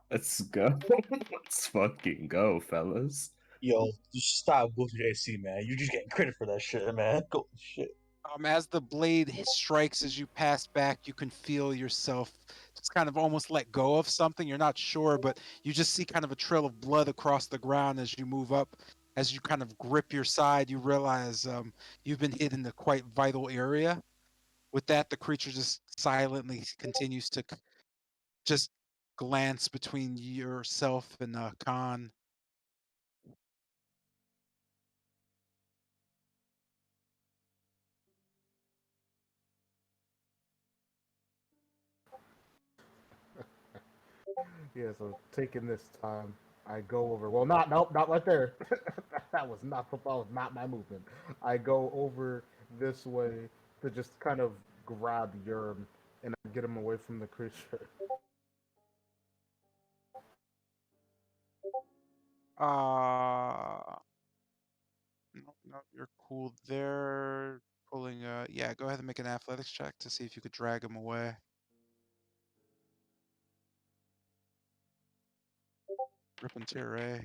let's go. Let's fucking go, fellas. Yo, just stop with your AC, man. You just getting credit for that shit, man. Go shit. As the blade strikes as you pass back, you can feel yourself just kind of almost let go of something. You're not sure, but you just see kind of a trail of blood across the ground as you move up. As you kind of grip your side, you realize you've been hit in a quite vital area. With that, the creature just silently continues to just glance between yourself and Khan. Yeah, so taking this time, I go over. Well, not right there. That was not my movement. I go over this way to just kind of grab Yerm and get him away from the creature. No, you're cool there. Pulling yeah, go ahead and make an athletics check to see if you could drag him away. Rip and tear, eh?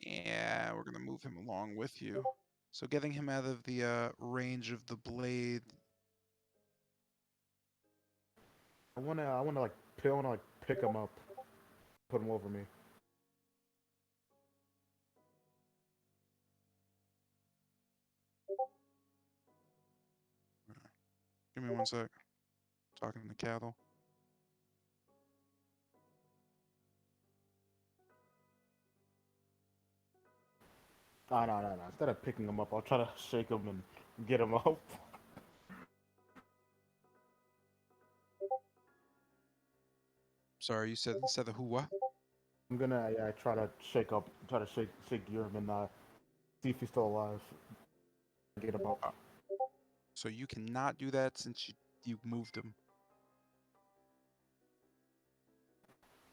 Yeah, we're gonna move him along with you. So getting him out of the range of the blade. I wanna like pick him up, put him over me. Give me one sec. Talking to cattle. No. Instead of picking him up, I'll try to shake him and get him up. Sorry, you said instead of who what? I'm gonna try to shake Yerm and see if he's still alive. Get him up. So you cannot do that since you moved him.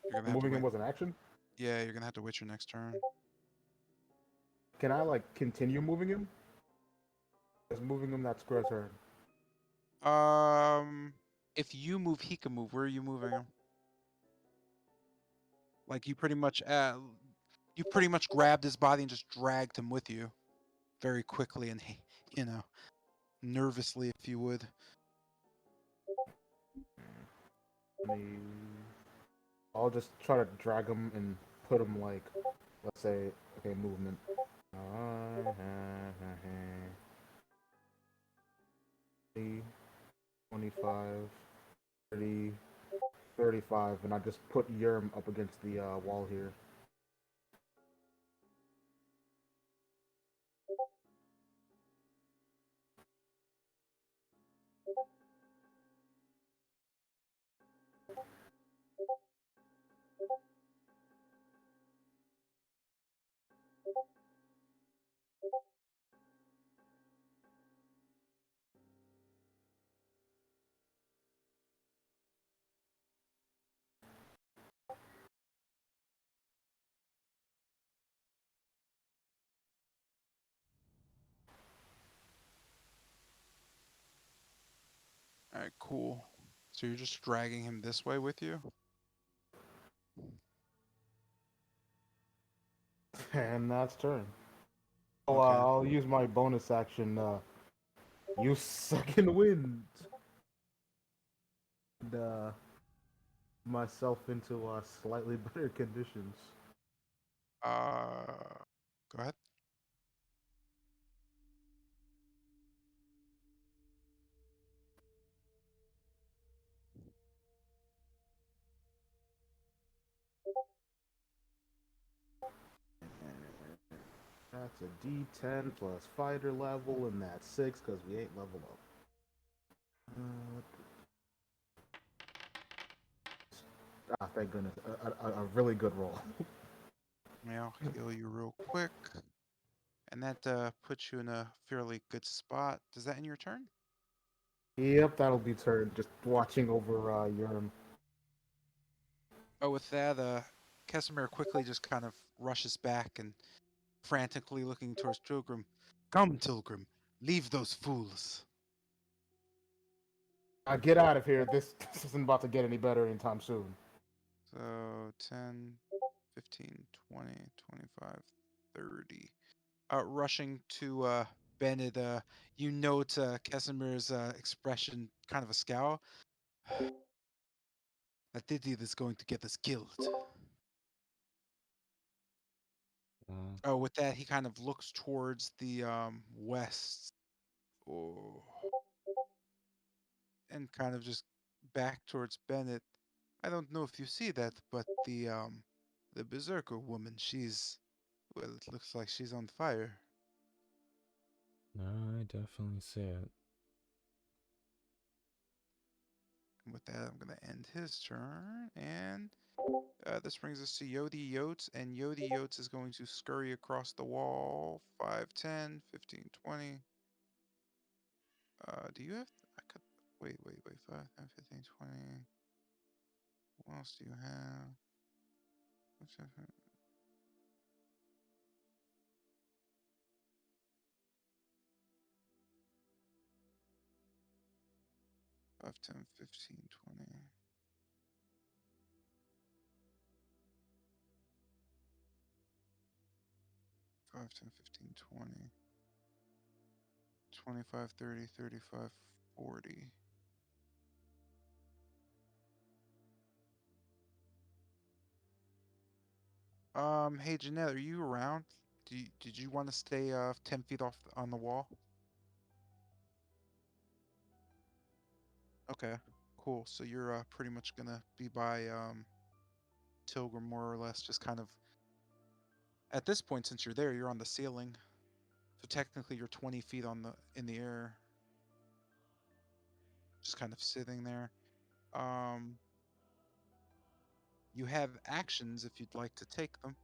You're gonna have to Moving him wait. was an action. Yeah, you're gonna have to wait your next turn. Can I like continue moving him? Is moving him that square turn? If you move, he can move. Where are you moving him? Like you pretty much grabbed his body and just dragged him with you, very quickly and nervously, if you would. I'll just try to drag him and put him like, let's say, okay, movement. 25, 30, 35, and I just put Yerm up against the wall here. All right, cool. So you're just dragging him this way with you? And that's turn. Oh, Okay. I'll use my bonus action. Use second wind. And, myself into slightly better conditions. Go ahead. That's a D10 plus fighter level, and that's 6 because we ain't leveled up. Thank goodness. A really good roll. I'll heal you real quick. And that puts you in a fairly good spot. Does that end your turn? Yep, that'll be turn. Just watching over Yerm. Oh, with that, Casimir quickly just kind of rushes back and frantically looking towards Tilgrim. Come, Tilgrim, leave those fools. Get out of here. This isn't about to get any better anytime soon. So 10, 15, 20, 25, 30. Rushing to Bennett, you note Casimir's expression, kind of a scowl. That idiot is going to get us killed. Oh, with that, he kind of looks towards the west. Oh. And kind of just back towards Bennett. I don't know if you see that, but the berserker woman, well, it looks like she's on fire. No, I definitely see it. And with that, I'm going to end his turn. And this brings us to Yodi Yotes. And Yodi Yotes is going to scurry across the wall. 5, 10, 15, 20. Do you have... I could... Wait. 5, 10, 15, 20. What else do you have? What's that? 5, 10, 15, 20. 5, 10, 15, 20. 25, 30, 35, 40. Hey Jeanette, are you around? Did you want to stay 10 feet off on the wall? Okay, cool. So you're pretty much gonna be by Tilgrim more or less, just kind of at this point, since you're there, you're on the ceiling. So technically you're 20 feet in the air. Just kind of sitting there. You have actions if you'd like to take them.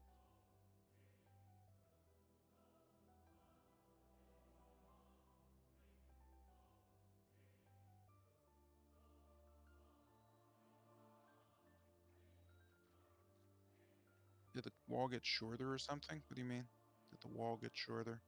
Did the wall get shorter or something? What do you mean? Did the wall get shorter?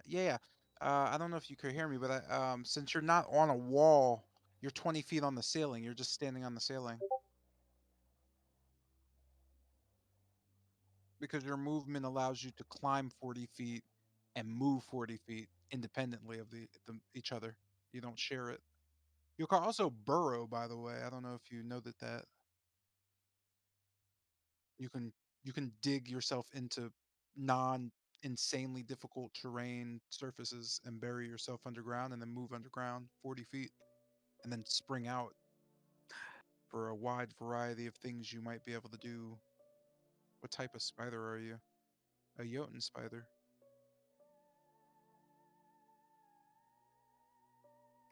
Yeah. I don't know if you could hear me, but since you're not on a wall, you're 20 feet on the ceiling. You're just standing on the ceiling. Because your movement allows you to climb 40 feet and move 40 feet independently of each other. You don't share it. You can also burrow, by the way. I don't know if you know that you can dig yourself into non insanely difficult terrain surfaces and bury yourself underground and then move underground 40 feet and then spring out for a wide variety of things you might be able to do. What type of spider are you? A Jotun spider.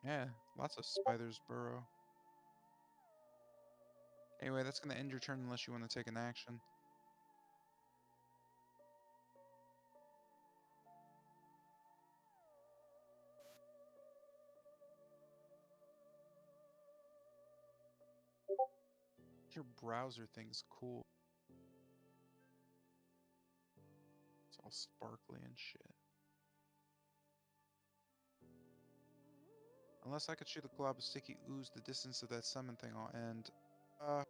Yeah, lots of spiders burrow. Anyway, that's going to end your turn unless you want to take an action. Your browser thing's cool. It's all sparkly and shit. Unless I could shoot a glob of sticky ooze, the distance of that summon thing will end. 5,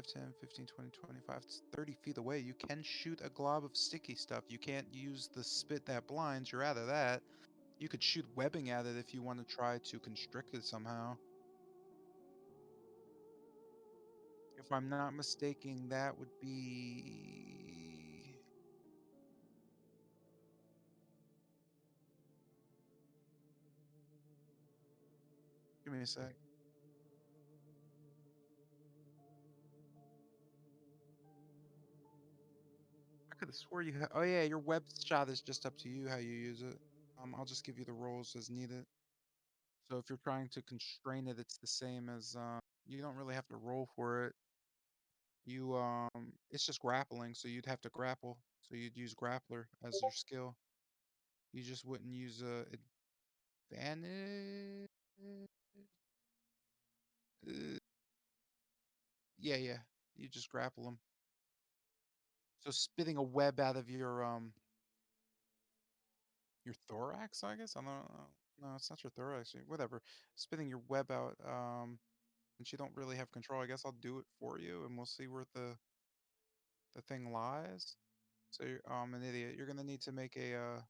10, 15, 20, 25, it's 30 feet away. You can shoot a glob of sticky stuff. You can't use the spit that blinds. You're out of that. You could shoot webbing at it if you want to try to constrict it somehow. If I'm not mistaken, that would be... Give me a sec. I could have swore you had... Oh yeah, your web shot is just up to you how you use it. I'll just give you the rolls as needed. So if you're trying to constrain it, it's the same as... you don't really have to roll for it. You it's just grappling, so you'd have to grapple. So you'd use grappler as your skill. You just wouldn't use advantage. Yeah. You just grapple them. So spitting a web out of your thorax, I guess. I don't know. No, it's not your thorax. Whatever. Spitting your web out. Since you don't really have control, I guess I'll do it for you, and we'll see where the thing lies. So you're an idiot. You're gonna need to make a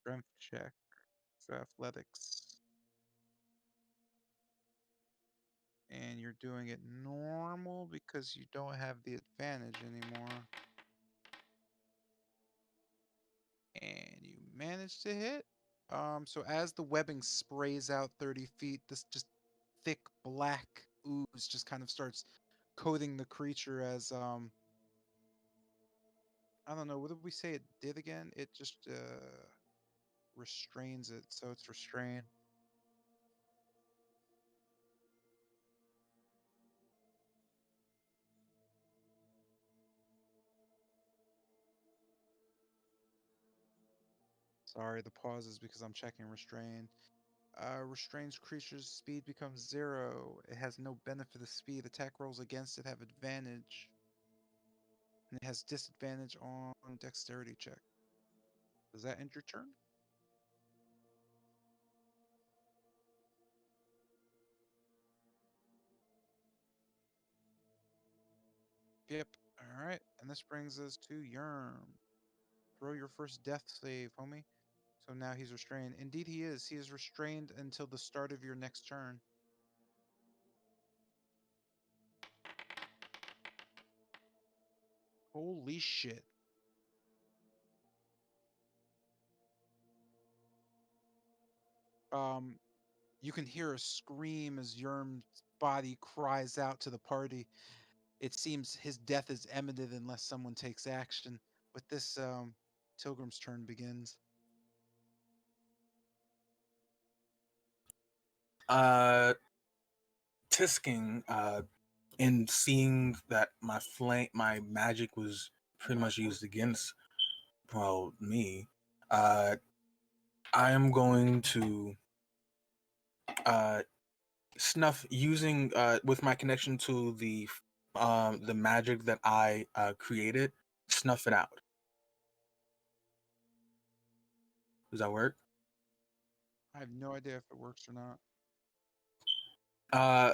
strength check for athletics. And you're doing it normal because you don't have the advantage anymore. And you manage to hit. So as the webbing sprays out 30 feet, this just thick black ooze just kind of starts coating the creature as I don't know, what did we say it did again? It just restrains it, so it's restrained. Sorry, the pause is because I'm checking restrain. Restrains creature's speed becomes 0. It has no benefit of speed. Attack rolls against it have advantage. And it has disadvantage on dexterity check. Does that end your turn? Yep. Alright. And this brings us to Yerm. Throw your first death save, homie. So now he's restrained. Indeed he is. He is restrained until the start of your next turn. Holy shit. You can hear a scream as Yerm's body cries out to the party. It seems his death is imminent unless someone takes action. With this, Tilgrim's turn begins. Tisking, in seeing that my magic was pretty much used against, well, me, I am going to snuff using with my connection to the magic that I created, snuff it out. Does that work? I have no idea if it works or not.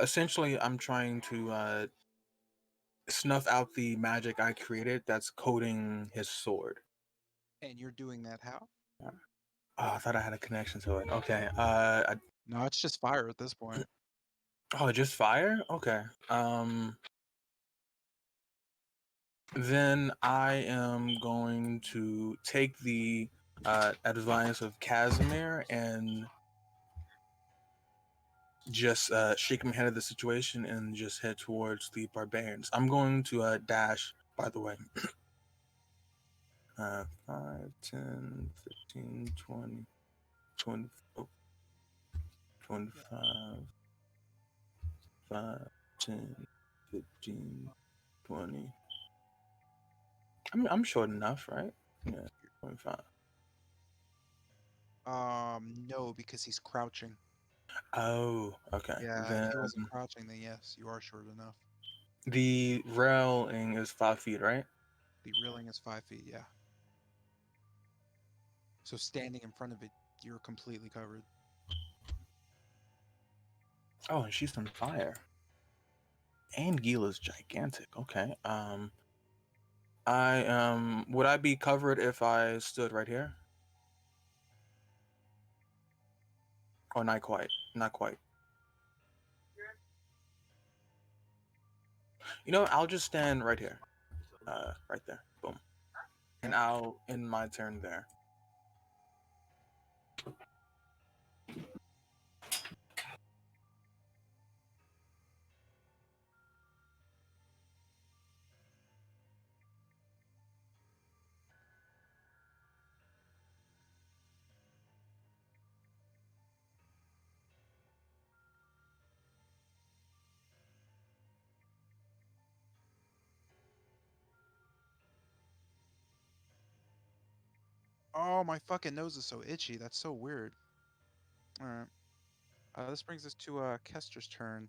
Essentially, I'm trying to snuff out the magic I created that's coating his sword. And you're doing that how? Oh, I thought I had a connection to it. Okay. No, it's just fire at this point. Oh, just fire? Okay. Then I am going to take the advice of Casimir and just shake my head at the situation and just head towards the barbarians. I'm going to dash, by the way. 5, 10, 15, 20, 20, oh, 25, 5, 10, 15, 20. I'm short enough, right? Yeah, 25. No, because he's crouching. Oh, okay. Yeah, Then if he wasn't crouching, then yes, you are short enough. the railing is 5 feet, right? The railing is 5 feet, yeah. So standing in front of it, you're completely covered. Oh, and she's on fire. And Gila's gigantic. Okay. Would I be covered if I stood right here? Or not quite. Not quite. You know, I'll just stand right here. Right there. Boom. And I'll end my turn there. Oh, my fucking nose is so itchy. That's so weird. All right. This brings us to Kester's turn.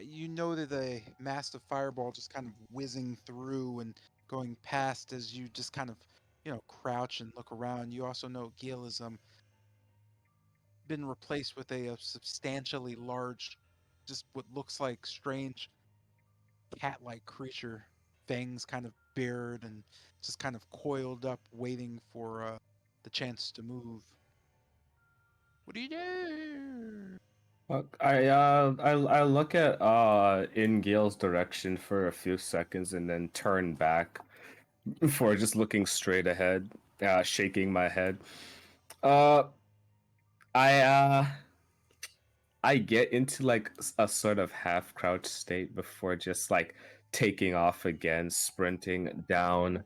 You know that the massive fireball just kind of whizzing through and going past as you just kind of, crouch and look around. You also know Gil has been replaced with a substantially large, just what looks like strange cat-like creature, fangs kind of bared and just kind of coiled up, waiting for the chance to move. What do you do? I look at in Gale's direction for a few seconds and then turn back before just looking straight ahead, shaking my head. Uh, I I get into like a sort of half crouch state before just like taking off again, sprinting down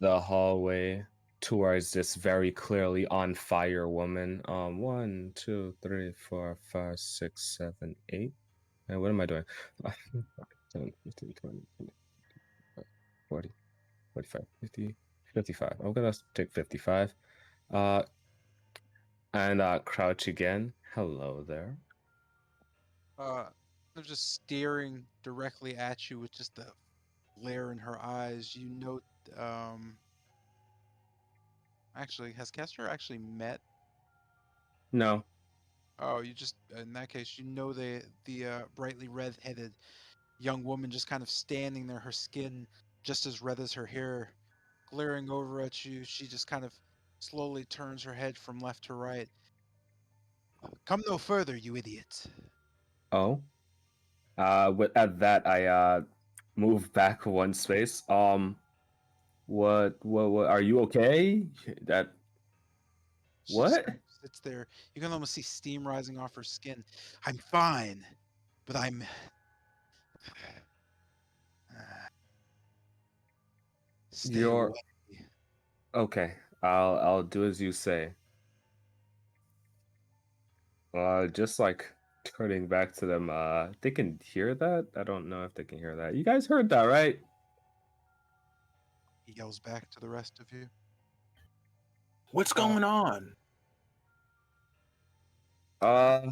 the hallway towards this very clearly on fire woman. 1, 2, 3, 4, 5, 6, 7, 8. And what am I doing? 7, 15, 20, 40, 45, 50, 55. I'm gonna take 55. Uh, and crouch again. Hello there. They're just staring directly at you with just the glare in her eyes. You note, actually, has Kester actually met? No. Oh, you just, in that case, you know the brightly red-headed young woman just kind of standing there, her skin just as red as her hair, glaring over at you. She just kind of slowly turns her head from left to right. Come no further, you idiot. Oh. At that, I move back one space. What? Are you okay? That She just what? kind of sits there. You can almost see steam rising off her skin. I'm fine, but I'm. Stay You're away. okay. I'll do as you say. Just like turning back to them. They can hear that. I don't know if they can hear that. You guys heard that, right? He yells back to the rest of you. What's going on? Uh,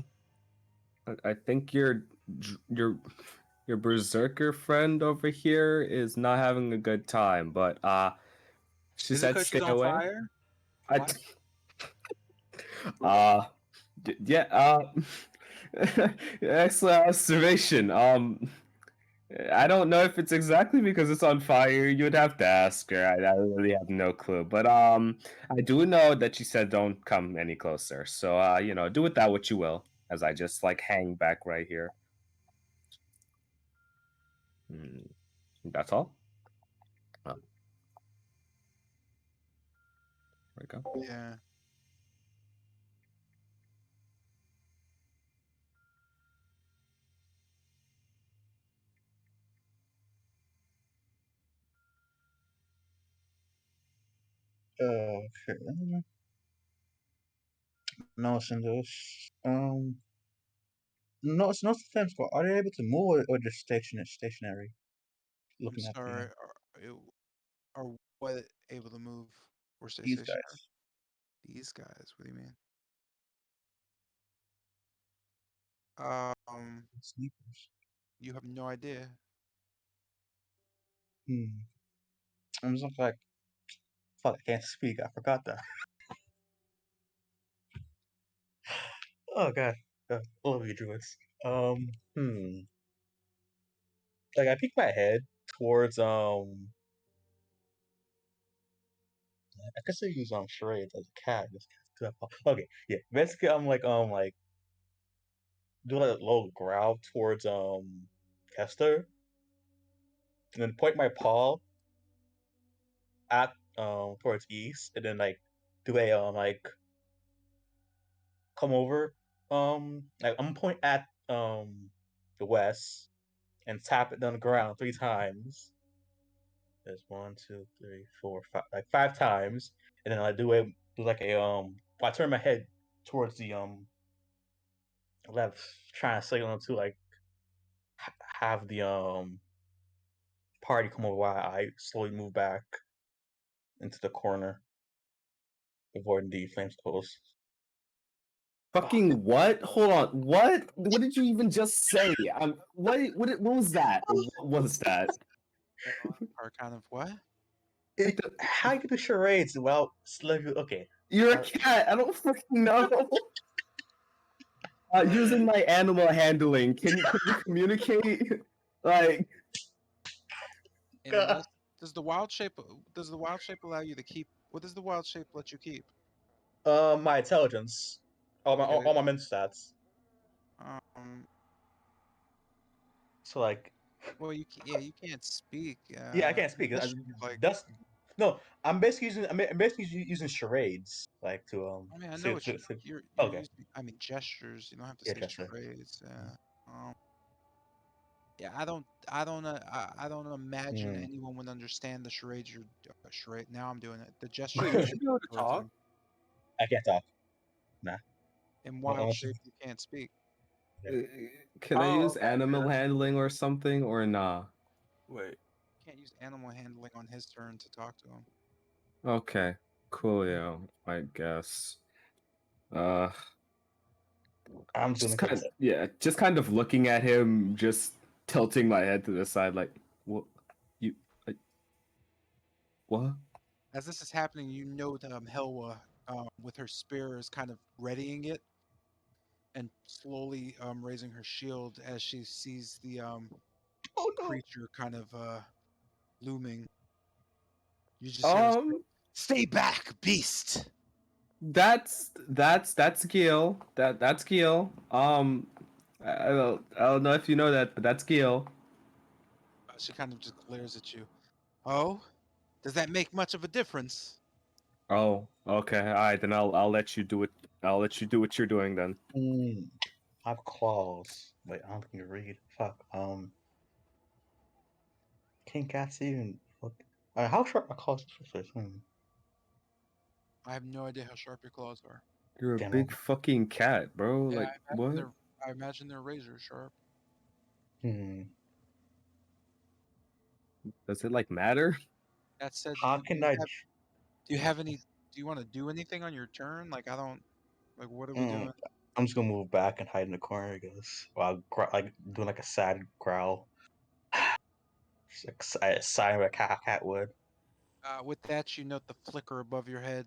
I think your your berserker friend over here is not having a good time. But she Is it said because she's stay on away. fire? I What? Yeah. Excellent observation. I don't know if it's exactly because it's on fire. You'd have to ask her. I really have no clue. But I do know that she said don't come any closer. So do with that what you will. As I just like hang back right here. Hmm, that's all. Oh, there we go. Yeah. Okay. No, it's in this. No, it's not sometimes. But are they able to move or just stationary? I'm Looking at sorry. Are what able to move or stay these stationary? guys, These guys. What do you mean? sneakers. You have no idea. I'm just like, fuck, I can't speak. I forgot that. Oh god, all of you druids. Hmm. Like I peek my head towards I guess I use charades as a cat. This cat's too okay, yeah. Basically, I'm like doing a little growl towards Kester, and then point my paw at towards east, and then like do a like come over like I'm gonna point at the west and tap it on the ground 3 times. There's 1, 2, 3, 4, 5, like 5 times, and then I do like a I turn my head towards the left, trying to signal to like have the party come over while I slowly move back into the corner, avoiding the flames close. Fuck. Fucking what? Hold on. What? What did you even just say? What was that? What was that? Are kind of what? Like the, How you do charades without okay. you're a cat. I don't fucking know. Using my animal handling, can you communicate? Like, Unless does the wild shape allow you to keep? What does the wild shape let you keep? My intelligence, Okay. all my mental stats. Um. So like, Well, yeah, you can't speak. yeah, I can't I speak. guess like. That's no. I'm basically using charades like to I mean, I know say, what you're okay, using. I mean, gestures. You don't have to yeah, say Chester. charades. Yeah, I don't imagine Hmm. anyone would understand the charades you're charade. Now I'm doing it. The Wait, gestures you you're should doing be able to towards talk. him. I can't talk. Nah. In wild Unless, shape, you can't speak. yeah. can I Oh, use okay, animal okay. handling or something or nah? Wait. Can't use animal handling on his turn to talk to him. Okay, coolio, I guess. Uh, I'm doing like just kind of looking at him, just tilting my head to the side, like, what, you, like, what? As this is happening, you know that Helwa, with her spear, is kind of readying it and slowly raising her shield as she sees the oh no. creature kind of looming. You just hear her say, Um, "Stay back, beast!" that's Gil. That's Gil. I don't know if you know that, but that's Gil. She kind of just glares at you. Oh, does that make much of a difference? Oh, okay. All right, then I'll let you do it. I'll let you do what you're doing then. I have claws. Wait, I don't think you read. Fuck. Can cats even? Fuck. How sharp my claws are? I have no idea how sharp your claws are. You're a Damn. big fucking cat, bro. Yeah, Like what? I imagine they're razor sharp. Hmm. Does it like matter? That said, How can I? do you have any? Do you want to do anything on your turn? Like I don't. Like what are we Mm, doing? I'm just gonna move back and hide in the corner, I guess. While like doing like a sad growl, just like a sigh of a cat would. With that, you note the flicker above your head.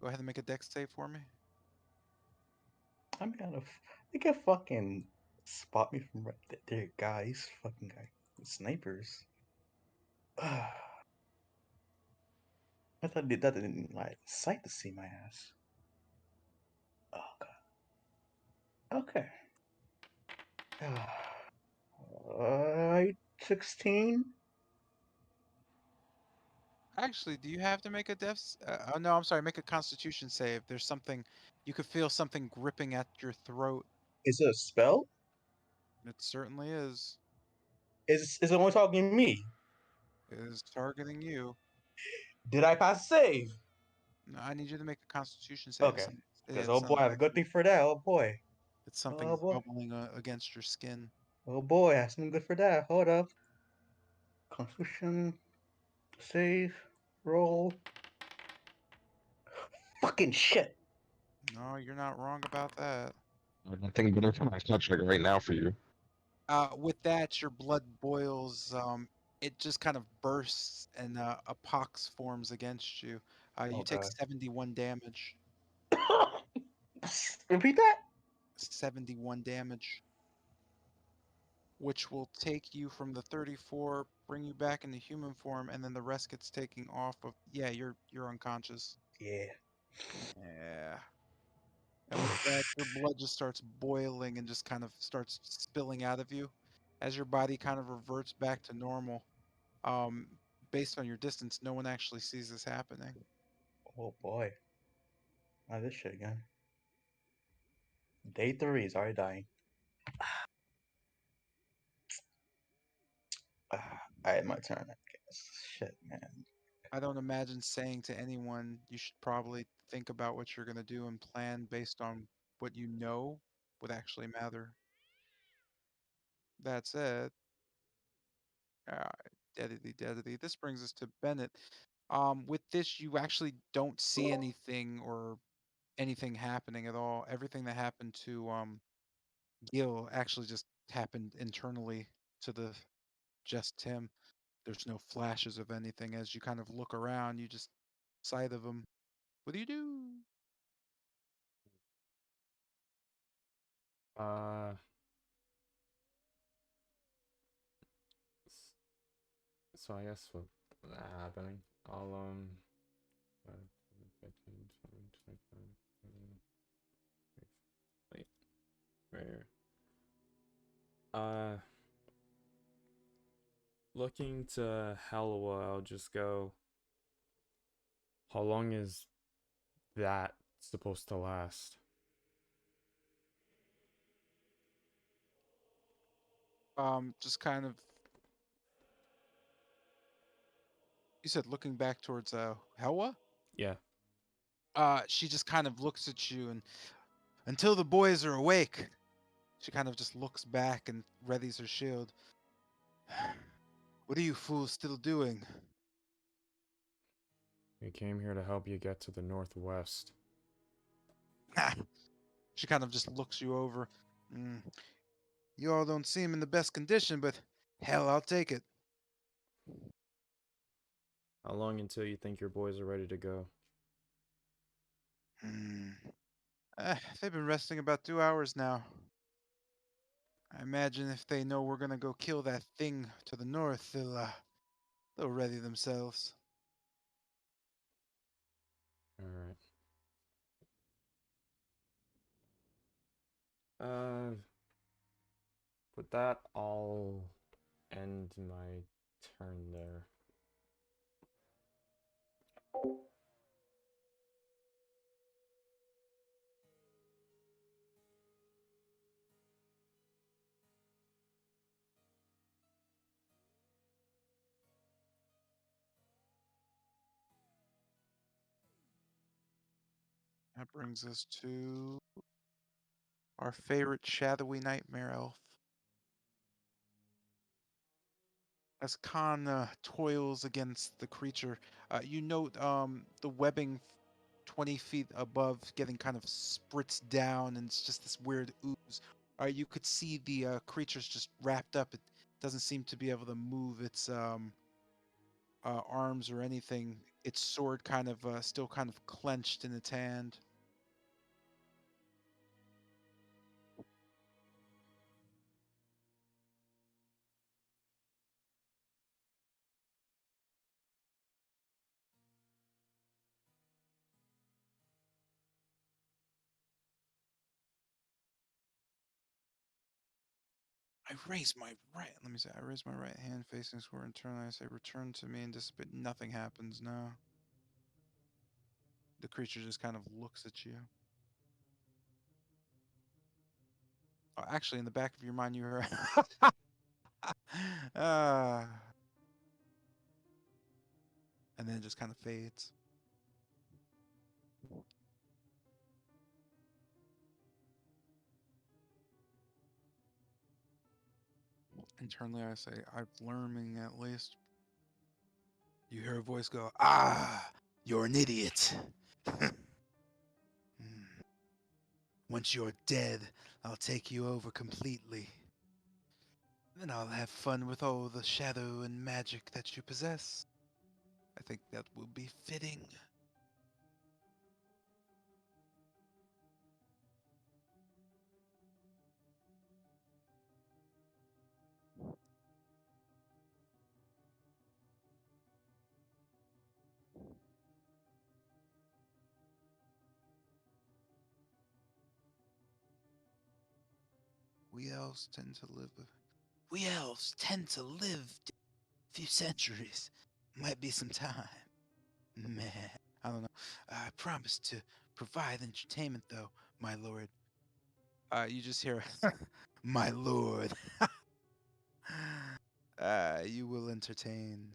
Go ahead and make a dex save for me. I'm kind of. They can fucking spot me from right there, guys. Fucking guy, snipers. I thought that didn't like sight to see my ass. Oh god. Okay. 16. Actually, do you have to make a oh no, I'm sorry, make a Constitution save. There's something you could feel something gripping at your throat. Is it a spell? It certainly is. Is it only talking me? It is targeting you. Did I pass save? No, I need you to make a Constitution save. Okay. Yeah, Because it's oh not boy, I have a good actually. thing for that. Oh boy. It's Oh something boy. bubbling against your skin. Oh boy, I have something good for that. Hold up. Constitution save roll. Fucking shit. No, you're not wrong about that. I think better come on, touch like right now for you. With that, your blood boils. It just kind of bursts and a pox forms against you. You Oh take god. 71 damage. Repeat that? 71 damage, which will take you from the 34, bring you back into human form, and then the rest gets taken off of. Yeah, you're unconscious. Yeah. Yeah. And with that, your blood just starts boiling and just kind of starts spilling out of you as your body kind of reverts back to normal. Um, Based on your distance, no one actually sees this happening. Oh boy. Not this shit again. Day 3 is already dying. Alright, my turn, I guess. Shit, man. I don't imagine saying to anyone you should probably think about what you're going to do and plan based on what you know would actually matter. That said, uh, deadly, deadly. This brings us to Bennett. With this, you actually don't see anything or anything happening at all. Everything that happened to Gil actually just happened internally to the just him. There's no flashes of anything. As you kind of look around, you just sight of him. What do you do? Uh, s- so I guess what happening? I'll 5, 10, 15, 20, 25, 30, wait, where? Uh, looking to Helwa, I'll just go. How long is that supposed to last? Just kind of. You said looking back towards Helwa. Yeah. She just kind of looks at you and until the boys are awake. She kind of just looks back and readies her shield. What are you fools still doing? We came here to help you get to the northwest. She kind of just looks you over. You all don't seem in the best condition, but hell, I'll take it. How long until you think your boys are ready to go? They've been resting about 2 hours now. I imagine if they know we're gonna go kill that thing to the north, they'll ready themselves. Alright. With that, I'll end my turn there. That brings us to our favorite shadowy nightmare elf. As Khan toils against the creature, you note the webbing 20 feet above getting kind of spritz down, and it's just this weird ooze. You could see the creature's just wrapped up. It doesn't seem to be able to move its arms or anything. Its sword kind of still kind of clenched in its hand. I raise my right. Let me say. I raise my right hand facing square and turn. I say, return to me and dissipate. Nothing happens now. The creature just kind of looks at you. Oh, actually, in the back of your mind, you hear. uh, and then it just kind of fades. Internally, I say, I'm learning at least. You hear a voice go, "Ah, you're an idiot." Once you're dead, I'll take you over completely. Then I'll have fun with all the shadow and magic that you possess. I think that will be fitting. We elves tend to live a few centuries. Might be some time. Meh. I don't know. I promise to provide entertainment, though, my lord. You just hear, my lord. You will entertain.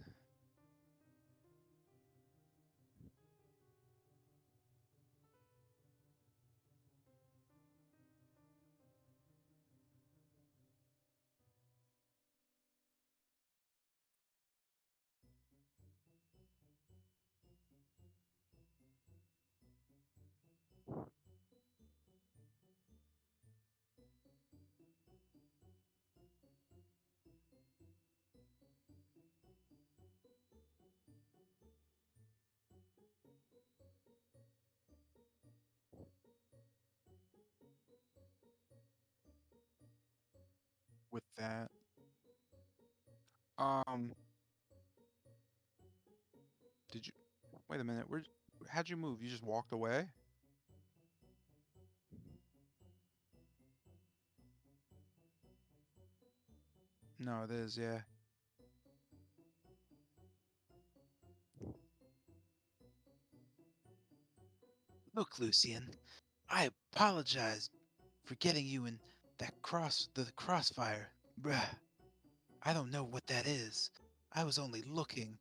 With that, um, did you wait a minute? How'd you move? You just walked away? No, it is, yeah. Look, Lucian, I apologize for getting you in the crossfire. Bruh, I don't know what that is. I was only looking.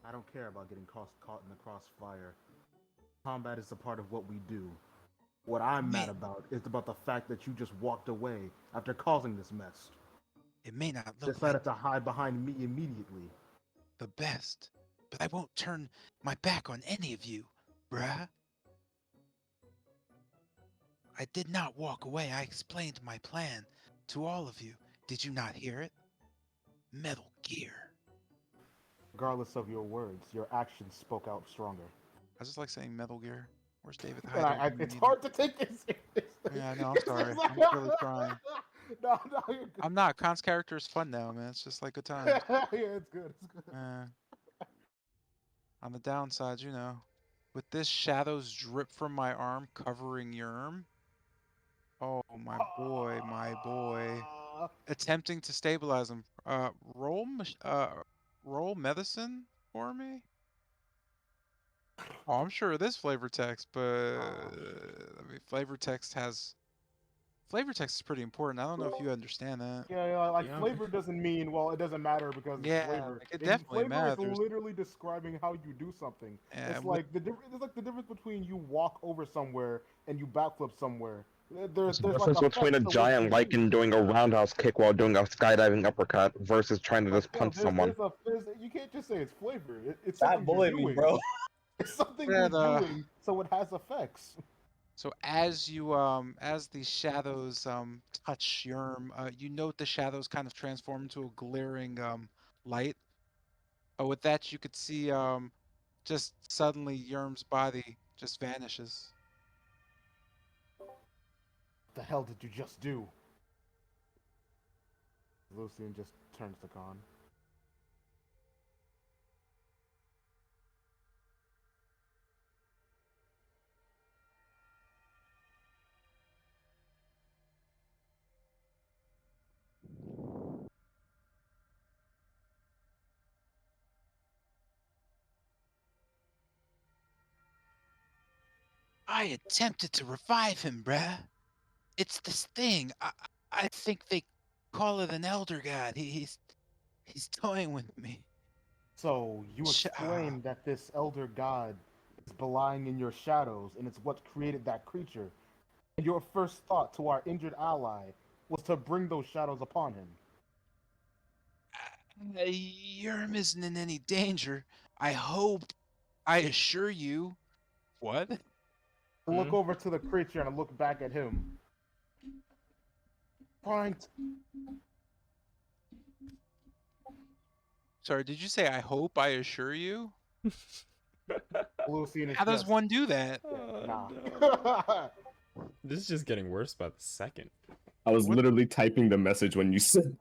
I don't care about getting caught in the crossfire. Combat is a part of what we do. What I'm mad about is about the fact that you just walked away after causing this mess. It may not look Decided like to hide behind me immediately. the best, but I won't turn my back on any of you, bruh. I did not walk away. I explained my plan to all of you. Did you not hear it? Metal Gear. Regardless of your words, your actions spoke out stronger. I just like saying Metal Gear. Where's David And Hyde? it's hard to take it seriously. Yeah, I know. I'm sorry. I'm really trying. No, you're good. I'm not. Khan's character is fun now, man. It's just like good times. Yeah, it's good. It's good. On the downside, with this shadows drip from my arm covering Yerm. Oh, my boy, my boy. Attempting to stabilize him. Roll medicine for me? Oh, I'm sure it is flavor text, but I mean, flavor text is pretty important. I don't know if you understand that. Yeah, like Yeah. flavor doesn't mean, well, it doesn't matter because it's Yeah, flavor. like, it definitely Flavor is matters. literally describing how you do something. Yeah, It's like it's like the difference between you walk over somewhere and you backflip somewhere. There's a There's like difference between a effects to what you giant do. lichen doing a roundhouse kick while doing a skydiving uppercut versus trying to But just still, punch someone. you can't just say it's flavor. It's Stop something you're bullying me, doing. bro. It's something Yeah, you're doing, so it has effects. So as the shadows touch Yerm, you note the shadows kind of transform into a glaring light. With that, you could see just suddenly Yerm's body just vanishes. What the hell did you just do? Lucian just turns to Khan. I attempted to revive him, bruh. It's this thing. I think they call it an elder god. He's toying with me. So you explained that this elder god is belying in your shadows, and it's what created that creature. And your first thought to our injured ally was to bring those shadows upon him. Yerm isn't in any danger. I hope. I assure you. What? I look over to the creature and I look back at him. Point. Sorry, did you say I hope? I assure you? Lucian is How does just- one do that? Nah. This is just getting worse by the second. I was What? literally typing the message when you said.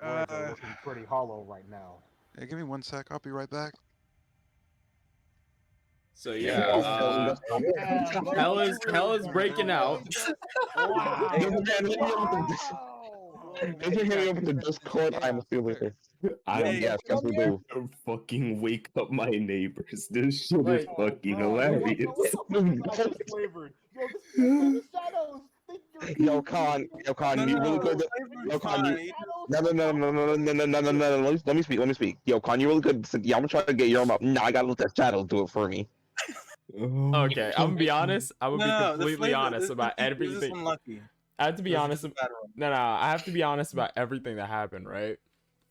Words are looking pretty hollow right now. Yeah, give me 1 sec. I'll be right back. So Yeah, hell is breaking out. Wow. Hit me up with the Discord. I'm feeling it. Yes, we do. Fucking wake up my neighbors. This shit is Like, fucking hilarious. Flavored. Yo, this is the shadows. Yo, Khan, you really good. Yo, Khan, you. No. Let me speak. Yo, Khan, you really good. Yeah, I'm gonna try to get your up. Nah, I gotta let that shadow do it for me. Okay, I'm gonna be honest. I would be completely honest about This is everything. unlucky. I have to be This is honest. a bad one. No, I have to be honest about everything that happened, right?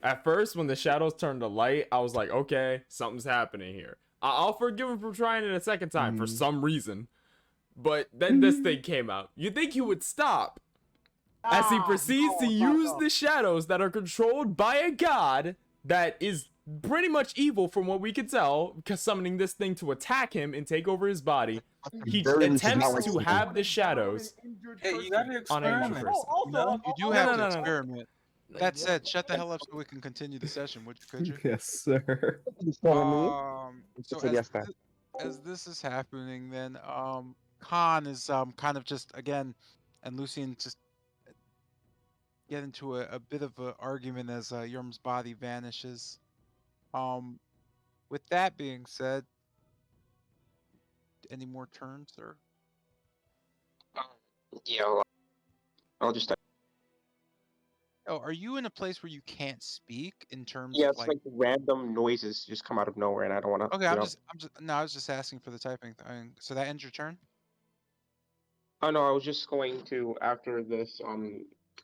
At first, when the shadows turned to light, I was like, okay, something's happening here. I'll forgive him for trying it a second time for some reason. But then this thing came out. You'd think he would stop. As he proceeds to use the shadows that are controlled by a god that is pretty much evil from what we could tell, because summoning this thing to attack him and take over his body. He attempts to have the shadows Hey, you gotta on an injured experiment. person. You know? You do have to experiment. That said, shut the hell up so we can continue the session, could you? Yes, sir. So as this is happening, then Khan is kind of just again, and Lucian just get into a bit of an argument as Yurm's body vanishes. With that being said, any more turns, sir? Yeah, I'll just. Oh, are you in a place where you can't speak in terms Yeah, of it's like random noises just come out of nowhere, and I don't want to. Okay, I'm just no, I was just asking for the typing thing. So that ends your turn. Oh no, I was just going to after this.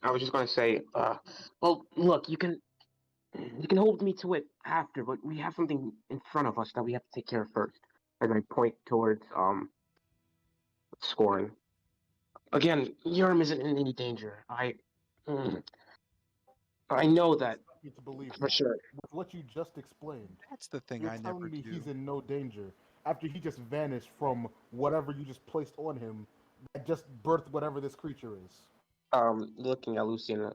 I was just going to say. Well, look, you can hold me to it after, but we have something in front of us that we have to take care of first. As I point towards Scorn. Again, Yurm isn't in any danger. I know that To believe for sure. With what you just explained, That's the thing you're I telling never me do. he's in no danger after he just vanished from whatever you just placed on him that just birthed whatever this creature is. Looking at Lucian,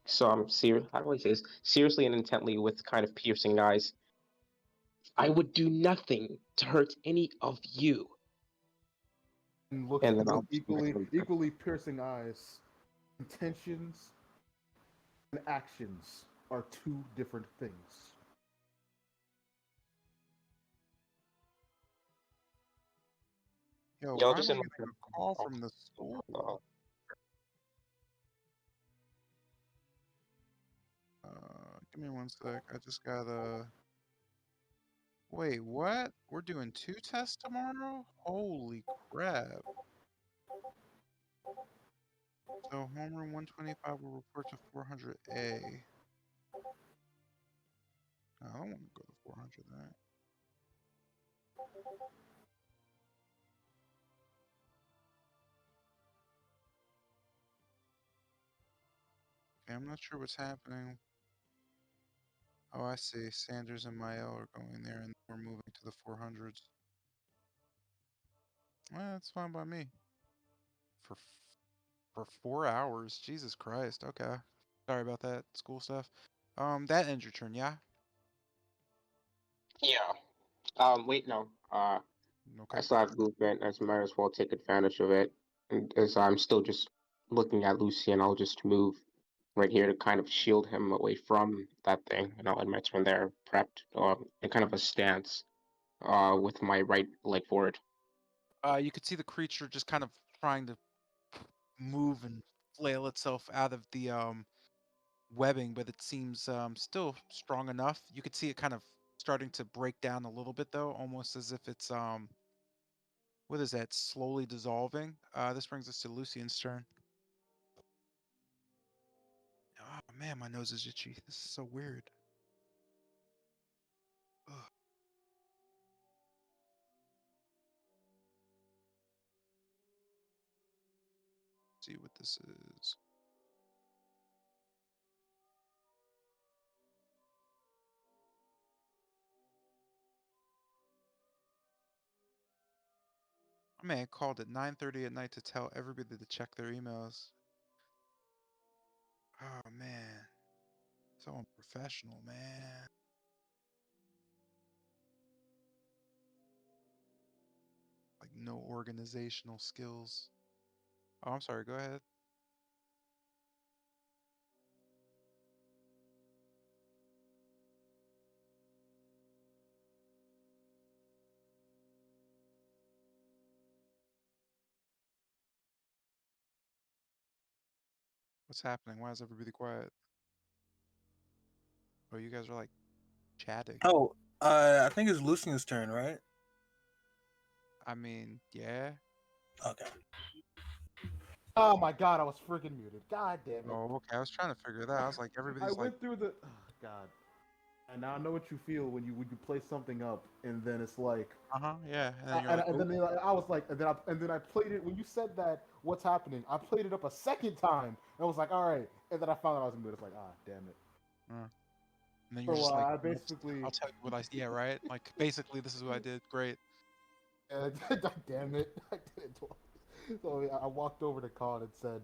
so I'm serious. How do I say this? Seriously and intently, with kind of piercing eyes. I would do nothing to hurt any of you. And look And at then with I'll equally piercing eyes. Intentions and actions are two different things. Yo, Y'all why just am I in getting a call from the school? Give me 1 sec. I just gotta. Wait, what? We're doing 2 tests tomorrow? Holy crap! So homeroom 125 will report to 400A. I don't want to go to 400 that. Okay, I'm not sure what's happening. Oh, I see. Sanders and Mael are going there, and we're moving to the 400s. Well, that's fine by me. For 4 hours, Jesus Christ. Okay, sorry about that school stuff. That ends your turn, yeah. Yeah. Wait, no. Okay. I still have movement. I might as well take advantage of it. And as I'm still just looking at Lucian, I'll just move right here to kind of shield him away from that thing, and I'll end my turn there, prepped, in kind of a stance, with my right leg forward. You could see the creature just kind of trying to move and flail itself out of the webbing, but it seems still strong enough. You could see it kind of starting to break down a little bit though, almost as if it's what is that? Slowly dissolving. This brings us to Lucian's turn. Oh man, my nose is itchy. This is so weird. Ugh. See what this is. A man called at 9:30 at night to tell everybody to check their emails. Oh man, so unprofessional, man. Like no organizational skills. Oh, I'm sorry. Go ahead. What's happening? Why is everybody quiet? Oh, you guys are like chatting. Oh, I think it's Lucian's turn, right? I mean, yeah. Okay. Oh my god, I was freaking muted. God damn it. Oh, okay. I was trying to figure that out. I was like, I everybody's like, went through the. Oh, god. And now I know what you feel when you play something up and then it's like. yeah. And then you're like, And oh, then I was like, and then I played it when you said that. What's happening? I played it up a second time and was like, all right. And then I found out I was muted. It's like, ah, damn it. and then you're So just like, I "Well, basically. I'll tell you what I, yeah, right? Like, basically, this is what I did. Great. Damn it! I did it twice. So I walked over to Con and said,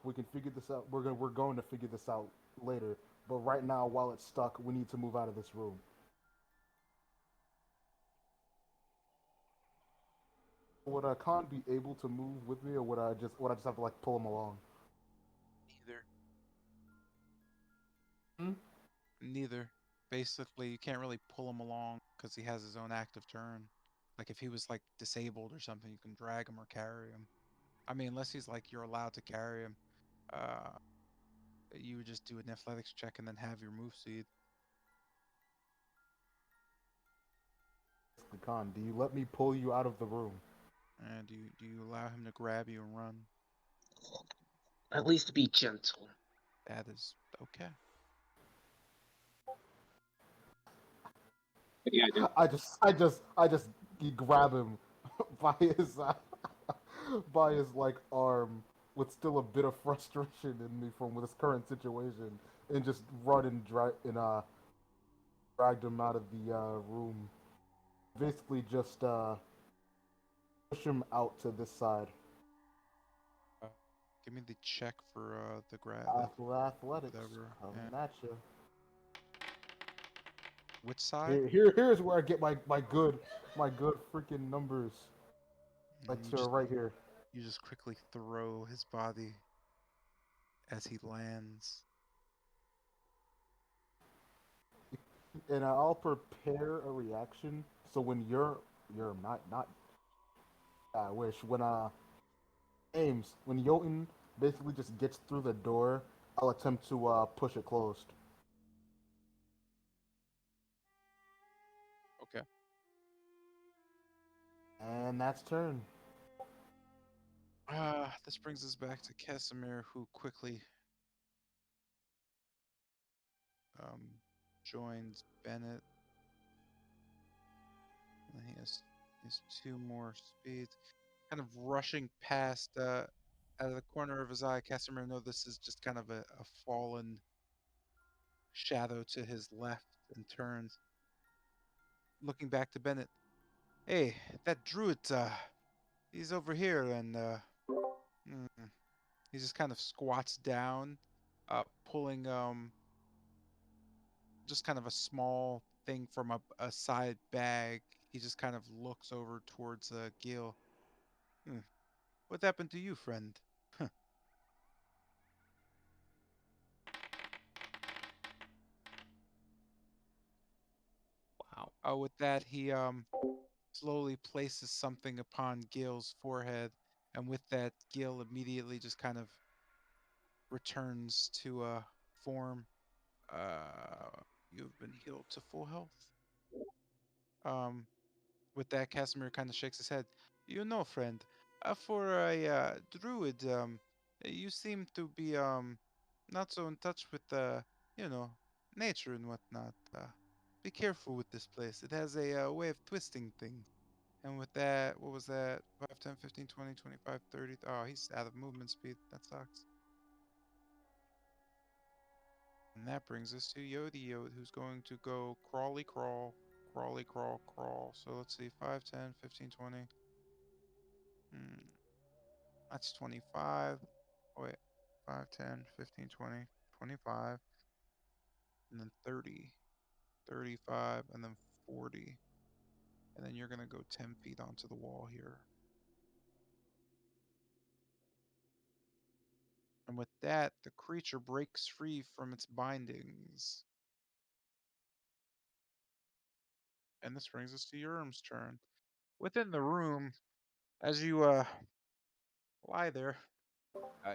we can figure this out. We're going to figure this out later. But right now, while it's stuck, we need to move out of this room." Would Khan be able to move with me, or would I just have to like pull him along? Neither. Hmm? Neither. Basically, you can't really pull him along because he has his own active turn. Like, if he was like disabled or something, you can drag him or carry him. I mean, unless he's like you're allowed to carry him. Uh, you would just do an athletics check and then have your move seed. Khan, do you let me pull you out of the room? And do you allow him to grab you and run? At least be gentle. That is okay. But yeah, I do. I just grab him by his by his like arm with still a bit of frustration in me from this current situation, and just run and dragged him out of the room. Basically, just push him out to this side. Uh, Give me the check for the grab, like Athletics whatever. coming Yeah. at you. Which side? Here's where I get my good freaking numbers. Like You to just right here. quickly throw his body as he lands. And I'll prepare a reaction. So when you're not I wish when aims when Jotun basically just gets through the door, I'll attempt to push it closed. Okay. And that's turn. This brings us back to Casimir, who quickly um joins Bennett. And he has two more speeds. Kind of rushing past out of the corner of his eye. Casimir knows this is just kind of a fallen shadow to his left and turns, looking back to Bennett. Hey, that druid, he's over here, and mm, he just kind of squats down, pulling just kind of a small thing from a side bag. He just kind of looks over towards Gil. Hmm. What happened to you, friend? With that, he slowly places something upon Gil's forehead, and with that, Gil immediately just kind of returns to form. You've been healed to full health. Um, with that, Casimir kind of shakes his head. You know, friend, for a druid, you seem to be not so in touch with you know, nature and whatnot. Be careful with this place. It has a way of twisting things. And with that, what was that? 5, 10, 15, 20, 25, 30. Oh, he's out of movement speed. That sucks. And that brings us to Yodi Yod, who's going to go crawly crawl, crawly crawl, crawl. So let's see, 5, 10, 15, 20. Hmm, that's 25. Wait, 5, 10, 15, 20, 25. And then 30, 35, and then 40. And then you're going to go 10 feet onto the wall here. And with that, the creature breaks free from its bindings. And this brings us to Urim's turn. Within the room, as you lie there,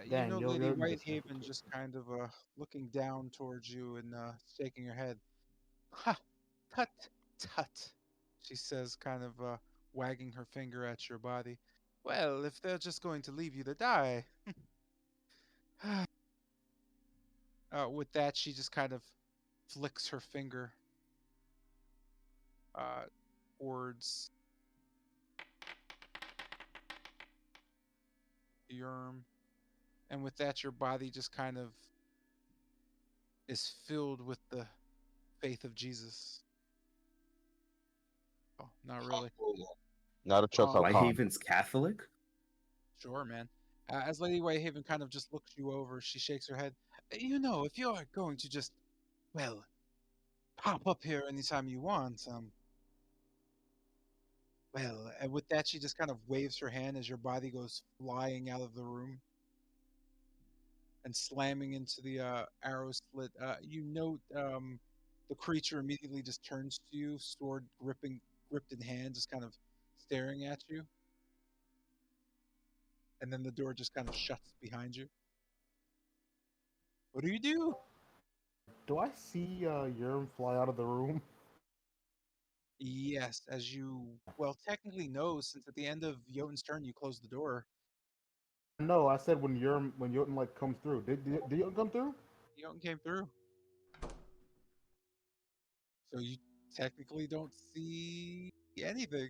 you Dang, know yo, Lady you're just Whitehaven just kind of looking down towards you and shaking her head. Ha! Tut! Tut! She says, kind of wagging her finger at your body. Well, if they're just going to leave you to die. With that, she just kind of flicks her finger uh, towards Urim. And with that, your body just kind of is filled with the faith of Jesus. Oh, not really. Not a choke out con. Whitehaven's Catholic? Sure, man. As Lady Whitehaven kind of just looks you over, she shakes her head. You know, if you're going to just, well, pop up here anytime you want, well, and with that, she just kind of waves her hand as your body goes flying out of the room and slamming into the arrow slit. You note the creature immediately just turns to you, sword gripped in hand, just kind of staring at you. And then the door just kind of shuts behind you. What do you do? Do I see Urim fly out of the room? Yes, as you well technically know, since at the end of Jotun's turn you closed the door. No, I said when Jotun like comes through. Did Jotun come through? Jotun came through. So you technically don't see anything.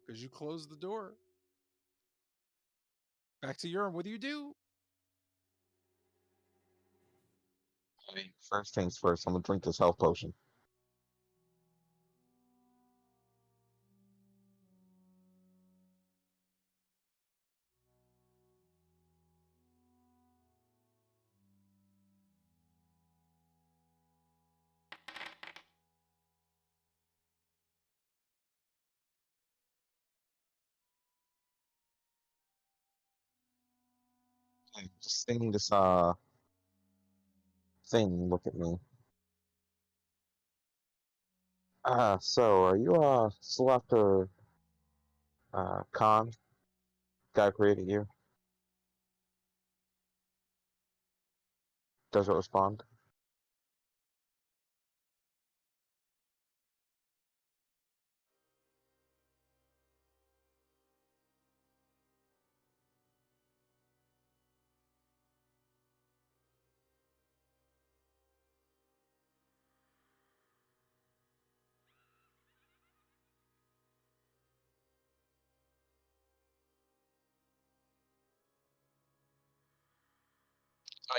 Because you closed the door. Back to Urim, what do you do? First things first, I'm gonna drink this health potion. Just seeing this thing look at me. So are you still after Khan? Guy who created you? Doesn't respond.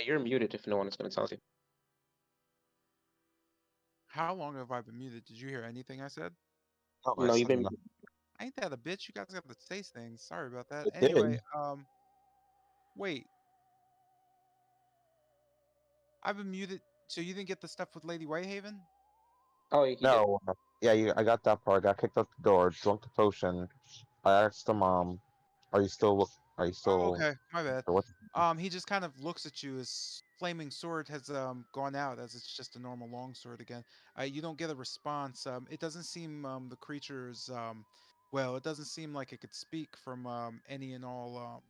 You're muted if no one is going to tell you. How long have I been muted? Did you hear anything I said? Oh, I No, you've said been. no. Ain't that a bitch? You guys got to say things. Sorry about that. It Anyway, did. wait. I've been muted. So you didn't get the stuff with Lady Whitehaven? Oh, he did. No. Yeah, I got that part. I got kicked out the door. Drunk the potion. I asked him, Are you still? Are you Oh, still? okay. My bad. What? He just kind of looks at you as flaming sword has gone out, as it's just a normal longsword again. You don't get a response. It doesn't seem the creature's well. It doesn't seem like it could speak from any and all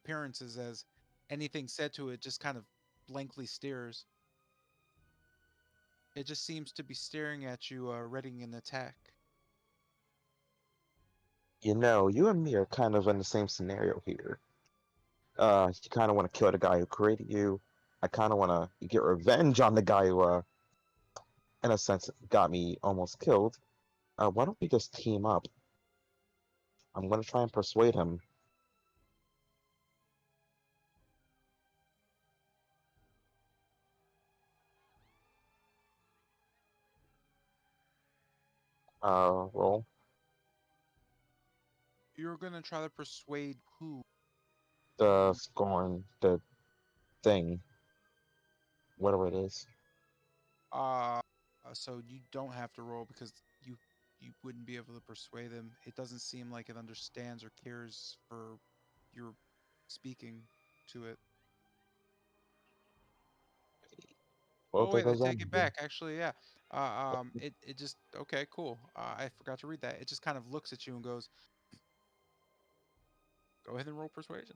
appearances, as anything said to it just kind of blankly stares. It just seems to be staring at you, readying an attack. You know, you and me are kind of in the same scenario here. You kind of want to kill the guy who created you. I kind of want to get revenge on the guy who, in a sense, got me almost killed. Why don't we just team up? I'm gonna try and persuade him. Roll You're gonna try to persuade who? the scorn, the thing, whatever it is. Uh, so you don't have to roll because you wouldn't be able to persuade him. It doesn't seem like it understands or cares for your speaking to it. Well, Oh there wait, I goes that. take it back. Actually, yeah. It just okay, cool. I forgot to read that. It just kind of looks at you and goes, "Go ahead and roll persuasion."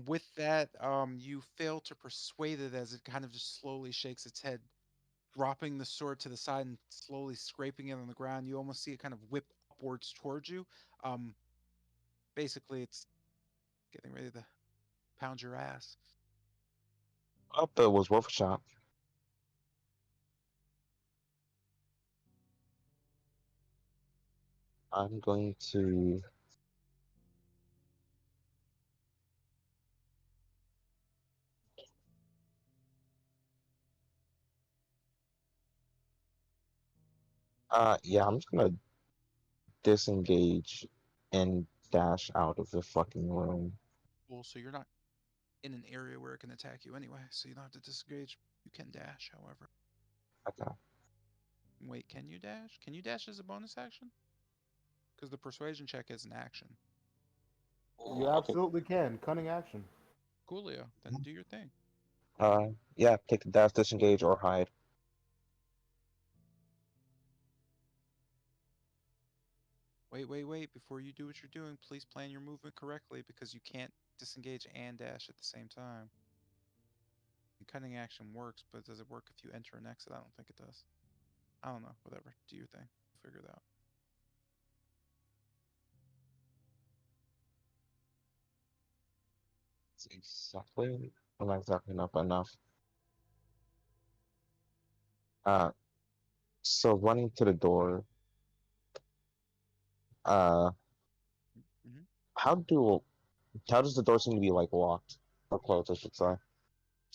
With that, you fail to persuade it as it kind of just slowly shakes its head, dropping the sword to the side and slowly scraping it on the ground. You almost see it kind of whip upwards towards you. Um, Basically, it's getting ready to pound your ass. Up, it was worth a shot. I'm going to. Yeah, I'm just gonna disengage and dash out of the fucking room. Well, so you're not in an area where it can attack you anyway, so you don't have to disengage. You can dash, however. Okay. Wait, can you dash? Can you dash as a bonus action? Because the persuasion check is an action. You Okay. absolutely can. Cunning action. Coolio, then do your thing. Yeah, take the dash, disengage, or hide. Wait. Before you do what you're doing, please plan your movement correctly because you can't disengage and dash at the same time. And cunning action works, but does it work if you enter an exit? I don't think it does. I don't know. Whatever. Do your thing. Figure it out. It's exactly, well, not exactly enough, but enough. Uh, so running to the door. Uh, hmm how do how does the door seem to be like locked or closed, I should say?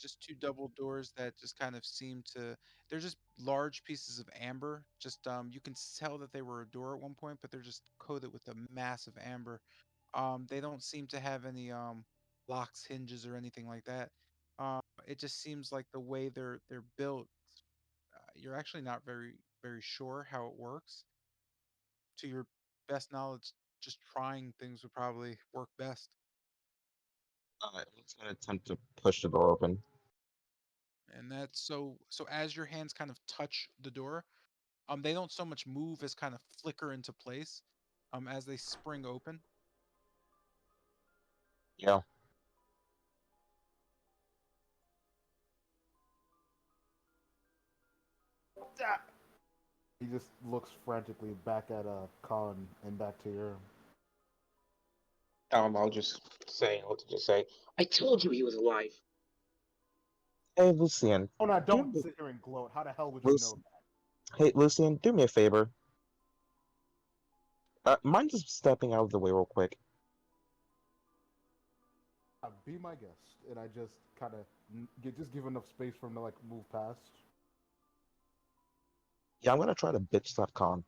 Just two double doors that just kind of seem to. They're just large pieces of amber. Just you can tell that they were a door at one point, but they're just coated with a massive amber. They don't seem to have any locks, hinges, or anything like that. It just seems like the way they're built. You're actually not very sure how it works. To your best knowledge, just trying things would probably work best. I'm just gonna attempt to push the door open. And that's so as your hands kind of touch the door, they don't so much move as kind of flicker into place, as they spring open. Yeah. He just looks frantically back at Khan and back to your. I'll just say what to just say. I told you he was alive. Hey, Lucian. Oh, no, Do don't me, sit here and gloat. How the hell would you know Lucian. Hey, Lucian, do me a favor. Mind just stepping out of the way real quick. that? Be my guest, and I just kind of just give enough space for him to like move past. Yeah, I'm gonna try to bitch slap Khan.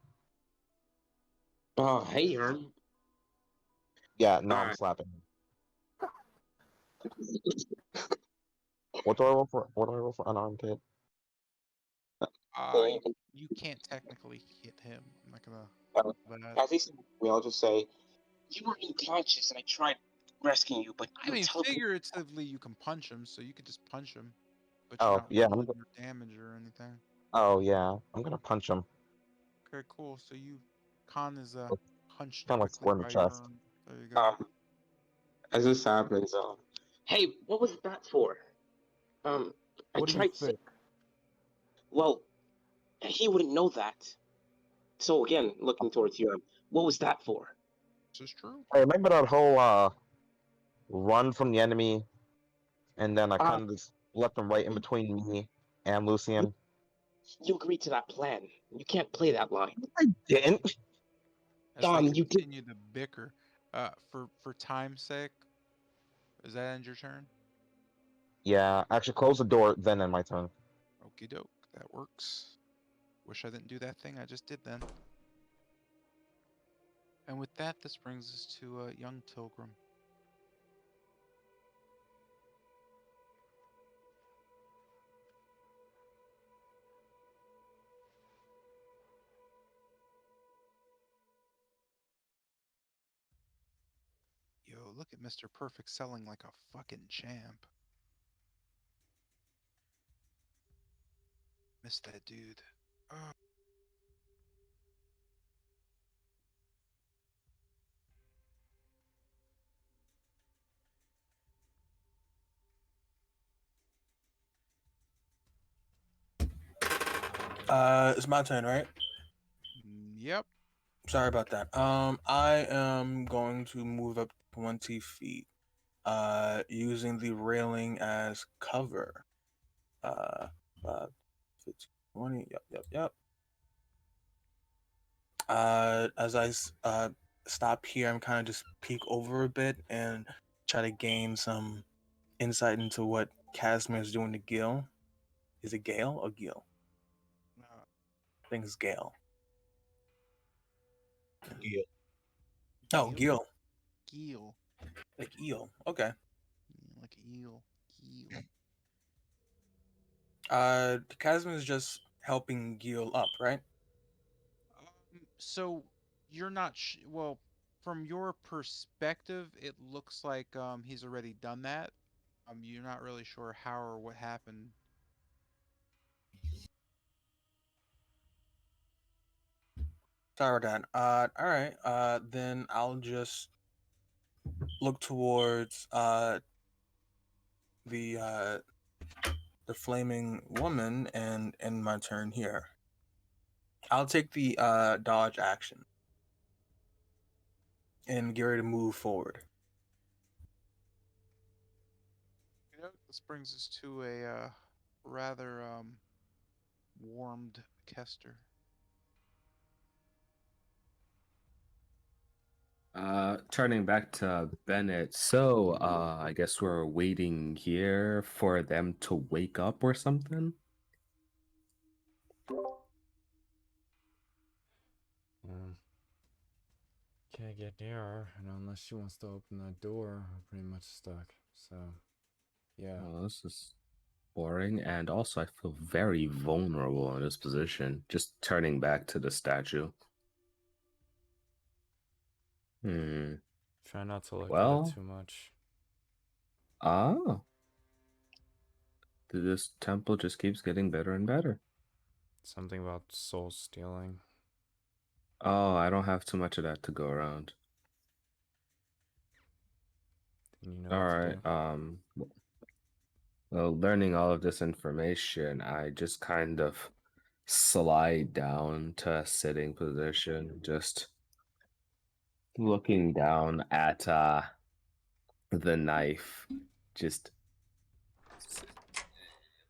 Oh, hey, Herm. Yeah, no, I'm Alright. slapping him. What do I roll for? What do I roll for unarmed hit? You can't technically hit him. I'm not gonna. As he said, we all just say, "You were unconscious, and I tried rescuing you, but I you mean, teleported." figuratively, you can punch him, so you could just punch him, but you're Oh not yeah, rolling your damage or anything. oh yeah, I'm gonna punch him. Okay, cool. So you, Khan is punched Kind of like quickly square in the by chest. Ern. There you go. As this happens, hey, what was that for? Um, I What do you tried to. think? Well, he wouldn't know that. So again, looking towards you, what was that for? This is true. I remember that whole run from the enemy, and then I Uh, kind of just left them right in between me and you, Lucian. you agreed to that plan. You can't play that line. I didn't. As they You did. continue to bicker, for time's sake, does that end your turn? Yeah, actually, close the door. Then in my turn. Okie doke, that works. Wish I didn't do that thing I just did then. And with that, this brings us to young Tilgrim. Yo, look at Mr. Perfect selling like a fucking champ. Miss that dude. Oh. It's my turn, right? Yep. Sorry about that. I am going to move up 20 feet. Using the railing as cover. Uh, 15, 20. Yep. As I stop here, I'm kind of just peek over a bit and try to gain some insight into what Casimir is doing to Gil. Is it Gale or Gil? I think it's Gale. Gil. Oh, Gil. Gil. Like eel. Okay. Like eel. Gil. Casimir is just helping Gil up, right? So you're not well, from your perspective, it looks like he's already done that. You're not really sure how or what happened. Sorry about that. All right. Then I'll just look towards the flaming woman and end my turn here. I'll take the dodge action and get ready to move forward. You know, this brings us to a rather warmed Kester. Turning back to Bennett. So, I guess we're waiting here for them to wake up or something. Can't get near her, and unless she wants to open that door, I'm pretty much stuck. So, yeah. Well, this is boring, and also I feel very vulnerable in this position. Just turning back to the statue. Try not to look at it Well, too much. This temple just keeps getting better and better. Something about soul stealing. Oh, I don't have too much of that to go around. You know All what to right. do. Well, learning all of this information, I just kind of slide down to a sitting position, just looking down at the knife, just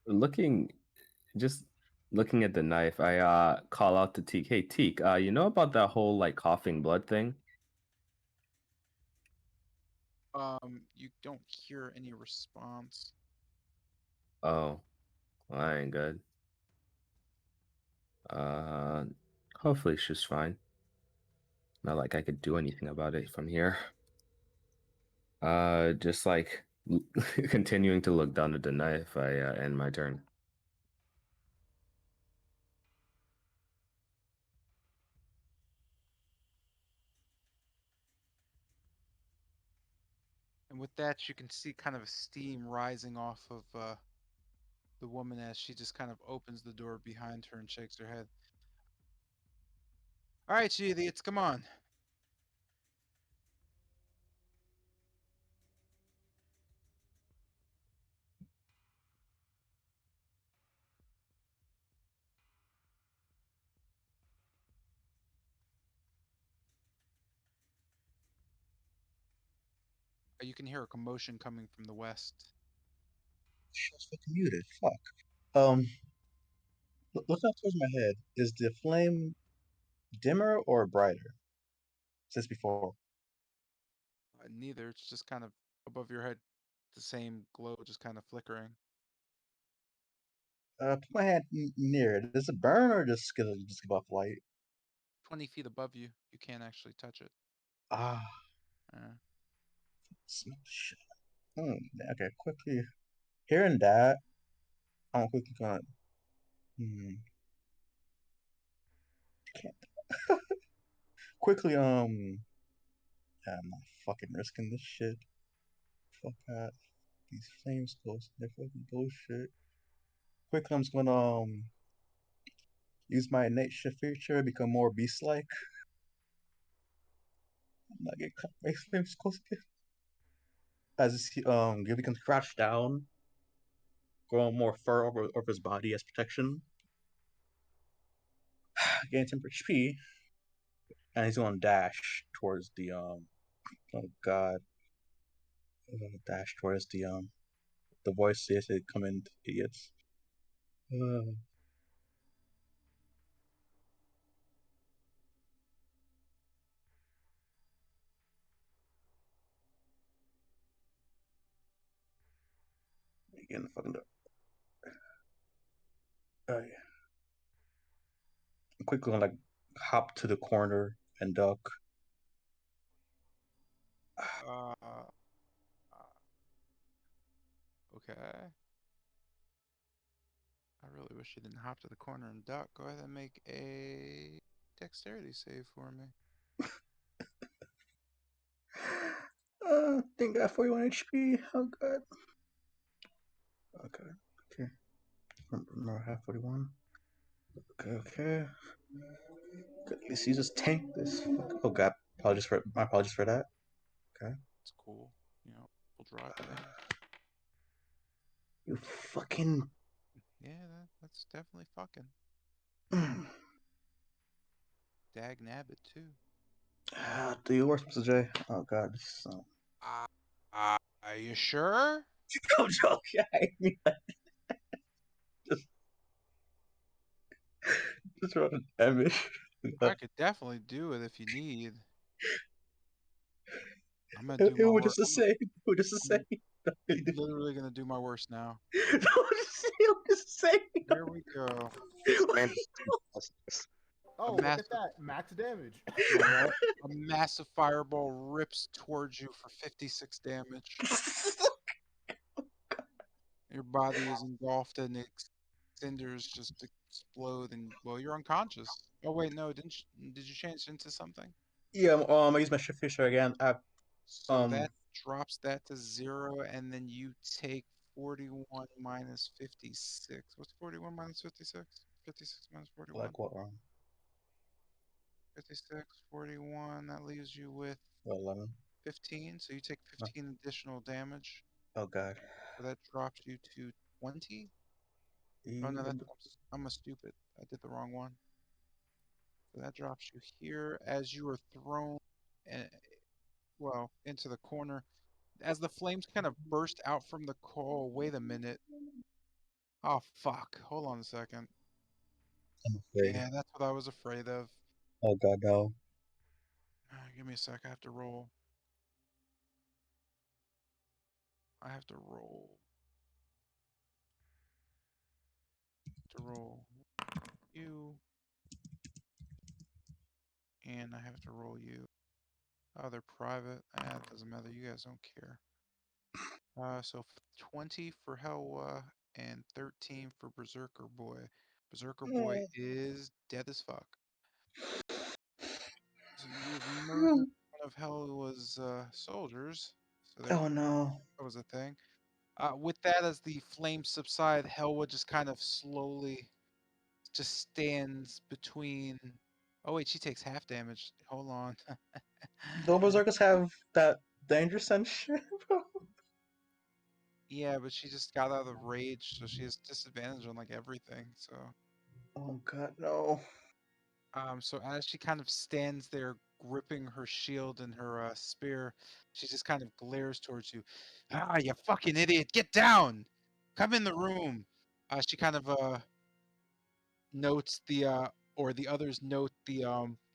looking just looking at the knife. I call out to Teak. Hey Teak, you know about that whole like coughing blood thing? You don't hear any response. Oh, well, I ain't good. Uh, hopefully she's fine. Not like I could do anything about it from here. Just like continuing to look down at the knife, I end my turn. And with that, you can see kind of a steam rising off of the woman as she just kind of opens the door behind her and shakes her head. All right, you idiots, come on. You can hear a commotion coming from the west. Shit's fucking muted. Fuck. Look up towards my head. Is the flame dimmer or brighter since before? Neither. It's just kind of above your head, the same glow, just kind of flickering. Put my hand near it. Does it burn or just give off light? 20 feet above you, you can't actually touch it. Ah, Uh, smell shit. Okay, quickly. Hearing that, I'm quickly gonna. Can't. Quickly, yeah, I'm not fucking risking this shit. Fuck that. These flames close. They're fucking bullshit. Quickly, I'm just gonna use my innate shift feature, become more beast-like. I'm not getting caught by flames close again. As he Gilly can crouch down, grow more fur over his body as protection. Gain 10 HP, and he's gonna dash towards the oh god, dash towards the voice says it come in, idiots. Get in the fucking door. Oh yeah. I'm quickly gonna like hop to the corner and duck. uh, okay. I really wish you didn't hop to the corner and duck. Go ahead and make a dexterity save for me. Think I got 41 HP. Oh god. Okay. Remember, I have 41. Okay. Good. At least you just tank this. Oh god. My apologies for that. Okay. It's cool. You know, we'll draw at the end. You fucking. Yeah, that's definitely fucking. Dag nabbit too. Do your worst, Mr. J. Oh god. Are you sure? I'm joking. I mean, like, just, just run an damage. I could definitely do it if you need. I'm gonna do It my was worst. just the same. It was just the I'm same. literally gonna do my worst now. It was just the same. Here we go. Oh, look at that. Max damage. Alright. A massive fireball rips towards you for 56 damage. Your body is engulfed and cinders just explode and well, you're unconscious. Oh wait, no, did you change into something? Yeah. I use my shift fisher again. So that drops that to 0 and then you take 41 minus 56. What's 41 minus 56? 56 minus 41. Like what wrong? 56, 41, that leaves you with 11. 15, so you take 15 additional damage. Oh god. So that drops you to 20. Oh no, I'm a stupid. I did the wrong one. So that drops you here as you are thrown, well, into the corner. As the flames kind of burst out from the coal. Wait a minute. Oh fuck! Hold on a second. I'm afraid. Yeah, that's what I was afraid of. Oh god, no. Give me a sec. I have to roll. I have to roll. You and I have to roll you. Oh, they're private. It doesn't matter. You guys don't care. So 20 for Helwa and 13 for Berserker Boy. Berserker Boy is dead as fuck. So you have murdered one of Helwa's soldiers. So there, Oh no. that was a thing. With that, as the flames subside, Helwa just kind of slowly just stands between. Oh wait, she takes half damage. Hold on. Don't berserkers have that danger sense shit, bro? Yeah, but she just got out of rage, so she has disadvantage on like everything. So, Oh god, no. so as she kind of stands there, gripping her shield and her spear, she just kind of glares towards you. Ah, you fucking idiot! Get down! Come in the room. She kind of notes the or the others note the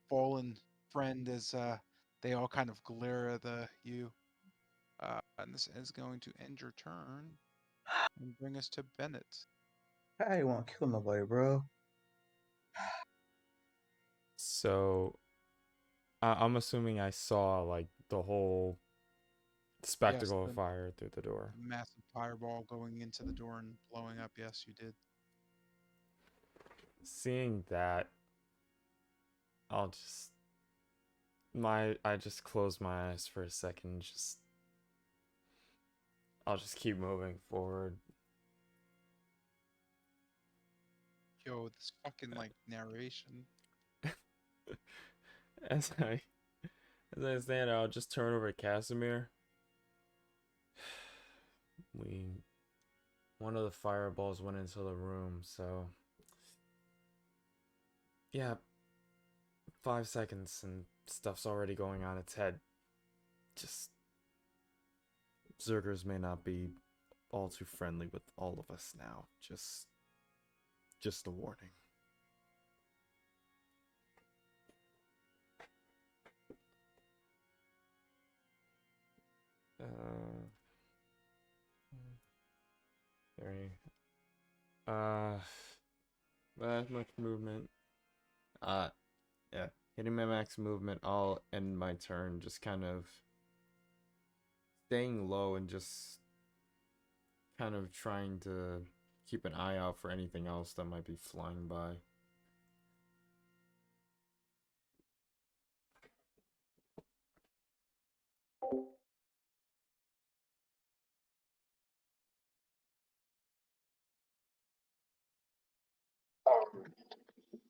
fallen friend as they all kind of glare at you. And this is going to end your turn and bring us to Bennett. I ain't want to kill nobody, bro. So I'm assuming I saw like the whole Yes, spectacle the of fire through the door. massive fireball going into the door and blowing up. Yes, you did. Seeing that, I'll just I just close my eyes for a second. I'll just keep moving forward. Yo, this fucking like narration. as I stand, I'll just turn over to Casimir. One of the fireballs went into the room, so yeah, 5 seconds and stuff's already going on its head. Just Zergers may not be all too friendly with all of us now. Just a warning. Very that much movement. Yeah, hitting my max movement, I'll end my turn just kind of staying low and just kind of trying to keep an eye out for anything else that might be flying by.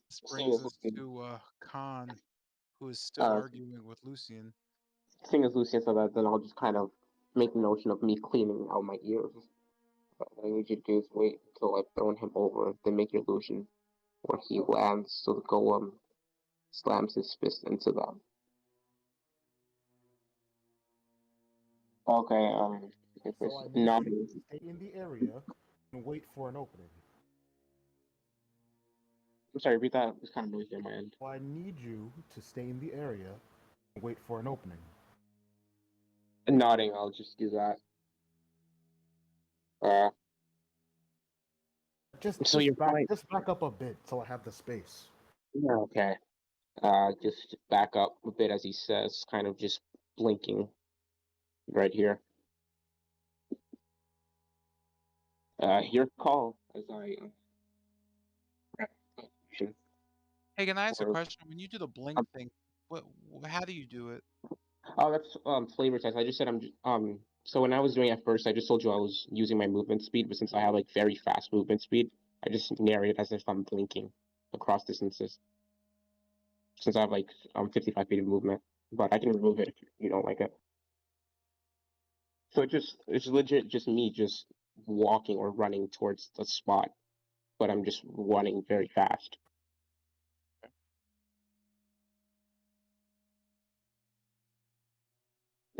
This Seeing brings as us to Khan, who is still uh, arguing with Lucian. seeing as Lucian said that, then I'll just kind of make a notion of me cleaning out my ears. What I need you to do is wait until I've thrown him over, then make your illusion where he lands so the golem slams his fist into them. Okay, So I need not you to stay in the area and wait for an opening. I'm sorry, read that. It's kind of noisy on my end. So I need you to stay in the area and wait for an opening. Nodding, I'll just do that. So you're fine. Just back up a bit so I have the space. Yeah, okay. Just back up a bit as he says, kind of just blinking right here. Your call as I. Hey, can I ask a question? When you do the blink thing, how do you do it? Oh, that's flavor text. I just said So when I was doing it at first, I just told you I was using my movement speed, but since I have like very fast movement speed, I just narrate it as if I'm blinking across distances. Since I have like 55 feet of movement, but I can remove it if you don't like it. So it's legit just me just walking or running towards the spot, but I'm just running very fast.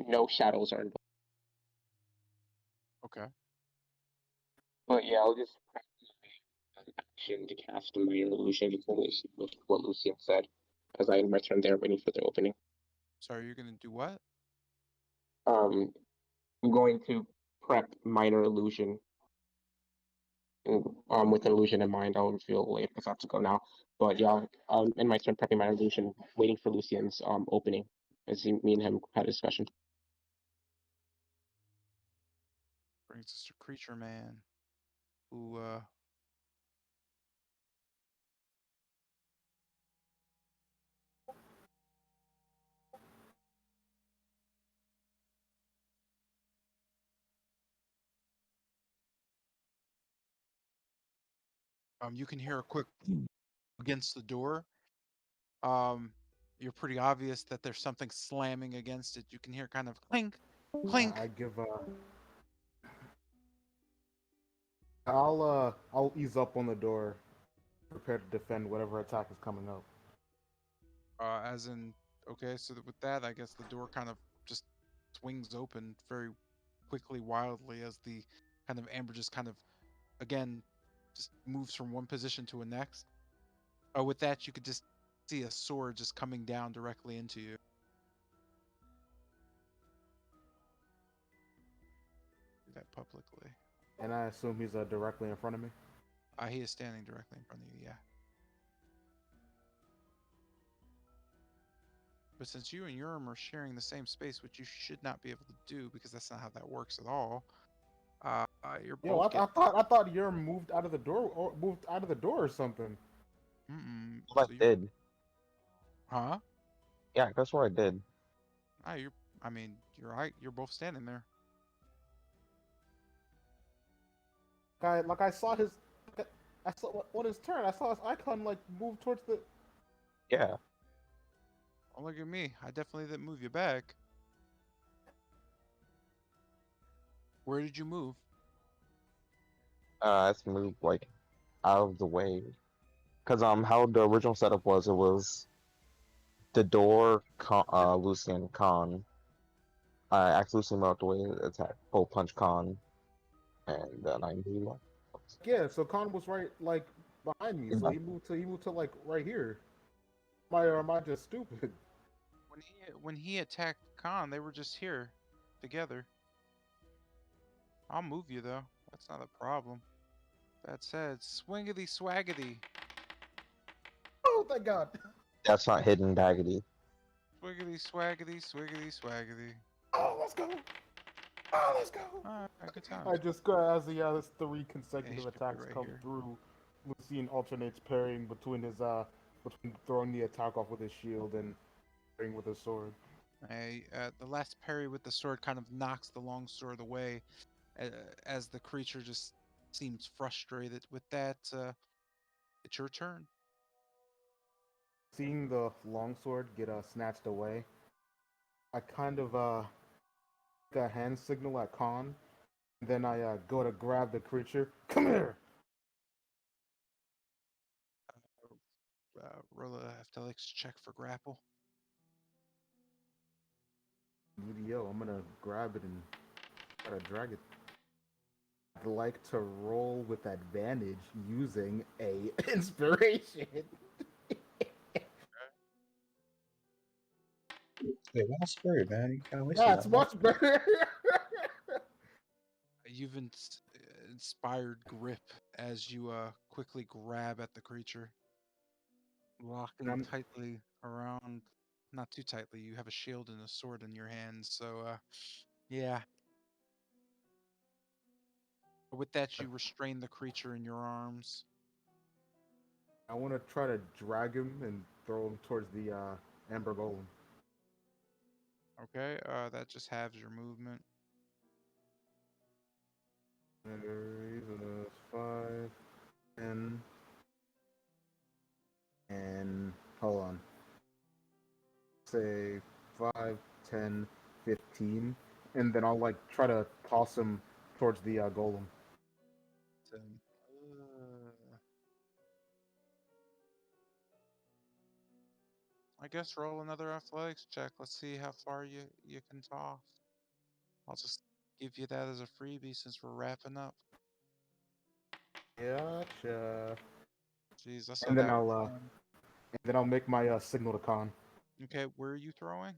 No shadows are involved. Okay. But yeah, I'll just practice my action to cast my illusion with what Lucian said, as I end my turn there waiting for the opening. Sorry, you're gonna do what? I'm going to prep minor illusion with an illusion in mind, I'll reveal later if I have to go now. But yeah, in my turn prepping my illusion, waiting for Lucian's opening as me and him had a discussion. Brings us to Creature Man, who you can hear a quick against the door. You're pretty obvious that there's something slamming against it. You can hear kind of clink, clink. I give I'll ease up on the door, prepare to defend whatever attack is coming up. As in, okay, so with that, I guess the door kind of just swings open very quickly, wildly, as the kind of amber just kind of, again, just moves from one position to a next. With that, you could just see a sword just coming down directly into you. Do that publicly. And I assume he's directly in front of me. He is standing directly in front of you, yeah. But since you and Urim are sharing the same space, which you should not be able to do because that's not how that works at all. You're Yo, both I thought you moved out of the door or moved out of the door or something. Mm-mm. Well, So I did. Huh? Yeah, that's what I did. I mean, you're right. You're both standing there. Like I saw his, I saw on his turn. I saw his icon like move towards the. Yeah. Oh, look at me. I definitely didn't move you back. Where did you move? Let's move like out of the way. Cause how the original setup was, it was the door, Lucian, Khan. I asked Lucian out the way, attack, pull, punch Khan, and then I moved. Yeah, so Khan was right like behind me, so Yeah. he moved to like right here. Am I just stupid? When he attacked Khan, they were just here together. I'll move you though. That's not a problem. That said, swingity swaggity. Oh, thank God. That's not hidden daggedy. Swiggity swaggity, swiggity swaggity. Oh, let's go. Oh, let's go. Good times. I just as the 3 consecutive should be attacks right come here. through, Lucian alternates parrying between his between throwing the attack off with his shield and parrying with his sword. The last parry with the sword kind of knocks the long sword away, as the creature just seems frustrated. With that, it's your turn. Seeing the longsword get snatched away, I kind of a hand signal at Khan. Then I go to grab the creature. Come here. Roll a athletics check for grapple. Yo, I'm gonna grab it and try to drag it. I'd like to roll with advantage using a inspiration. Wait, what's spirit, man? You kind of wasted Yeah, that it's one. much better. You've inspired grip as you quickly grab at the creature, locking tightly around. Not too tightly. You have a shield and a sword in your hands, so yeah. With that, you restrain the creature in your arms. I want to try to drag him and throw him towards the Amber Golem. Okay, that just halves your movement. There is 5, 10, and hold on. Say 5, 10, 15, and then I'll like try to toss him towards the golem. I guess roll another athletics check. Let's see how far you can toss. I'll just give you that as a freebie since we're wrapping up. Gotcha. Jeez, I saw And then that. I'll make my signal to Khan. Okay, where are you throwing?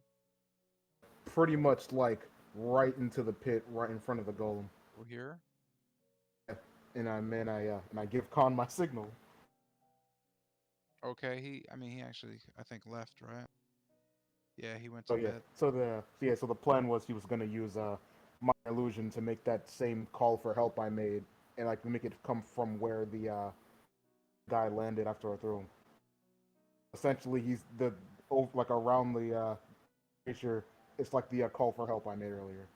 Pretty much like right into the pit, right in front of the golem. Over here. Yeah. and I give Khan my signal. Okay, he actually, I think, left, right? Yeah, he went So to yeah, bed. so the plan was he was gonna use my illusion to make that same call for help I made, and like make it come from where the guy landed after I threw him. Essentially, he's like around the creature. It's like the call for help I made earlier.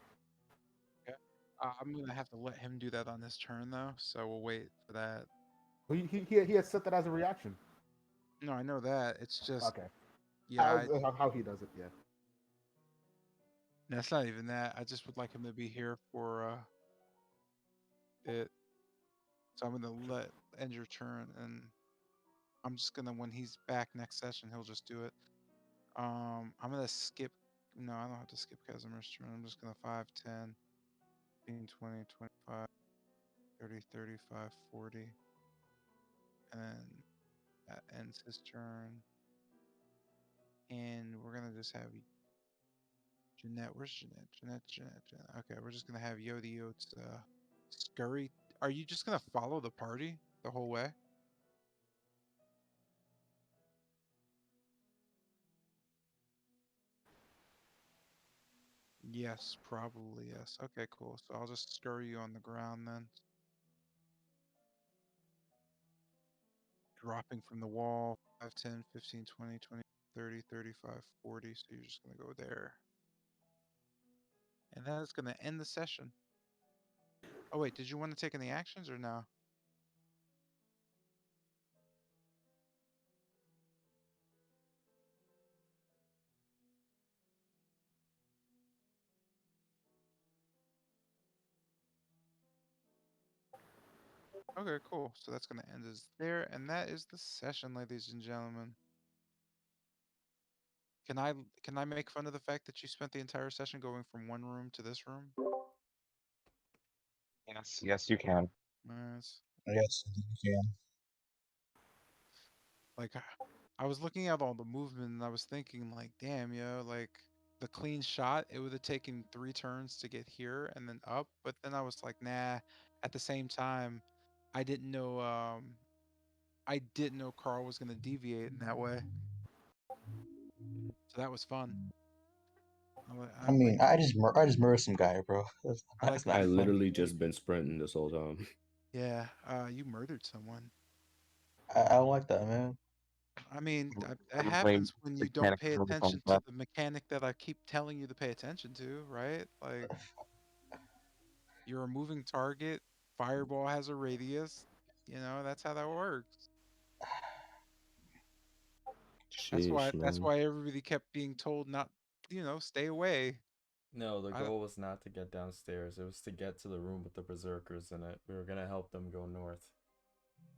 Okay. I'm gonna have to let him do that on his turn though, so we'll wait for that. He has set that as a reaction. No, I know that. It's just, Okay, yeah, how he does it, yeah. that's not even that. I just would like him to be here for it. So I'm gonna let end your turn, and I'm just gonna, when he's back next session, he'll just do it. I'm gonna skip. No, I don't have to skip Casimir's turn. I'm just gonna 5, 10, 15, 20, 25, 30, 35, 40, and then that ends his turn. And we're gonna just have Jeanette. Where's Jeanette? Jeanette. Okay, we're just gonna have Yodi Oats scurry. Are you just gonna follow the party the whole way? Yes, probably yes. Okay, cool. So I'll just scurry you on the ground then. Dropping from the wall. 5, 10, 15, 20, 20, 30, 35, 40. So you're just gonna go there. And that is gonna end the session. Oh wait, did you want to take any actions or no? Okay, cool. So that's gonna end us there, and that is the session, ladies and gentlemen. Can I make fun of the fact that you spent the entire session going from one room to this room? Yes, you can. Nice. Yes, you can. Like, I was looking at all the movement and I was thinking, like, damn, yo, like the clean shot, it would have taken 3 turns to get here and then up. But then I was like, nah. At the same time, I didn't know Carl was gonna deviate in that way. So that was fun. I I like mean, I just murdered some guy, bro. I like That's when not I you funny. literally deviate. just been sprinting this whole time. Yeah, you murdered someone. I don't like that, man. I mean, that I'm playing happens when the you don't mechanic pay really attention to combat. the mechanic that I keep telling you to pay attention to, right? Like, you're a moving target, fireball has a radius, that's how that works. Sheesh, That's man. why everybody kept being told not, stay away. No, the I don't, goal was not to get downstairs. It was to get to the room with the berserkers in it. We were gonna help them go north.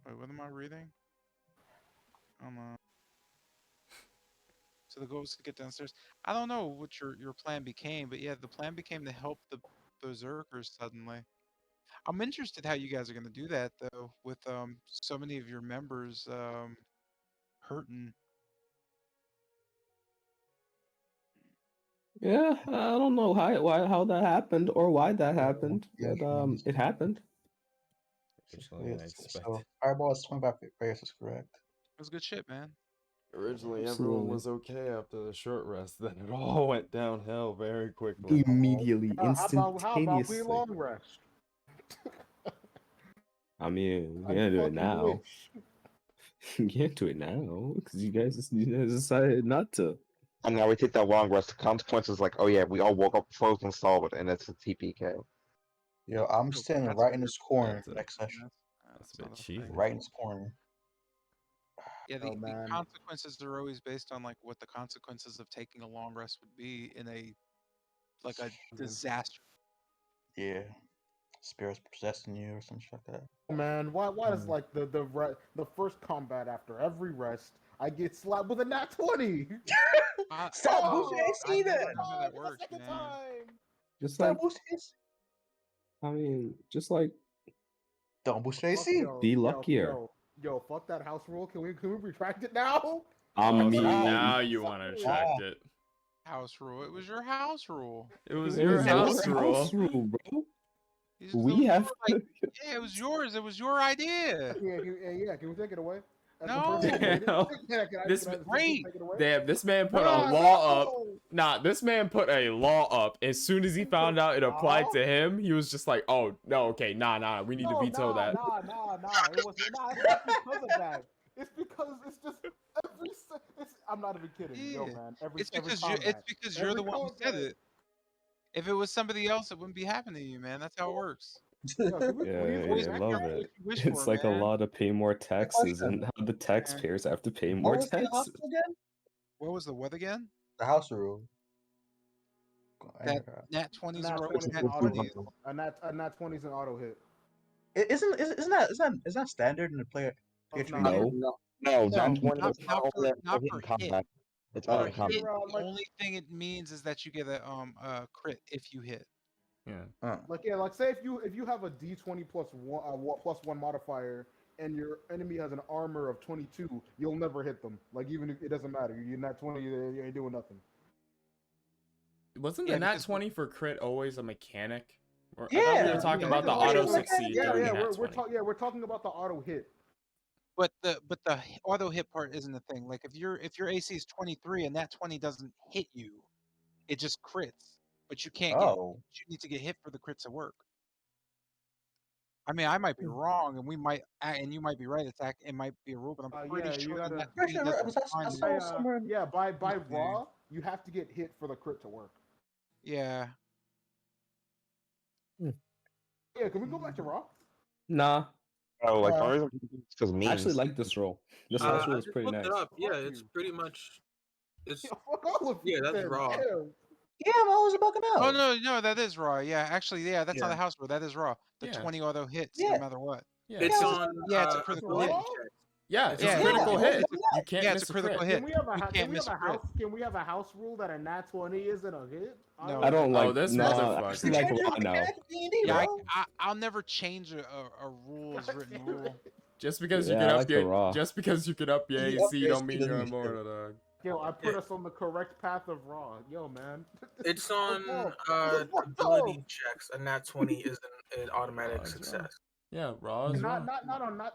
wait, what am I reading? So the goal was to get downstairs. I don't know what your plan became, but yeah, the plan became to help the berserkers suddenly. I'm interested how you guys are gonna do that though, with so many of your members hurting. Yeah, I don't know how that happened or why that happened, Yeah, but friends. it happened. Originally So unexpected. fireball is 25 radius is correct. It was good shit, man. Originally, everyone Absolutely. was okay after the short rest. Then it all went downhill very quickly. Immediately, How about we instantaneously. long rest? I mean, I we can't do it fucking now. wish. You can't do it now because you guys decided not to. And now we take that long rest. The consequences, like, oh yeah, we all woke up frozen solid, and it's a TPK. Yo, I'm Oh, standing that's a right in weird this thing. corner That's a next session. that's a That's bit not a thing. cheating. Right in this corner. Yeah, Oh the man, consequences are always based on like what the consequences of taking a long rest would be in a disaster. Yeah. Spirits possessing you or some shit like that. oh man, why does Hmm. like the first combat after every rest I get slapped with a nat 20? I Stop I, boosting! I I see never that! know how that For the works, second man. time. Just Stop like, boosting! I mean, just like, Don't boost Fuck AC! be luckier. fuck that house rule. Can we retract it now? I Oh, What's so that? mean, now you want to Sorry. retract Ah, it? House rule. It was your house rule. It Can was we it your was retract your house it? house rule. rule, bro. We have like, yeah, it was yours. It was your idea. Can we take it away? As the No. person who made it? Damn. Can I Wait. take it away? Damn, this man put a Nah, law up. no! Nah, this man put a law up. As soon as he found out it applied to him, he was just like, "Oh no, okay, nah, we need to veto that." Nah. It wasn't. Nah, it's not because of that. It's because it's just I'm not even kidding, yo, Yeah. man. It's Every because combat, you're every the one who said combat. it. If it was somebody else, it wouldn't be happening to you, man. That's how it works. Yo, can we please Always get be back love careful it. what you wish It's for, like a man. law to pay more taxes, question. and now the taxpayers have to pay What more was the taxes. house again? What was the what again? The house rule. That nat 20s Nat are 20s nat and auto 20s. a nat 20s and auto hit. Isn't that standard in the player tree? No. No, No, that 20 not, is not for not not in for hit. combat. It's For only a in combat. hit, the like- only thing it means is that you get a crit if you hit. Yeah. Like say if you have a D20 plus one modifier and your enemy has an armor of 22, you'll never hit them. Like even if it doesn't matter, you're not 20, you ain't doing nothing. Wasn't Yeah, the nat because 20 for crit always a mechanic? Or, I thought we Yeah, were talking yeah, about the yeah, auto yeah, succeed during the nat 20. We're talking about the auto hit. But the auto hit part isn't the thing. Like if your AC is 23 and that 20 doesn't hit you, it just crits. But you can't get. Oh. You need to get hit for the crit to work. I mean, I might be wrong, and and you might be right. It might be a rule, but I'm pretty Yeah, you sure gotta- that Pretty 20 sure doesn't I find saw it. somewhere. By Yeah. raw, you have to get hit for the crit to work. Yeah. Yeah, can we go back to raw? Nah. Oh, like the only reason it's because I actually memes. like this roll. This I house roll is just pretty looked nice. it up. Yeah, Fuck it's you. pretty much. It's Fuck all of yeah, you that's then. raw. Damn. Yeah, I'm always bugging Oh out. no, that is raw. Yeah, actually, yeah, that's not Yeah. a house rule. That is raw. The Yeah. 20 auto hits Yeah. no matter what. Yeah. It's Yeah, on. Yeah, it's a critical hit. raw? check. Yeah, It's it's on a critical yeah, hit. it's You can't Yeah, miss it's a critical crit. hit. Can we have a You can can't we miss have a a crit. house? Can we have a house rule that a nat 20 isn't a hit? No. I don't like. this nah, I motherfucker. actually like raw now. Yeah, bro. I'll never change a rules written rule. Just because you Yeah, can I up like the your raw. just because you can up your You up AC your don't AC mean doesn't you're mean shit. immortal, dog. Yo, I put us on the correct path of raw. Yo, man. It's This is on fucked up. This is fucked ability up. checks. A nat 20 isn't an automatic Raw is raw. success. Yeah, raw is raw. Not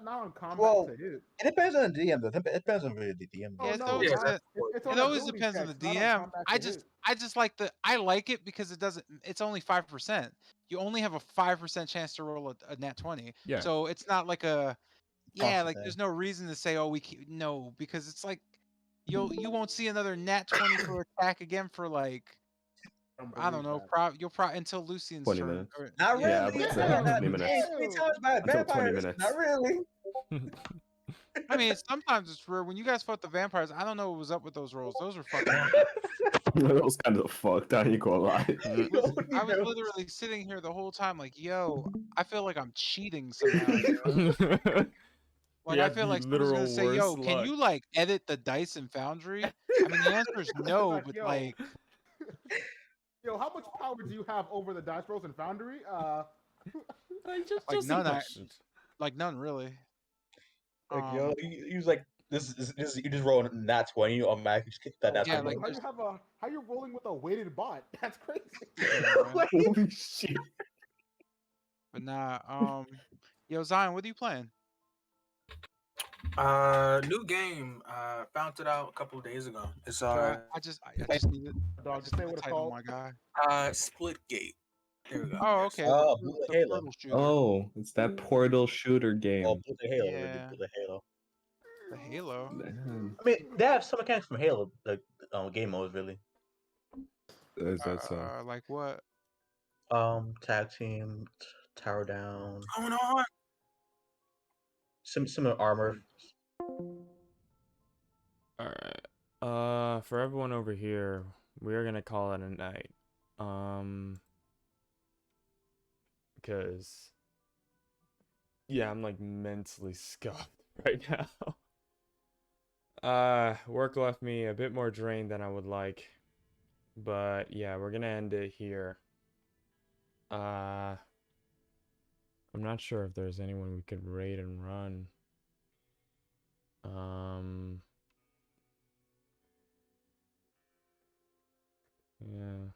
on combat Well, to hit. it depends on the DM. Though. It depends on really the DM. Oh Yeah, it's no, always Yeah, not, that's it's on it always ability depends on the checks, not on DM. combat I to just hit. I just like I like it because it's only 5%. You only have a 5% chance to roll a nat 20. Yeah. So it's not like a Constant like thing. there's no reason to say no, because it's like you won't see another nat 20 for attack again for like I don't know, you'll probably until Lucian's 20 turn. minutes. Or, Not really. Yeah, but Yeah, it's not 20 minutes. hey, 3 times by Until 20 vampires. minutes. Not really. I mean, sometimes it's rare. When you guys fought the vampires, I don't know what was up with those rolls. Those were fucking. That was kind of fucked. I ain't gonna lie. I was literally sitting here the whole time, like, yo, I feel like I'm cheating somehow. Yo. Like, You I had feel the like someone's gonna literal say, yo, worst can luck. you like edit the dice in Foundry? I mean, the answer is no, Like, but yo. like, Yo, how much power do you have over the dice rolls in Foundry? Like, just like a none. question. Like none really. Like yo, you was like this is you just roll a nat 20, you automatically just kick that nat Yeah, 20. like, how you rolling with a weighted bot? That's crazy. Yeah, Holy shit. but nah. Yo, Zion, what are you playing? New game. Found it out a couple of days ago. It's I just need it. Dog, just say what it's Title, called. my guy. Splitgate. There we go. Oh, okay. Oh, the, Blue the Halo. portal shooter. Oh, it's that portal shooter Oh, game. Blue Halo, really, Yeah. Blue Halo. The Halo. Damn. I mean, they have some mechanics from Halo, the game modes, really. Is that so? Like what? Tag team, tower down, What's going on? similar armor. Alright. For everyone over here, we're gonna call it a night. Because yeah, I'm like mentally scuffed right now. Work left me a bit more drained than I would like. But yeah, we're gonna end it here. I'm not sure if there's anyone we could raid and run. Yeah.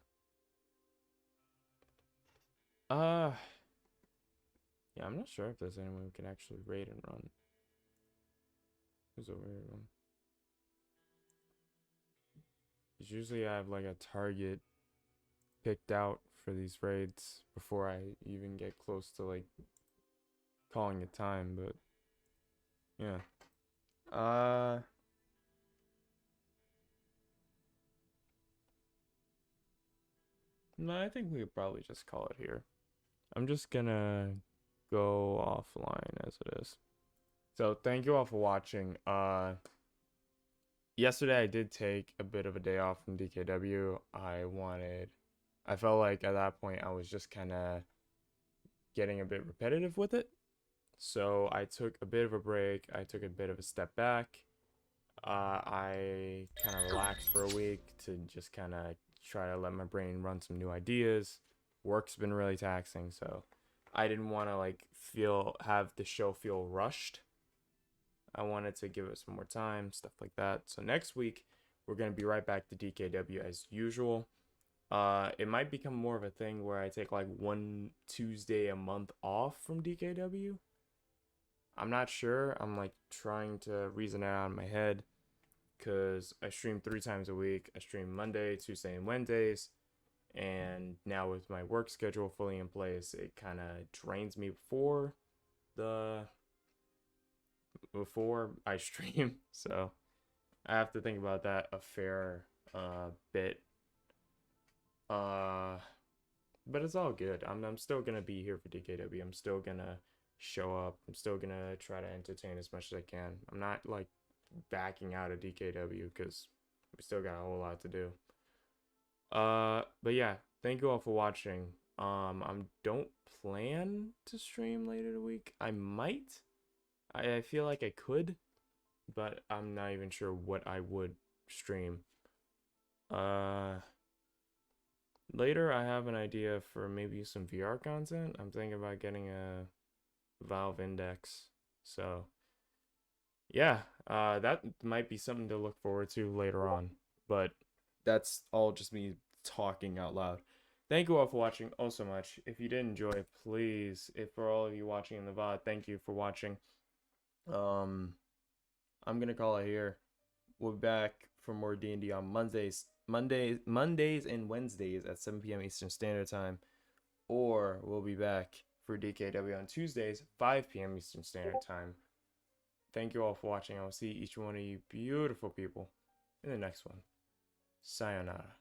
Yeah, I'm not sure if there's anyone who can actually raid and run. Who's a weird one? Because usually I have like a target picked out for these raids before I even get close to like calling it time, but yeah. No, I think we could probably just call it here. I'm just gonna go offline as it is. So thank you all for watching. Yesterday I did take a bit of a day off from DKW. I felt like at that point I was just kind of getting a bit repetitive with it. So I took a bit of a break. I took a bit of a step back. I kind of relaxed for a week to just kind of try to let my brain run some new ideas. Work's been really taxing, so I didn't want to like have the show feel rushed. I wanted to give it some more time, stuff like that. So next week we're gonna be right back to DKW as usual. It might become more of a thing where I take like one Tuesday a month off from DKW. I'm not sure. I'm like trying to reason it out in my head because I stream 3 times a week. I stream Monday, Tuesday, and Wednesdays. And now with my work schedule fully in place, it kind of drains me before I stream. So I have to think about that a fair bit. But it's all good. I'm still gonna be here for DKW. I'm still gonna show up. I'm still gonna try to entertain as much as I can. I'm not like backing out of DKW because we still got a whole lot to do. But yeah, thank you all for watching. I don't plan to stream later the week. I might. I feel like I could, but I'm not even sure what I would stream. Later I have an idea for maybe some VR content. I'm thinking about getting a Valve Index. So yeah, that might be something to look forward to later on. But that's all just me talking out loud. Thank you all for watching oh so much. If you did enjoy, please, if for all of you watching in the VOD, thank you for watching. I'm gonna call it here. We'll be back for more D&D on Mondays and Wednesdays at 7 p.m. Eastern Standard Time. Or we'll be back for DKW on Tuesdays, 5 p.m. Eastern Standard Time. Thank you all for watching. I will see each one of you beautiful people in the next one. Sayonara.